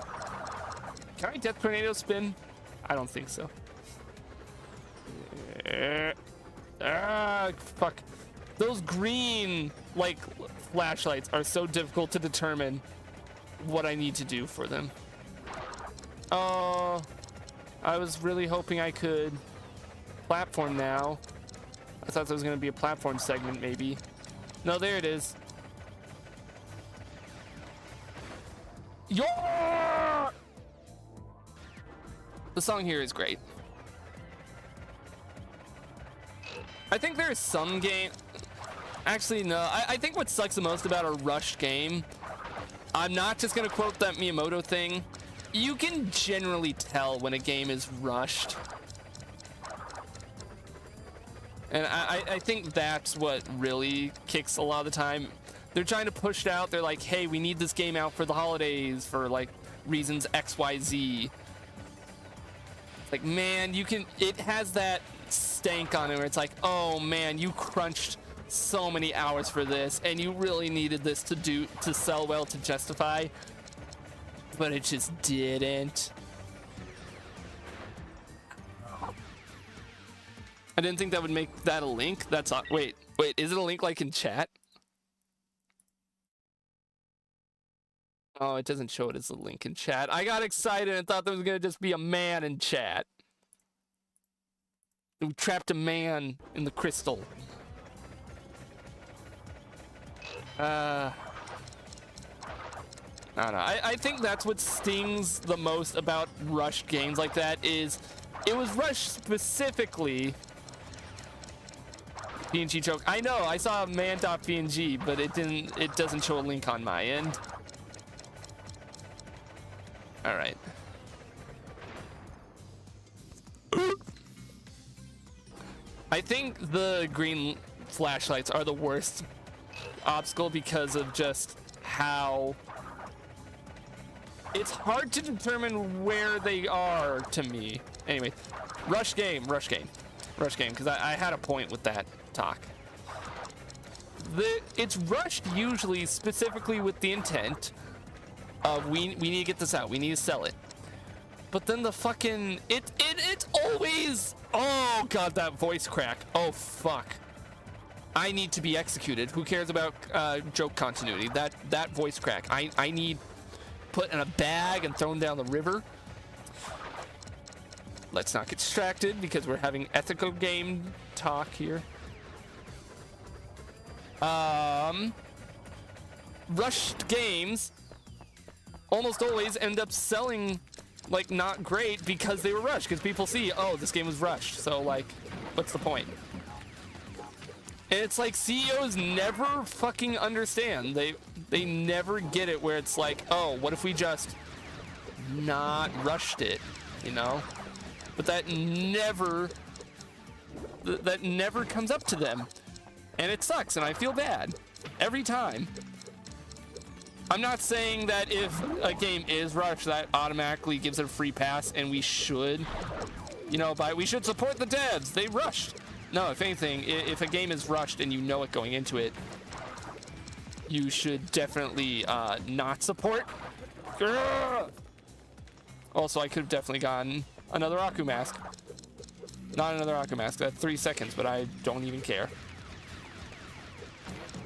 Can I Death Tornado spin? I don't think so. Fuck. Those green, like, flashlights are so difficult to determine what I need to do for them. Oh, I was really hoping I could platform now. I thought there was going to be a platform segment, maybe. No, there it is. Yeah! The song here is great. I think there's some game. Actually, no. I think what sucks the most about a rushed game, I'm not just gonna quote that Miyamoto thing. You can generally tell when a game is rushed. And I think that's what really kicks a lot of the time. They're trying to push it out. They're like, hey, we need this game out for the holidays for like reasons XYZ. Like, man, it has that stank on it where it's like, oh man, you crunched so many hours for this and you really needed this to sell well, to justify, but it just didn't. I didn't think that would make that a link. That's wait, is it a link like in chat? Oh, it doesn't show it as a link in chat. I got excited and thought there was gonna just be a man in chat. We trapped a man in the crystal. I don't know. I think that's what stings the most about rushed games like that is it was rushed specifically. PNG choke. I know, I saw man.png, but it doesn't show a link on my end. All right. I think the green flashlights are the worst obstacle because of just how it's hard to determine where they are to me. Anyway, rush game, because I had a point with that talk. It's rushed usually specifically with the intent of we need to get this out, we need to sell it. But then the fucking it's always, oh god, that voice crack. Oh fuck. I need to be executed. Who cares about joke continuity? That voice crack. I need put in a bag and thrown down the river. Let's not get distracted because we're having ethical game talk here. Rushed games almost always end up selling like not great because they were rushed, because people see, oh, this game was rushed, so like what's the point? And it's like CEOs never fucking understand. They never get it where it's like, oh, what if we just not rushed it, you know? But that never comes up to them. And it sucks, and I feel bad every time. I'm not saying that if a game is rushed, that automatically gives it a free pass, and we should, you know, we should support the devs. They rushed. No, if anything, if a game is rushed and you know it going into it, you should definitely not support. Also, I could have definitely gotten another Aku mask. Not another Aku mask. That's 3 seconds, but I don't even care.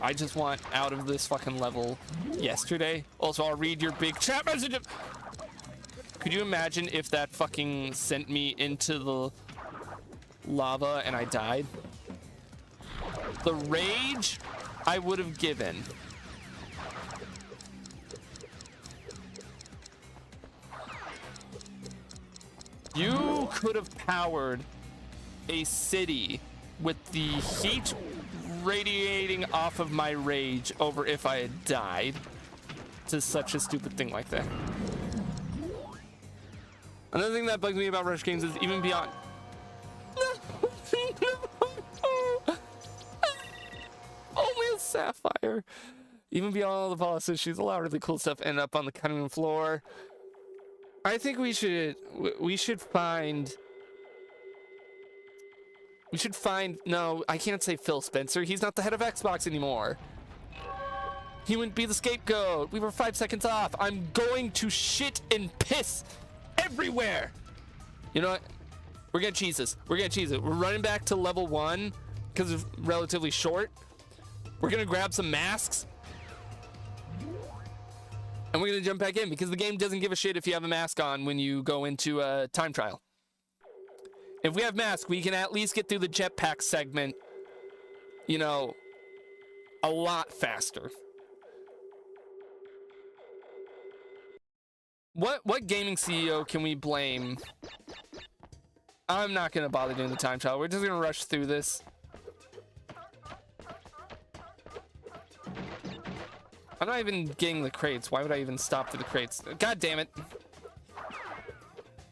I just want out of this fucking level yesterday. Also, I'll read your big chat message. Could you imagine if that fucking sent me into the lava and I died? The rage I would have given. You could have powered a city with the heat radiating off of my rage over if I had died to such a stupid thing like that. Another thing that bugs me about rush games is even beyond. Only a sapphire. Even beyond all the policies, she's a lot of really cool stuff. End up on the cutting room floor. I think we should find... No, I can't say Phil Spencer. He's not the head of Xbox anymore. He wouldn't be the scapegoat. We were 5 seconds off. I'm going to shit and piss everywhere. You know what? We're gonna cheese this. We're running back to level 1 because it's relatively short. We're gonna grab some masks. And we're gonna jump back in because the game doesn't give a shit if you have a mask on when you go into a time trial. If we have masks, we can at least get through the jetpack segment, you know, a lot faster. What gaming CEO can we blame? I'm not gonna bother doing the time trial. We're just gonna rush through this. I'm not even getting the crates. Why would I even stop for the crates? God damn it.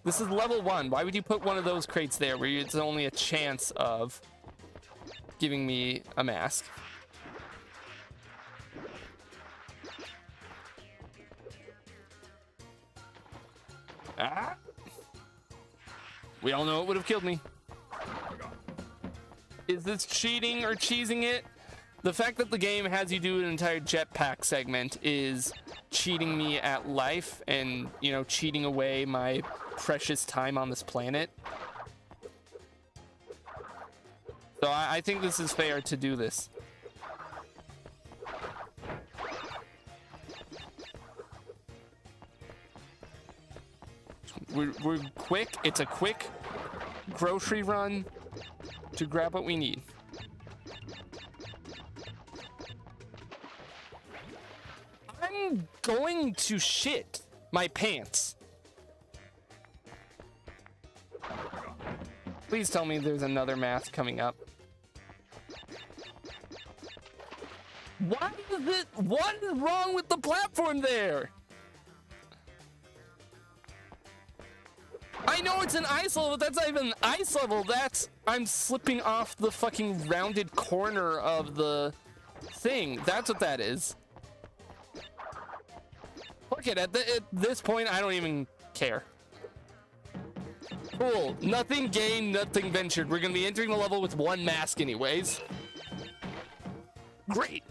This is level 1. Why would you put one of those crates there where it's only a chance of giving me a mask? Ah! We all know it would have killed me. Is this cheating or cheesing it? The fact that the game has you do an entire jetpack segment is cheating me at life and, you know, cheating away my precious time on this planet. So I think this is fair to do this. We're quick. It's a quick grocery run to grab what we need. I'm going to shit my pants. Please tell me there's another mask coming up. What is wrong with the platform there? I know it's an ice level, but that's not even an ice level. I'm slipping off the fucking rounded corner of the thing. That's what that is. Fuck it, at this point, I don't even care. Cool, nothing gained, nothing ventured. We're gonna be entering the level with 1 mask anyways. Great.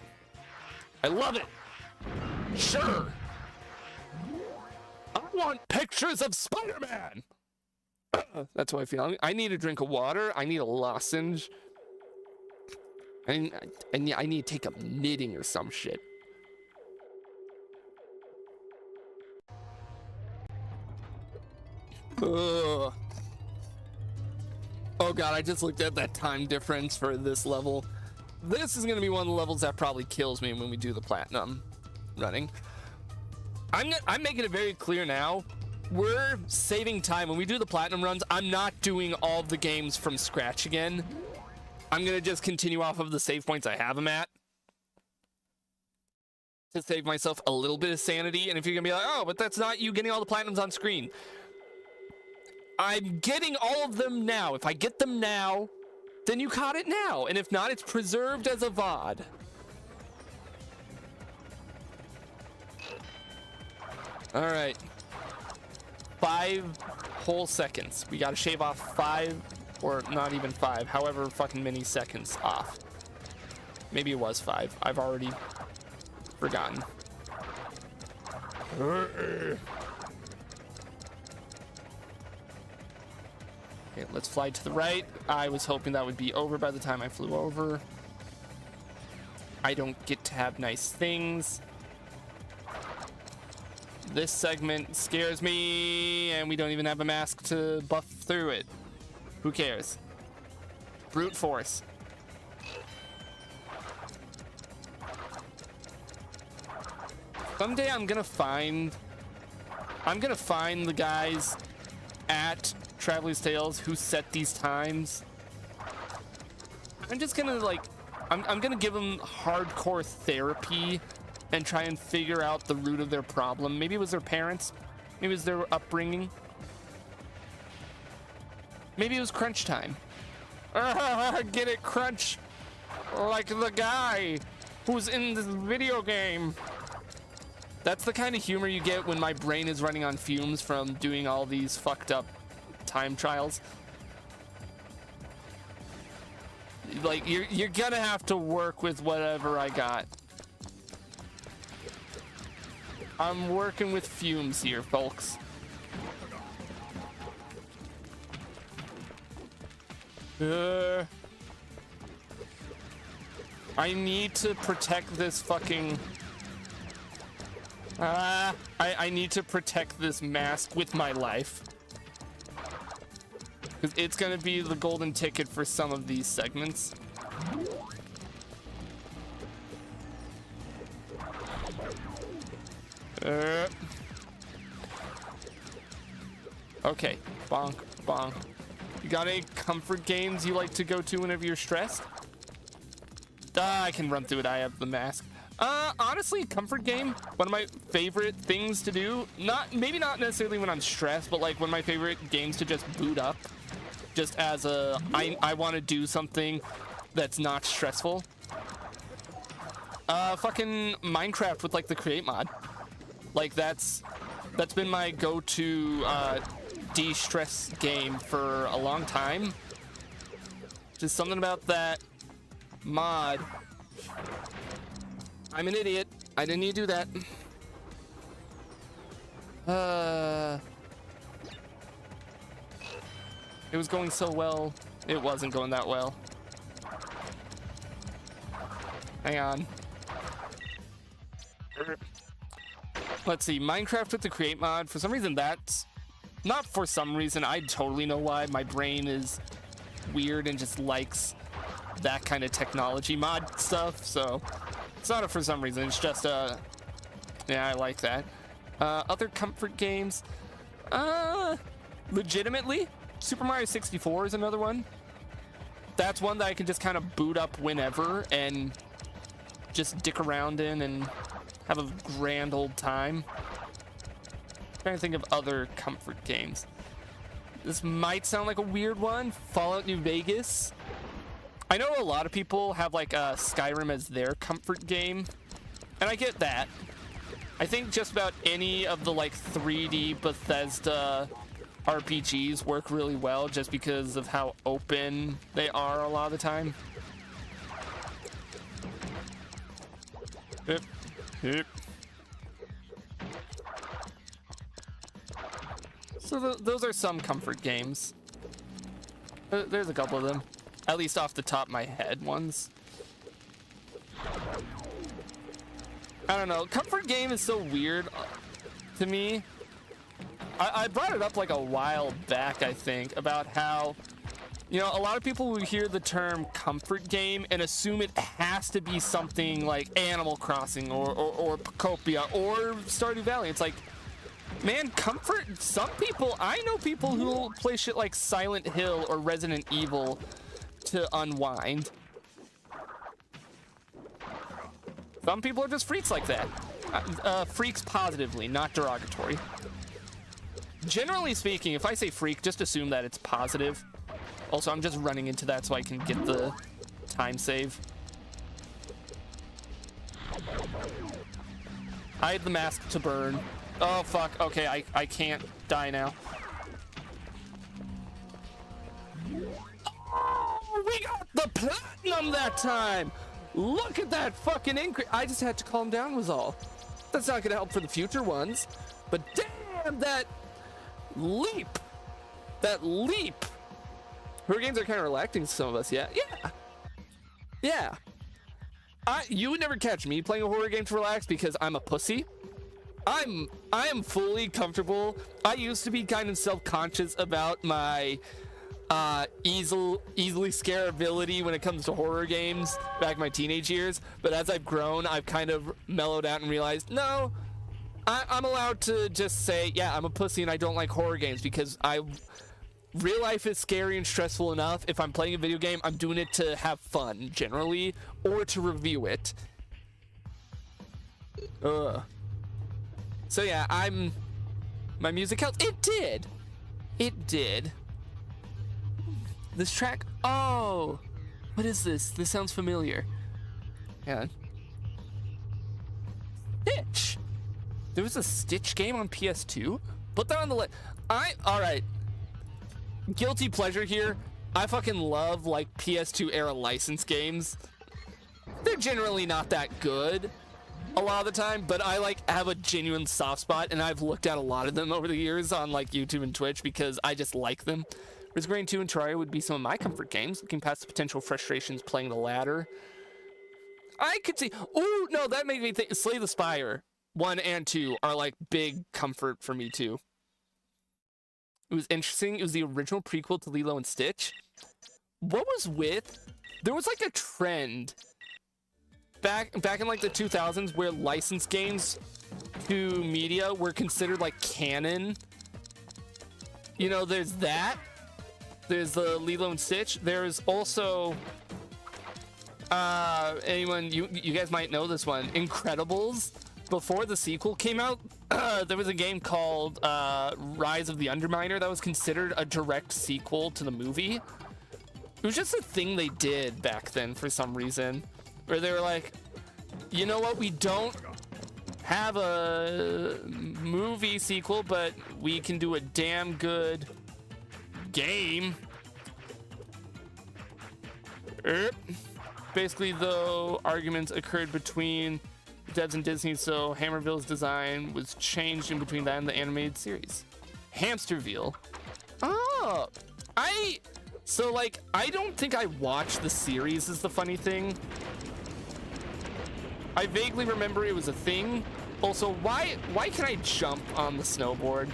I love it. Sure. I want pictures of Spider-Man. That's how I feel. I need a drink of water. I need a lozenge. I need to take up knitting or some shit. Ugh. Oh god, I just looked at that time difference for this level. This is gonna be one of the levels that probably kills me when we do the platinum running. I'm making it very clear now. We're saving time. When we do the platinum runs, I'm not doing all the games from scratch again. I'm gonna just continue off of the save points I have them at to save myself a little bit of sanity. And if you're gonna be like, oh, but that's not you getting all the platinums on screen. I'm getting all of them now. If I get them now, then you caught it now. And if not, it's preserved as a VOD. All right. 5 whole seconds. We gotta shave off 5, or not even 5, however fucking many seconds off. Maybe it was 5. I've already forgotten. Okay, let's fly to the right. I was hoping that would be over by the time I flew over. I don't get to have nice things. This segment scares me, and we don't even have a mask to buff through it. Who cares? Brute force. Someday I'm gonna find the guys at Traveler's Tales who set these times. I'm just gonna I'm gonna give them hardcore therapy and try and figure out the root of their problem. Maybe it was their parents. Maybe it was their upbringing. Maybe it was crunch time. Get it, crunch. Like the guy who's in this video game. That's the kind of humor you get when my brain is running on fumes from doing all these fucked up time trials. Like, you're gonna have to work with whatever I got. I'm working with fumes here, folks. I need to protect this fucking... I need to protect this mask with my life. Because it's gonna be the golden ticket for some of these segments. Okay, bonk, bonk. You got any comfort games you like to go to whenever you're stressed? I can run through it. I have the mask. Honestly, comfort game, one of my favorite things to do. Maybe not necessarily when I'm stressed, but like one of my favorite games to just boot up. Just as I want to do something that's not stressful. Fucking Minecraft with like the create mod. Like that's been my go-to de-stress game for a long time. Just something about that mod. I'm an idiot. I didn't need to do that. It was going so well. It wasn't going that well. Hang on. Let's see. Minecraft with the create mod. For some reason, that's... Not for some reason. I totally know why. My brain is weird and just likes that kind of technology mod stuff. So, it's not a for some reason. It's just, yeah, I like that. Other comfort games. Legitimately, Super Mario 64 is another one. That's one that I can just kind of boot up whenever and just dick around in and have a grand old time. I'm trying to think of other comfort games. This might sound like a weird one. Fallout New Vegas. I know a lot of people have like Skyrim as their comfort game, and I get that. I think just about any of the like 3D Bethesda RPGs work really well just because of how open they are a lot of the time. Yep. Yep. So those are some comfort games. There's a couple of them. At least off the top of my head ones. I don't know. Comfort game is so weird to me. I brought it up like a while back, I think, about how, you know, a lot of people will hear the term comfort game and assume it has to be something like Animal Crossing or Pocopia or Stardew Valley. It's like, man, comfort, some people, I know people who will play shit like Silent Hill or Resident Evil to unwind. Some people are just freaks like that. Freaks positively, not derogatory. Generally speaking, if I say freak, just assume that it's positive. Also, I'm just running into that so I can get the time save. I had the mask to burn. Oh, fuck. Okay, I can't die now. Oh, we got the platinum that time! Look at that fucking increase. I just had to calm down was all. That's not gonna help for the future ones. But damn, that leap. That leap. Horror games are kind of relaxing to some of us, yeah? Yeah. Yeah. You would never catch me playing a horror game to relax because I'm a pussy. I am fully comfortable. I used to be kind of self-conscious about my easily scareability when it comes to horror games back in my teenage years, but as I've grown, I've kind of mellowed out and realized, no, I'm allowed to just say, yeah, I'm a pussy and I don't like horror games because real life is scary and stressful enough. If I'm playing a video game, I'm doing it to have fun generally or to review it. So yeah, my music helped. It did. This track, oh, what is this? This sounds familiar. Yeah. Stitch. There was a Stitch game on PS2? Put that on the list. All right. Guilty pleasure here. I fucking love like PS2 era license games. They're generally not that good a lot of the time, but I like have a genuine soft spot, and I've looked at a lot of them over the years on like YouTube and Twitch because I just like them. Risk of Rain 2 and Terraria would be some of my comfort games, looking past the potential frustrations playing the latter. I could see, oh no, that made me think Slay the Spire 1 and 2 are like big comfort for me too. It was interesting. It was the original prequel to Lilo and Stitch. What was with, there was like a trend back in like the 2000s where licensed games to media were considered like canon. You know, there's that. There's the Lilo and Stitch. There's also anyone you guys might know this one, Incredibles. Before the sequel came out, there was a game called Rise of the Underminer that was considered a direct sequel to the movie. It was just a thing they did back then for some reason, where they were like, you know what, we don't have a movie sequel, but we can do a damn good game. Basically, though, arguments occurred between devs and Disney, so Hammerville's design was changed in between that and the animated series. Hamsterville. Oh, so like, I don't think I watched the series is the funny thing. I vaguely remember it was a thing. Also, why can I jump on the snowboard?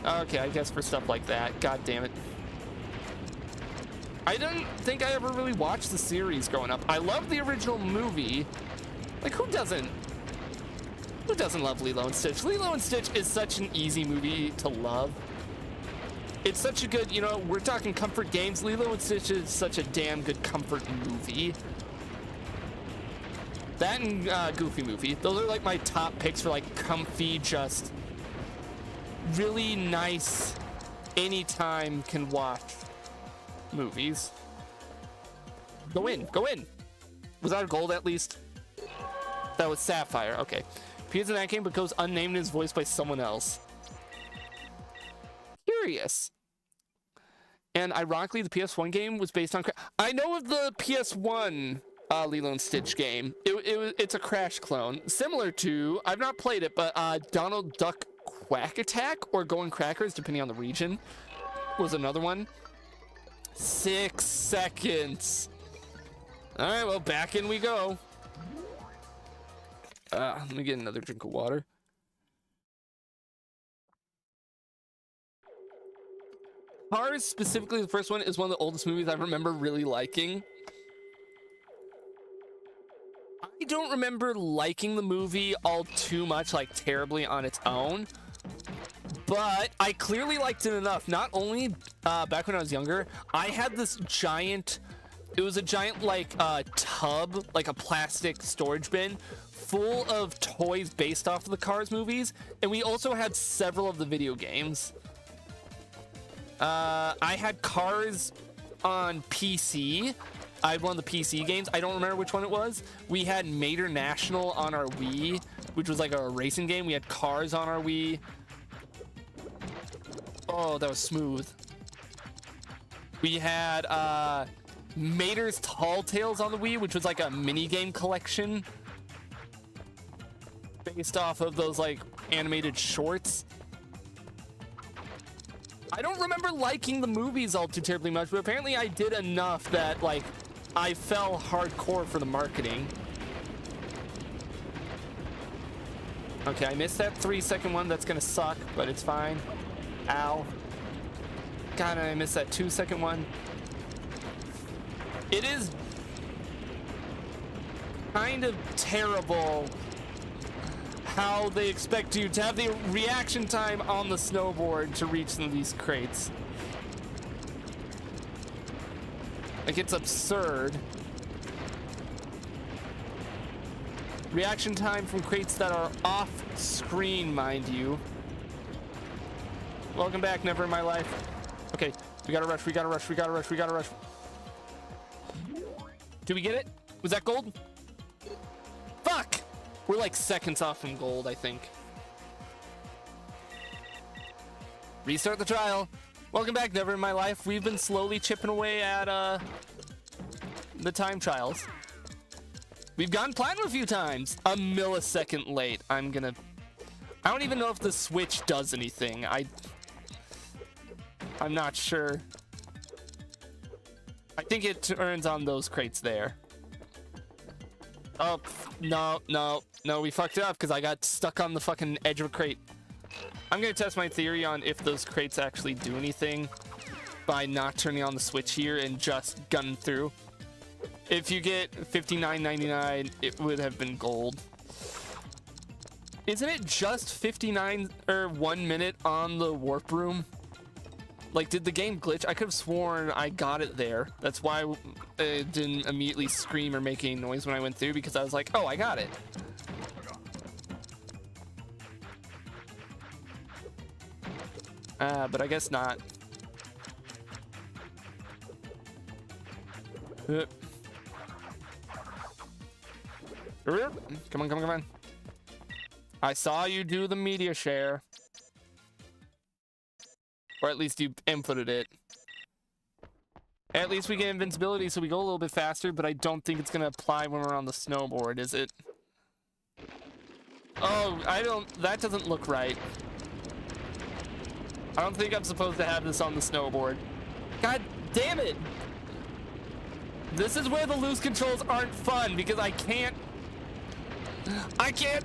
Okay, I guess for stuff like that. God damn it. I didn't think I ever really watched the series growing up. I loved the original movie. Like, who doesn't love Lilo and Stitch? Lilo and Stitch is such an easy movie to love. It's such a good, you know, we're talking comfort games. Lilo and Stitch is such a damn good comfort movie. That and Goofy Movie. Those are like my top picks for like comfy, just really nice, anytime can watch movies. Go in. Was that a gold at least? That was Sapphire. Okay. Appears in that game but goes unnamed and is voiced by someone else. Curious. And ironically, the PS1 game was based on... I know of the PS1 Lilo and Stitch game. It's a Crash clone. Similar to... I've not played it, but Donald Duck Quack Attack or Going Crackers, depending on the region, was another one. 6 seconds. All right, well, back in we go. Let me get another drink of water. Cars, specifically the first one, is one of the oldest movies I remember really liking. I don't remember liking the movie all too much, like terribly on its own, but I clearly liked it enough. Not only back when I was younger, I had this giant, it was a giant like tub, like a plastic storage bin full of toys based off of the Cars movies, and we also had several of the video games. I had Cars on PC. I had one of the PC games. I don't remember which one it was. We had Mater National on our Wii, which was like a racing game. We had Cars on our Wii. Oh, that was smooth. We had Mater's Tall Tales on the Wii, which was like a mini game collection based off of those like animated shorts. I don't remember liking the movies all too terribly much, but apparently I did enough that like I fell hardcore for the marketing. Okay, I missed that 3-second one. That's gonna suck, but it's fine. Ow. God, I missed that 2-second one. It is kind of terrible how they expect you to have the reaction time on the snowboard to reach some of these crates. Like, it's absurd. Reaction time from crates that are off screen, mind you. Welcome back, never in my life. Okay, we gotta rush, we gotta rush, we gotta rush, we gotta rush. Did we get it? Was that gold? Fuck! We're like seconds off from gold, I think. Restart the trial. Welcome back, Never in My Life. We've been slowly chipping away at the time trials. We've gone platinum a few times. A millisecond late. I don't even know if the switch does anything. I'm not sure. I think it turns on those crates there. Oh, no, we fucked it up because I got stuck on the fucking edge of a crate. I'm gonna test my theory on if those crates actually do anything by not turning on the switch here and just gunning through. If you get $59.99, it would have been gold. Isn't it just 59 or 1 minute on the warp room? Like, did the game glitch? I could have sworn I got it there. That's why it didn't immediately scream or make any noise when I went through, because I was like, oh, I got it. But I guess not. Come on. I saw you do the media share. Or at least you inputted it. At least we get invincibility, so we go a little bit faster, but I don't think it's gonna apply when we're on the snowboard, is it? Oh, that doesn't look right. I don't think I'm supposed to have this on the snowboard. God damn it! This is where the loose controls aren't fun, because I can't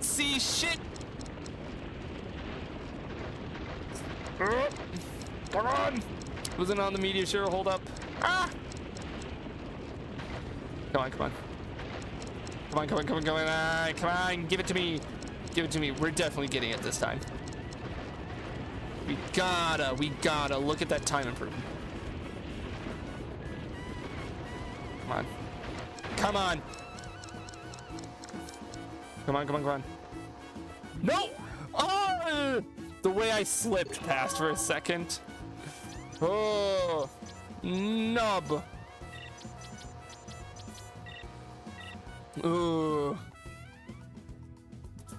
see shit! Come on! Wasn't on the media share, hold up. Ah! Come on. Come on, give it to me. We're definitely getting it this time. We gotta look at that time improvement. Come on. No! Oh! The way I slipped past for a second. Oh, nub. Ooh.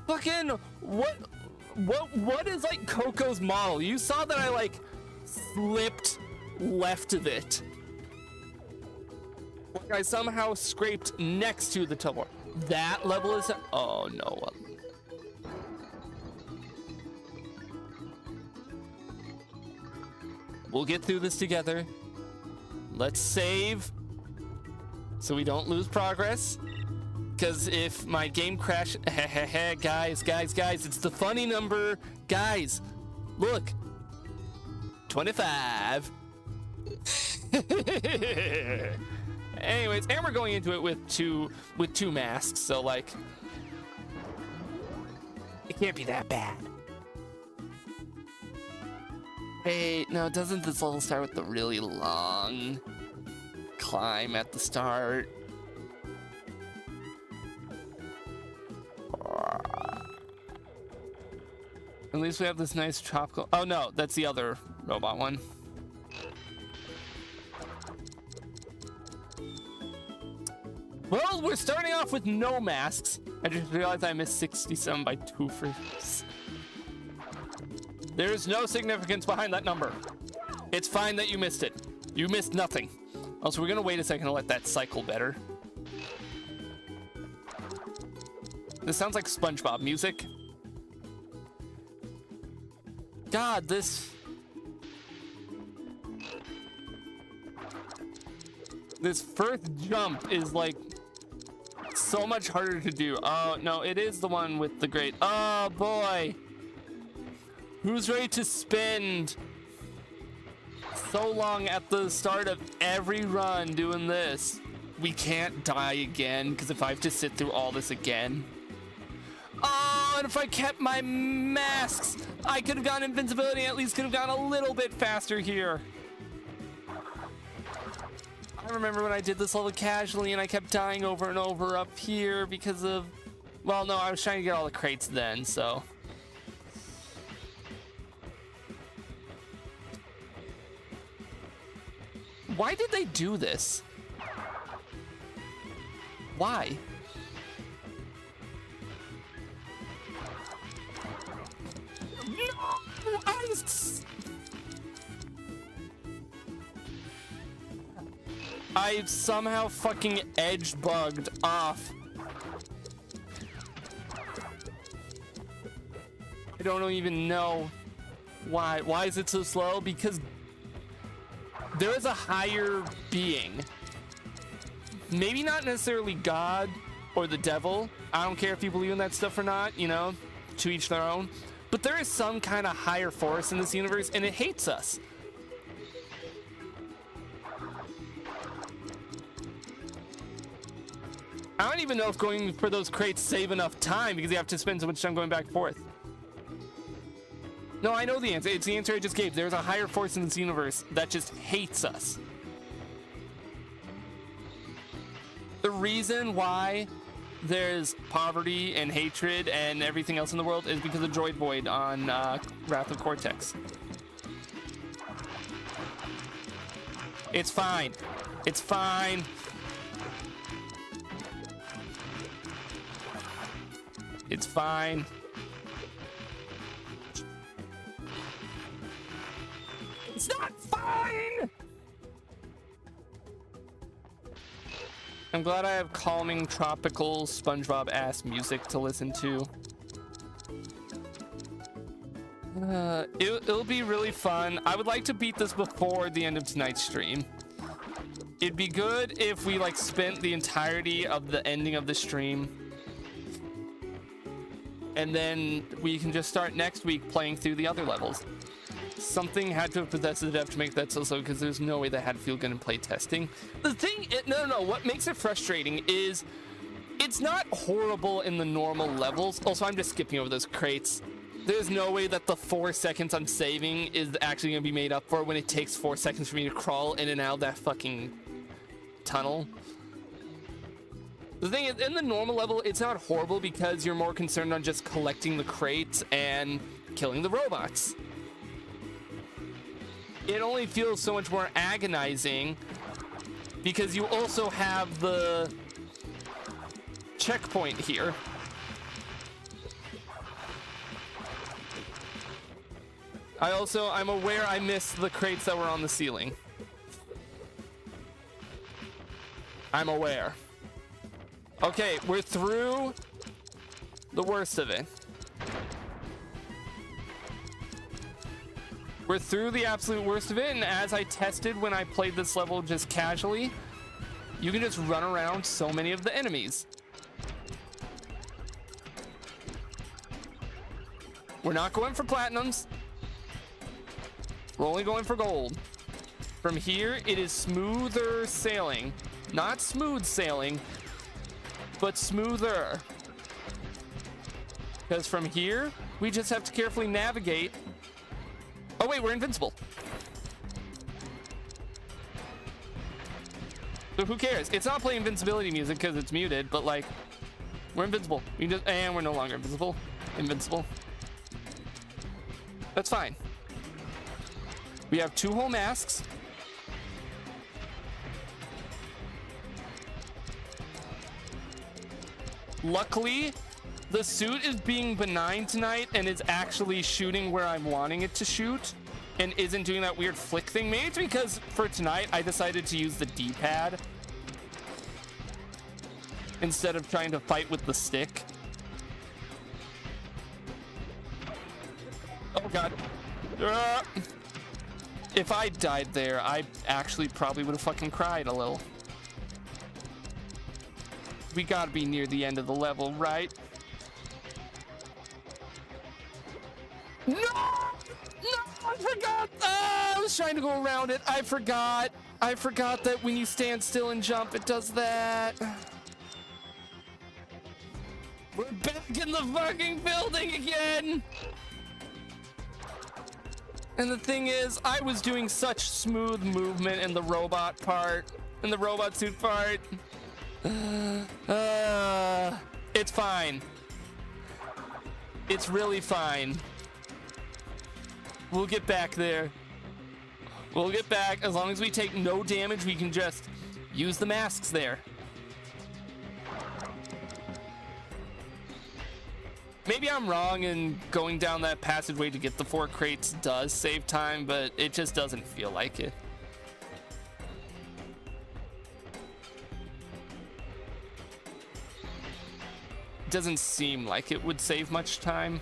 Fucking what is like Coco's model? You saw that I like slipped left of it. Like I somehow scraped next to the teleport. That level is, oh no. We'll get through this together. Let's save so we don't lose progress. Because if my game crash, guys, it's the funny number. Guys, look. 25. Anyways, and we're going into it with two masks, so like it can't be that bad. Wait, no, doesn't this level start with the really long climb at the start? At least we have this nice tropical. Oh no, that's the other robot one. Well, we're starting off with no masks. I just realized I missed 67 by 2 for this. There's no significance behind that number. It's fine that you missed it. You missed nothing. Also, we're gonna wait a second to let that cycle better. This sounds like SpongeBob music. God, this first jump is like so much harder to do. Oh no, it is the one with the great. Oh boy. Who's ready to spend so long at the start of every run doing this? We can't die again, because if I have to sit through all this again. Oh, and if I kept my masks, I could have gotten invincibility, at least could have gone a little bit faster here. I remember when I did this level casually and I kept dying over and over up here because of, well, no, I was trying to get all the crates then, so. Why did they do this? Why? I somehow fucking edge bugged off. I don't even know why. Why is it so slow? Because there is a higher being. Maybe not necessarily God or the devil. I don't care if you believe in that stuff or not, you know, to each their own. But there is some kind of higher force in this universe, and it hates us. I don't even know if going for those crates save enough time because you have to spend so much time going back and forth. No, I know the answer. It's the answer I just gave. There's a higher force in this universe that just hates us. The reason why there's poverty and hatred and everything else in the world is because of Droid Void on Wrath of Cortex. It's fine. It's fine. It's fine. It's not fine! I'm glad I have calming, tropical, SpongeBob-ass music to listen to. It'll be really fun. I would like to beat this before the end of tonight's stream. It'd be good if we like spent the entirety of the ending of the stream, and then we can just start next week playing through the other levels. Something had to have possessed the dev to make that so slow, because there's no way that had to feel good in play testing. The thing, no, what makes it frustrating is it's not horrible in the normal levels. Also, I'm just skipping over those crates. There's no way that the 4 seconds I'm saving is actually going to be made up for when it takes 4 seconds for me to crawl in and out of that fucking tunnel. The thing is, in the normal level, it's not horrible because you're more concerned on just collecting the crates and killing the robots. It only feels so much more agonizing because you also have the checkpoint here. I'm aware I missed the crates that were on the ceiling. I'm aware. Okay, we're through the worst of it. We're through the absolute worst of it, and as I tested when I played this level just casually, you can just run around so many of the enemies. We're not going for platinums. We're only going for gold. From here, it is smoother sailing. Not smooth sailing, but smoother. Because from here, we just have to carefully navigate. Oh wait, we're invincible. So who cares? It's not playing invincibility music because it's muted, but like, we're invincible. And we're no longer invincible. Invincible. That's fine. We have 2 whole masks. Luckily, the suit is being benign tonight and is actually shooting where I'm wanting it to shoot and isn't doing that weird flick thing. Maybe it's because for tonight I decided to use the D-pad instead of trying to fight with the stick. Oh god. If I died there, I actually probably would have fucking cried a little. We gotta be near the end of the level, right? No! No! I forgot! I was trying to go around it. I forgot that when you stand still and jump, it does that. We're back in the fucking building again! And the thing is, I was doing such smooth movement in the robot part, in the robot suit part. It's fine. It's really fine. We'll get back there. We'll get back. As long as we take no damage, we can just use the masks there. Maybe I'm wrong and going down that passageway to get the 4 crates does save time, but it just doesn't feel like it. It doesn't seem like it would save much time.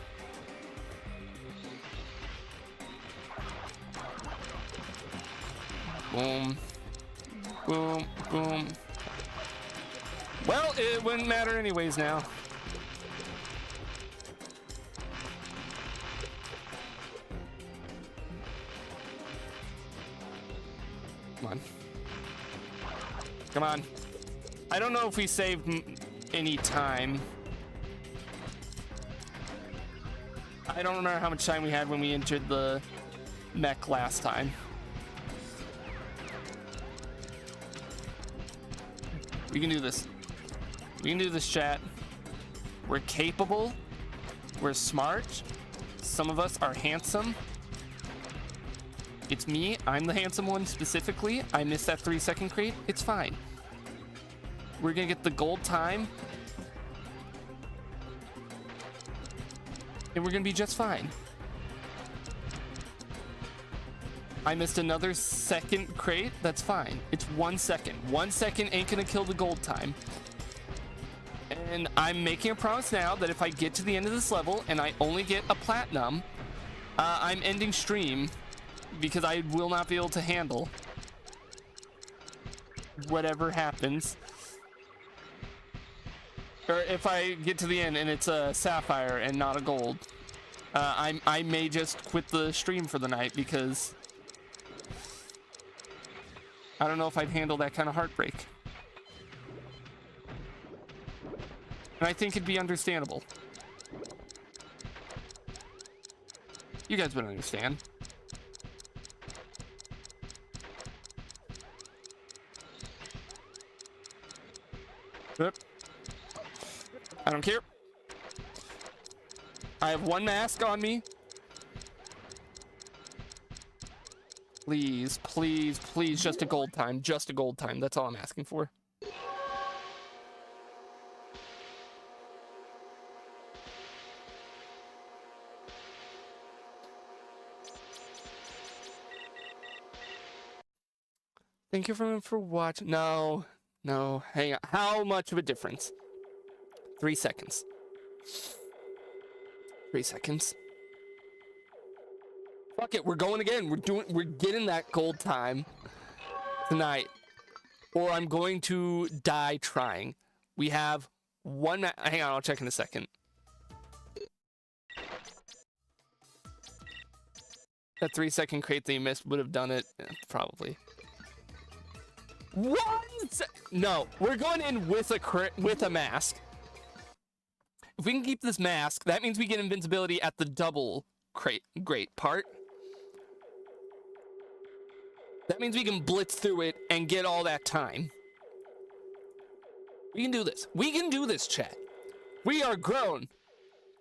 Boom. Boom. Boom. Well, it wouldn't matter anyways now. Come on. Come on. I don't know if we saved any time. I don't remember how much time we had when we entered the mech last time. We can do this. We can do this, chat. We're capable. We're smart. Some of us are handsome. It's me. I'm the handsome one specifically. I missed that 3-second crate. It's fine. We're gonna get the gold time. And we're gonna be just fine. I missed another second crate. That's fine. It's 1 second. 1 second ain't gonna kill the gold time. And I'm making a promise now that if I get to the end of this level and I only get a platinum, I'm ending stream because I will not be able to handle whatever happens. Or if I get to the end and it's a sapphire and not a gold, I may just quit the stream for the night because I don't know if I'd handle that kind of heartbreak. And I think it'd be understandable. You guys would understand. Yep. I don't care. I have 1 mask on me. Please, please, please, just a gold time. Just a gold time. That's all I'm asking for. Thank you for watching. No, no, hang on. How much of a difference? 3 seconds. 3 seconds. Fuck it, we're going again. We're getting that gold time tonight. Or I'm going to die trying. We have 1 hang on, I'll check in a second. That 3-second crate that you missed would have done it. Probably. No, we're going in with a mask. If we can keep this mask, that means we get invincibility at the double great part. That means we can blitz through it and get all that time. We can do this. We can do this, chat. We are grown.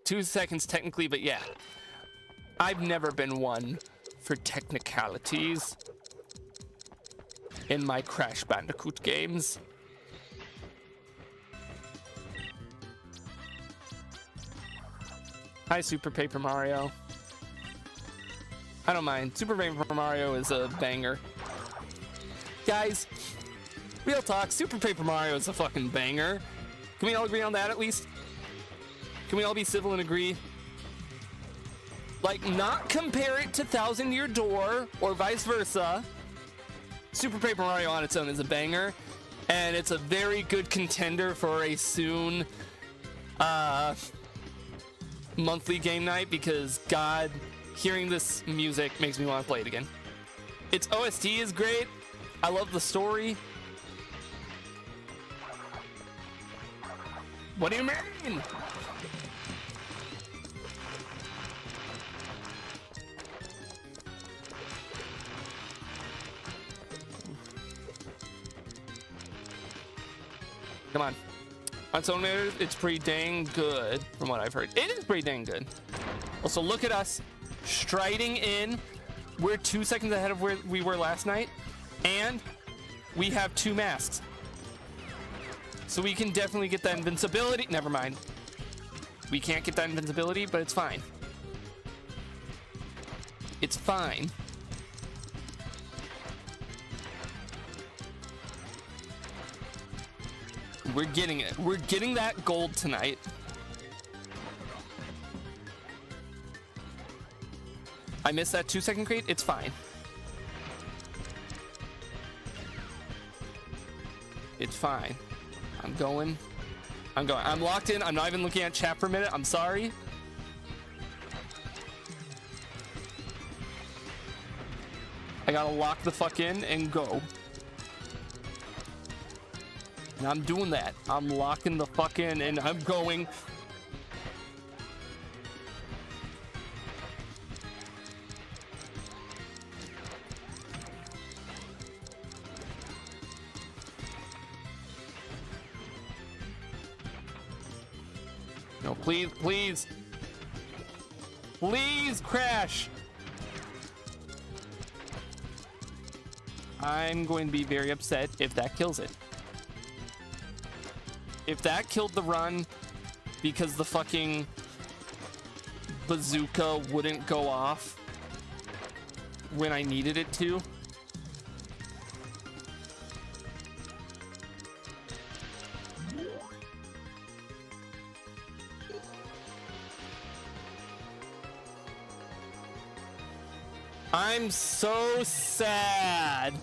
2 seconds technically, but yeah. I've never been one for technicalities in my Crash Bandicoot games. Hi, Super Paper Mario. I don't mind. Super Paper Mario is a banger. Guys, real talk, Super Paper Mario is a fucking banger. Can we all agree on that at least? Can we all be civil and agree? Like, not compare it to Thousand Year Door or vice versa. Super Paper Mario on its own is a banger, and it's a very good contender for a soon monthly game night because, God, hearing this music makes me want to play it again. Its OST is great. I love the story. What do you mean? Come on. On some matters, it's pretty dang good from what I've heard. It is pretty dang good. Also, look at us striding in. We're 2 seconds ahead of where we were last night, and we have 2 masks. So we can definitely get that invincibility. Never mind. We can't get that invincibility, but it's fine. It's fine. We're getting it. We're getting that gold tonight. I missed that 2-second crate. It's fine. It's fine. I'm going. I'm locked in. I'm not even looking at chat for a minute. I'm sorry. I gotta lock the fuck in and go. And I'm doing that. I'm locking the fuck in and I'm going. No, please, please. Please crash. I'm going to be very upset if that kills it. If that killed the run because the fucking bazooka wouldn't go off when I needed it to. I'm so sad.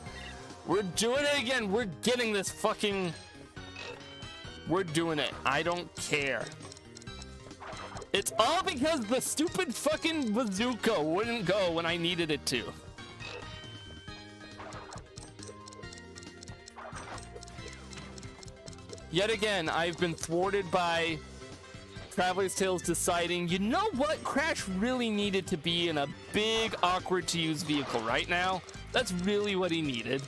We're doing it again. We're getting this fucking... We're doing it. I don't care. It's all because the stupid fucking bazooka wouldn't go when I needed it to. Yet again, I've been thwarted by Traveler's Tales deciding, you know what? Crash really needed to be in a big, awkward to use vehicle right now. That's really what he needed.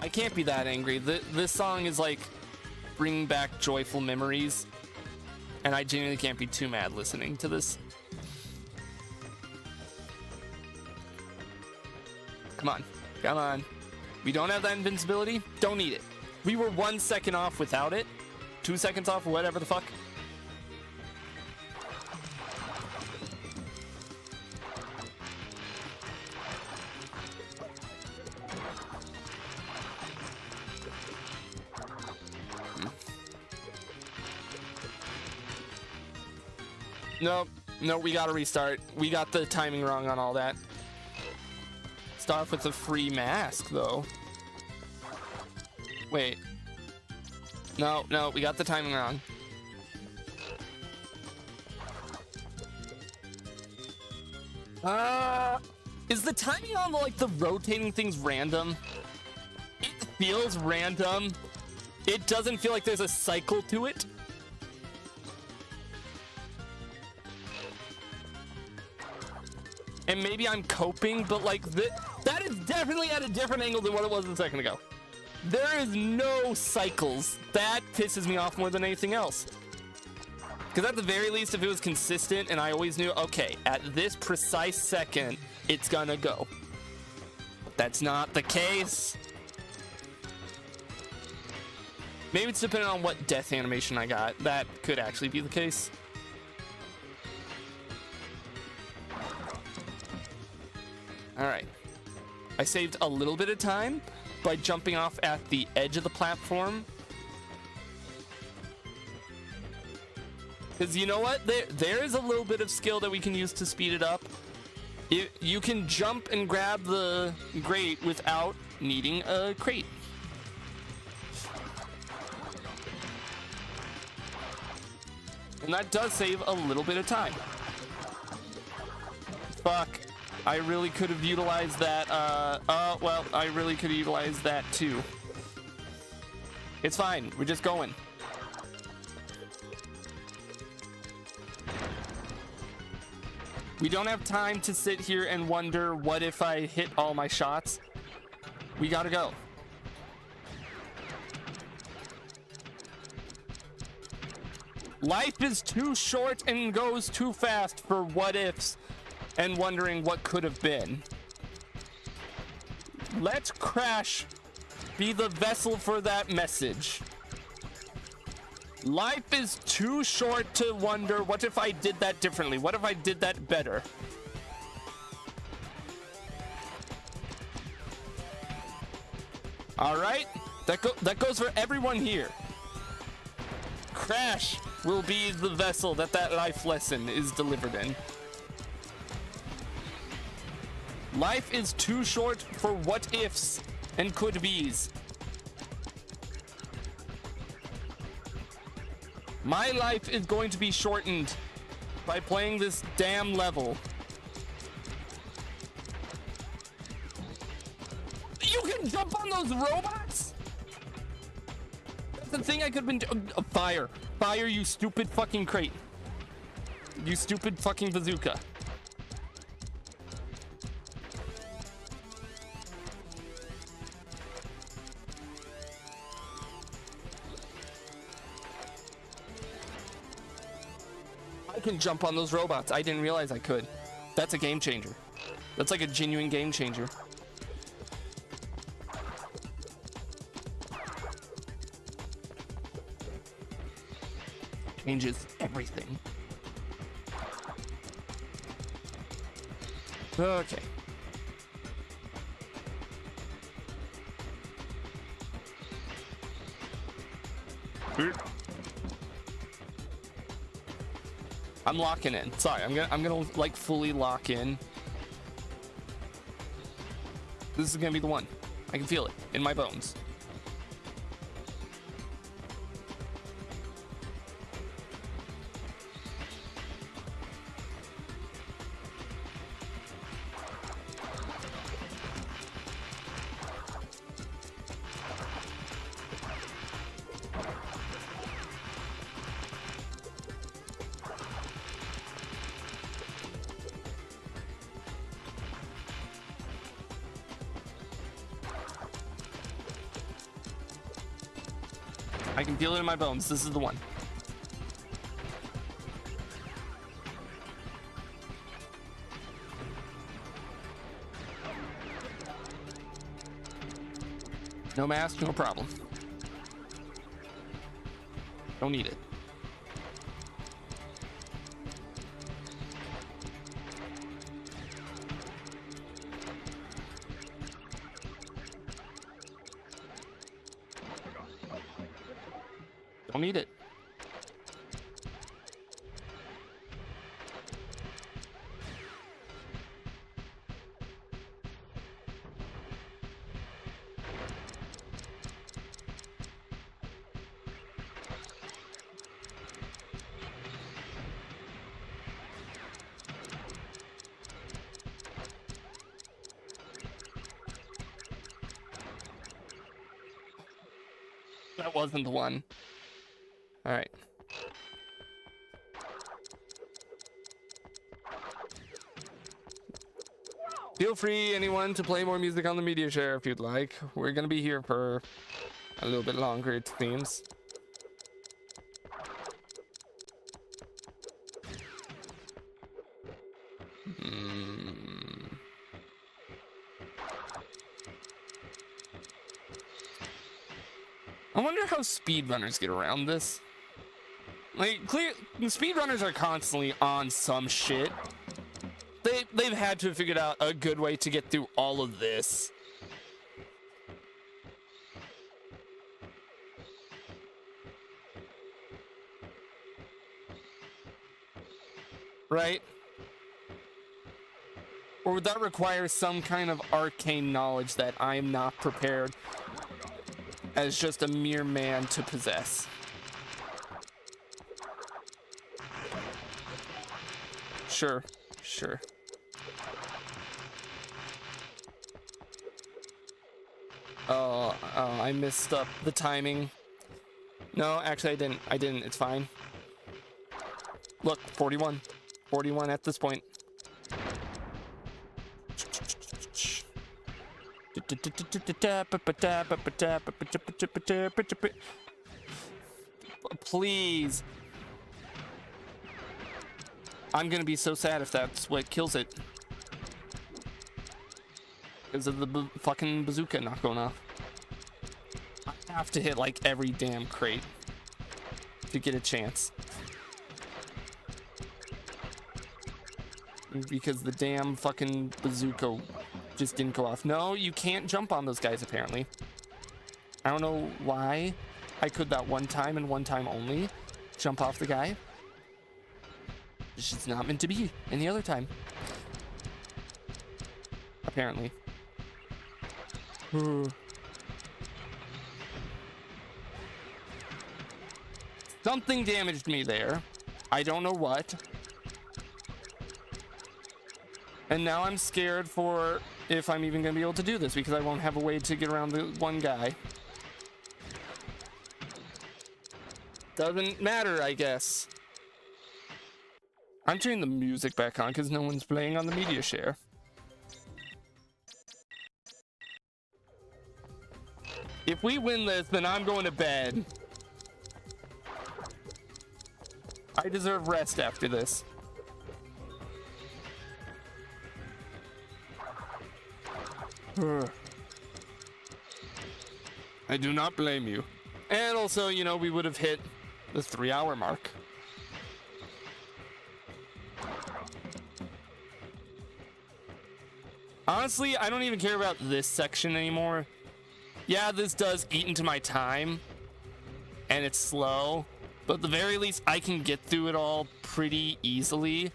I can't be that angry. This song is like bringing back joyful memories, and I genuinely can't be too mad listening to this. Come on, come on. We don't have that invincibility. Don't need it. We were 1 second off without it. 2 seconds off, whatever the fuck. Nope, no, we gotta restart. We got the timing wrong on all that. Start off with a free mask, though. Wait. No, no, we got the timing wrong. Is the timing on like the rotating things random? It feels random. It doesn't feel like there's a cycle to it. And maybe I'm coping, but like that is definitely at a different angle than what it was a second ago. There is no cycles. That pisses me off more than anything else. Because at the very least, if it was consistent and I always knew, okay, at this precise second, it's gonna go. But that's not the case. Maybe it's depending on what death animation I got. That could actually be the case. All right. I saved a little bit of time by jumping off at the edge of the platform. Because you know what? There is a little bit of skill that we can use to speed it up. You can jump and grab the grate without needing a crate. And that does save a little bit of time. Fuck. I really could have utilized that. Well, I really could have utilized that too. It's fine. We're just going. We don't have time to sit here and wonder, what if I hit all my shots? We gotta go. Life is too short and goes too fast for what ifs and wondering what could have been. Let Crash be the vessel for that message. Life is too short to wonder, what if I did that differently? What if I did that better? All right, that goes for everyone here. Crash will be the vessel that life lesson is delivered in. Life is too short for what ifs and could be's. My life is going to be shortened by playing this damn level. You can jump on those robots? That's the thing I could have been doing. Fire. Fire, you stupid fucking crate. You stupid fucking bazooka. I can jump on those robots. I didn't realize I could. That's a game changer. That's like a genuine game changer. Changes everything. Okay. I'm locking in. Sorry, I'm gonna like fully lock in. This is gonna be the one. I can feel it in my bones. I can feel it in my bones. This is the one. No mask, no problem. Don't need it. Don't need it. That wasn't the one. All right. Feel free, anyone, to play more music on the media share if you'd like. We're gonna be here for a little bit longer, it seems. I wonder how speedrunners get around this. Like, speedrunners are constantly on some shit. They've had to have figured out a good way to get through all of this. Right? Or would that require some kind of arcane knowledge that I am not prepared as just a mere man to possess? Sure, sure. Oh, I messed up the timing. No, actually I didn't. It's fine. Look, 41. 41 at this point. Please. I'm gonna be so sad if that's what kills it. Because of the fucking bazooka not going off. I have to hit like every damn crate to get a chance. Because the damn fucking bazooka just didn't go off. No, you can't jump on those guys apparently. I don't know why I could that one time and one time only. Jump off the guy. It's just not meant to be any other time. Apparently. Something damaged me there. I don't know what. And now I'm scared for if I'm even going to be able to do this because I won't have a way to get around the one guy. Doesn't matter, I guess. I'm turning the music back on because no one's playing on the media share. If we win this, then I'm going to bed. I deserve rest after this. I do not blame you. And also, you know, we would have hit the 3-hour mark. Honestly, I don't even care about this section anymore. Yeah, this does eat into my time, and it's slow, but at the very least, I can get through it all pretty easily.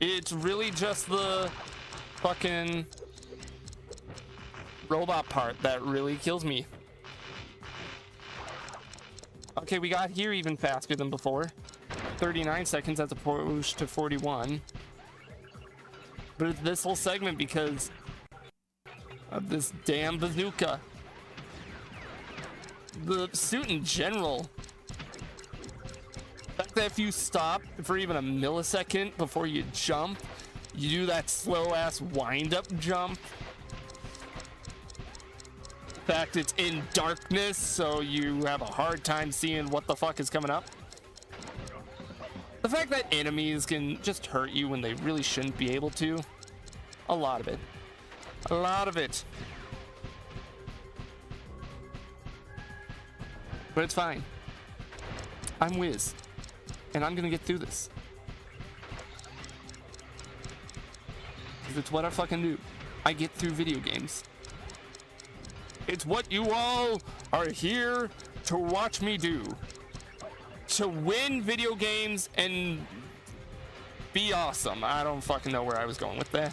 It's really just the fucking robot part that really kills me. Okay, we got here even faster than before. 39 seconds as opposed to 41. But it's this whole segment because of this damn bazooka. The suit in general. The fact that if you stop for even a millisecond before you jump, you do that slow ass wind up jump. The fact it's in darkness, so you have a hard time seeing what the fuck is coming up. The fact that enemies can just hurt you when they really shouldn't be able to. A lot of it. A lot of it. But it's fine. I'm Wiz. And I'm gonna get through this. Because it's what I fucking do. I get through video games. It's what you all are here to watch me do. To win video games and be awesome. I don't fucking know where I was going with that.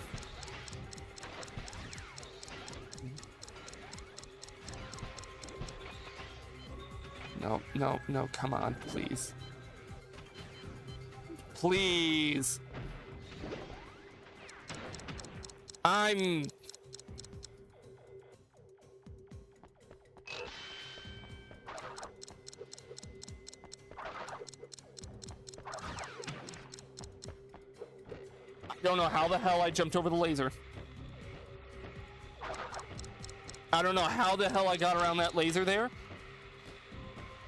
No, no, no, come on, please. Please. I don't know how the hell I jumped over the laser. I don't know how the hell I got around that laser there.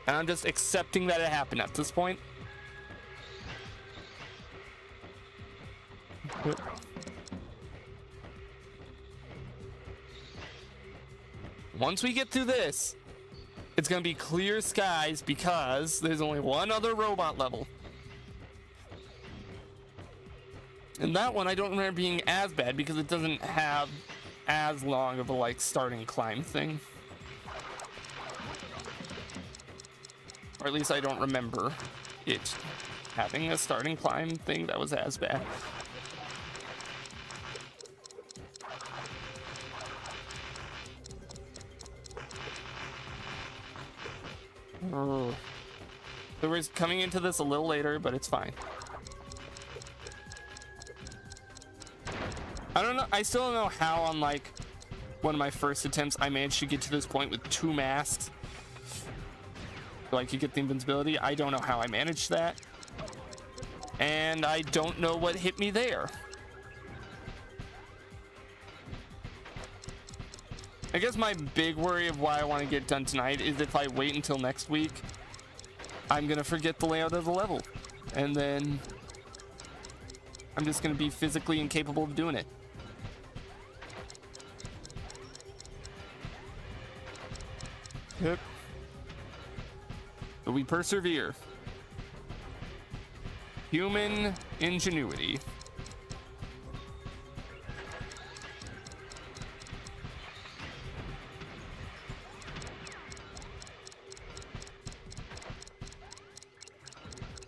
And I'm just accepting that it happened at this point. Once we get through this, it's gonna be clear skies because there's only one other robot level. And that one I don't remember being as bad because it doesn't have as long of a like starting climb thing. Or at least I don't remember it having a starting climb thing that was as bad. So we're coming into this a little later, but it's fine. I don't know. I still don't know how on like one of my first attempts I managed to get to this point with 2 masks. So I could get the invincibility. I don't know how I managed that. And I don't know what hit me there. I guess my big worry of why I want to get done tonight is if I wait until next week, I'm gonna forget the layout of the level, and then I'm just gonna be physically incapable of doing it. Yep. But we persevere. Human ingenuity.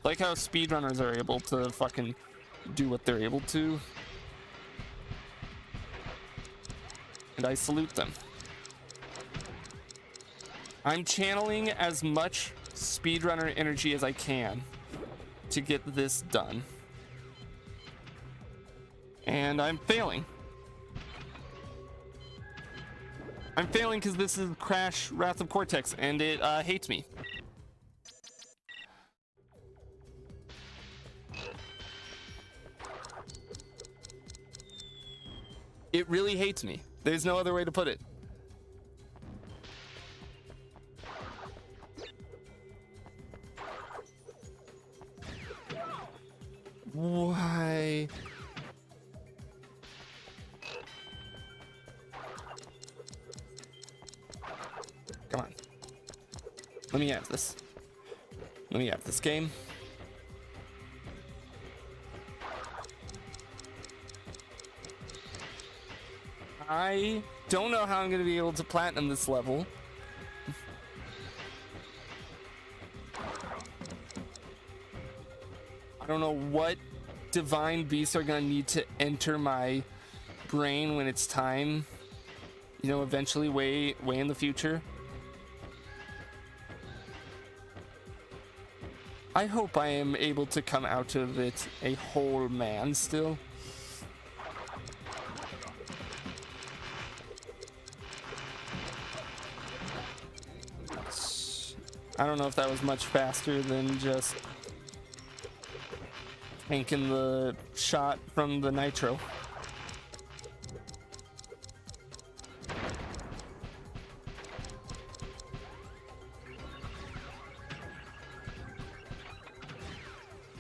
Like how speedrunners are able to fucking do what they're able to. And I salute them. I'm channeling as much speedrunner energy as I can to get this done. And I'm failing. I'm failing because this is Crash Wrath of Cortex and it hates me. It really hates me. There's no other way to put it. Why? Come on. Let me have this. Let me have this game. I don't know how I'm going to be able to platinum this level. I don't know what divine beasts are going to need to enter my brain when it's time, you know, eventually way in the future. I hope I am able to come out of it a whole man still. I don't know if that was much faster than just tanking the shot from the nitro.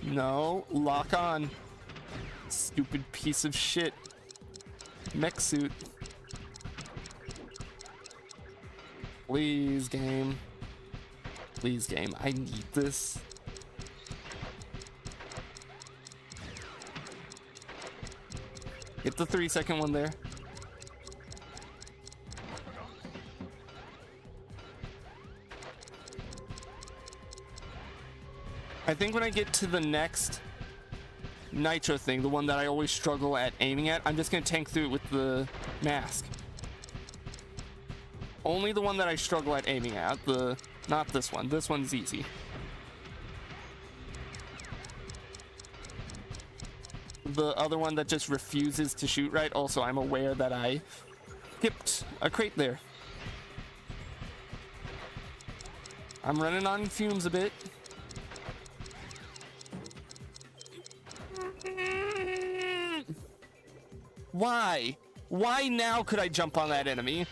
No, lock on. Stupid piece of shit. Mech suit. Please, game. Please, game. I need this. Hit the 3-second one there. I think when I get to the next nitro thing, the one that I always struggle at aiming at, I'm just gonna tank through it with the mask. Only the one that I struggle at aiming at, not this one. This one's easy. The other one that just refuses to shoot right, also I'm aware that I skipped a crate there. I'm running on fumes a bit. Why? Why now could I jump on that enemy?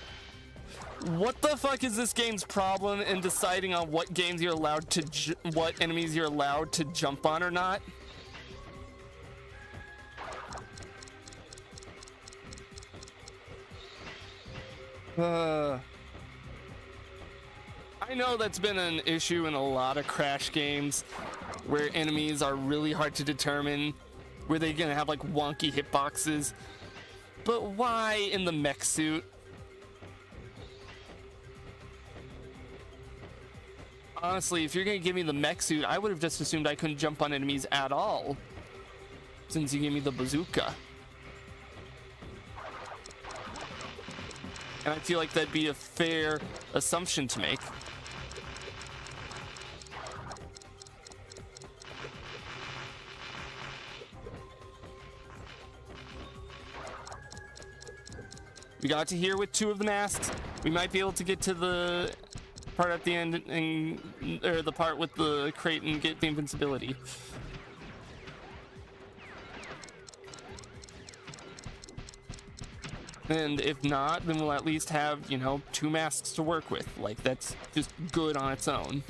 What the fuck is this game's problem in deciding on what games you're allowed to what enemies you're allowed to jump on or not? I know that's been an issue in a lot of Crash games where enemies are really hard to determine, where they're gonna have like wonky hitboxes. But why in the mech suit? Honestly, if you're gonna give me the mech suit, I would have just assumed I couldn't jump on enemies at all, since you gave me the bazooka. And I feel like that'd be a fair assumption to make. We got to here with 2 of the masks. We might be able to get to the part at the end, or the part with the crate and get the invincibility. And if not, then we'll at least have, you know, 2 masks to work with. Like, that's just good on its own.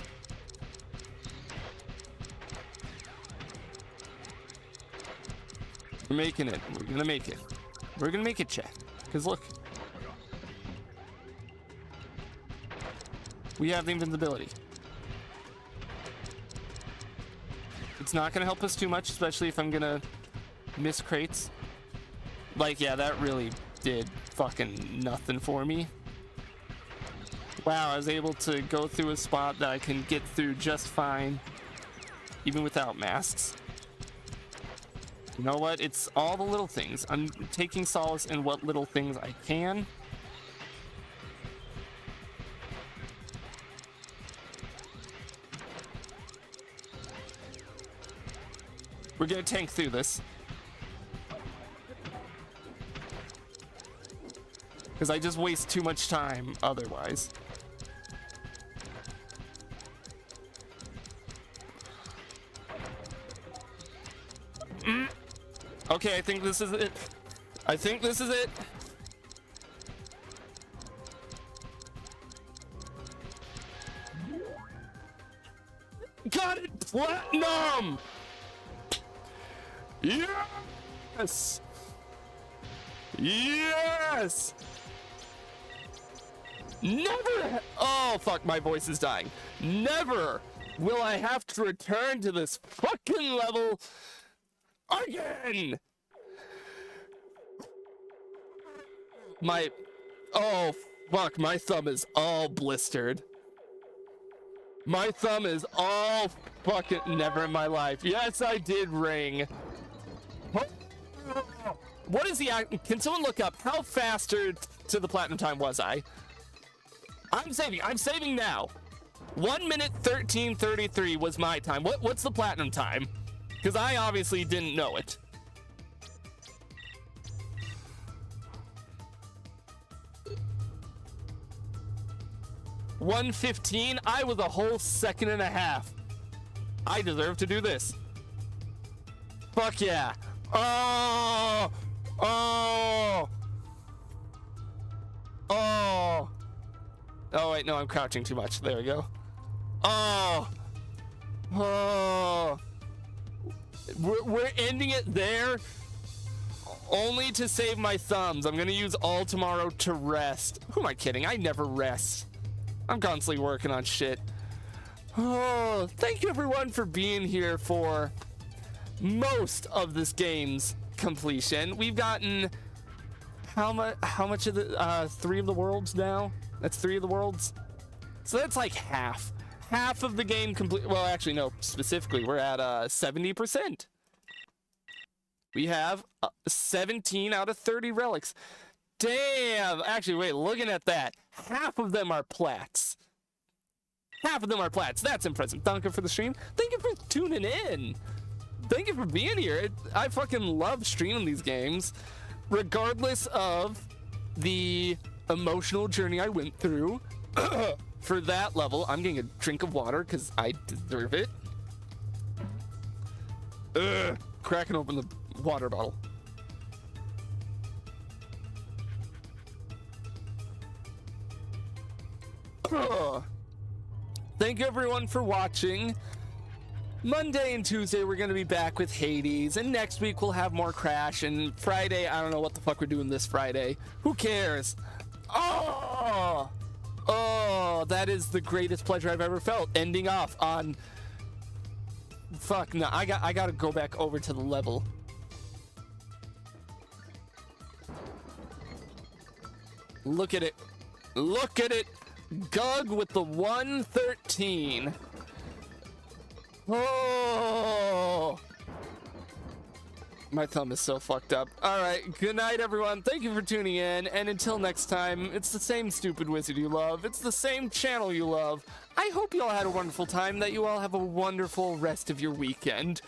We're making it. We're gonna make it. We're gonna make it, chat. Because look. We have the invincibility. It's not gonna help us too much, especially if I'm gonna miss crates. Like, yeah, that really did fucking nothing for me. Wow, I was able to go through a spot that I can get through just fine, even without masks. You know what? It's all the little things. I'm taking solace in what little things I can. We're gonna tank through this. Because I just waste too much time otherwise. Okay, I think this is it. I think this is it. Got it! Platinum! Yes! Yes! Never! Oh, fuck, my voice is dying. Never will I have to return to this fucking level again! Oh, fuck, my thumb is all blistered. My thumb is all fucking... Never in my life. Yes, I did ring. What is the... Can someone look up how faster to the platinum time was I? I'm saving now. 1 minute 13:33 was my time. What's the platinum time? Because I obviously didn't know it. $1:15. I was a whole second and a half. I deserve to do this. Fuck yeah. Oh. Oh. Oh. Oh wait, no, I'm crouching too much. There we go. Oh. Oh. We're ending it there only to save my thumbs. I'm gonna use all tomorrow to rest. Who am I kidding? I never rest. I'm constantly working on shit. Oh, thank you everyone for being here for most of this game's completion. We've gotten how much of the 3 of the worlds now? That's 3 of the worlds. So that's like half of the game complete. Well, actually no, specifically we're at 70%. We have 17 out of 30 relics. Damn! Actually, wait, looking at that, half of them are plats. Half of them are plats. That's impressive. Thank you for the stream. Thank you for tuning in. Thank you for being here. I fucking love streaming these games. Regardless of the emotional journey I went through for that level. I'm getting a drink of water because I deserve it. Cracking open the water bottle. Thank you everyone for watching. Monday and Tuesday we're gonna be back with Hades, and next week we'll have more Crash, and Friday I don't know what the fuck we're doing this Friday. Who cares? Oh, that is the greatest pleasure I've ever felt, ending off on... Fuck, no, I gotta go back over to the level. Look at it. Look at it. Gug with the 113. Oh, my thumb is so fucked up. All right, good night everyone. Thank you for tuning in, and until next time, it's the same stupid wizard you love, it's the same channel you love. I hope you all had a wonderful time, that you all have a wonderful rest of your weekend.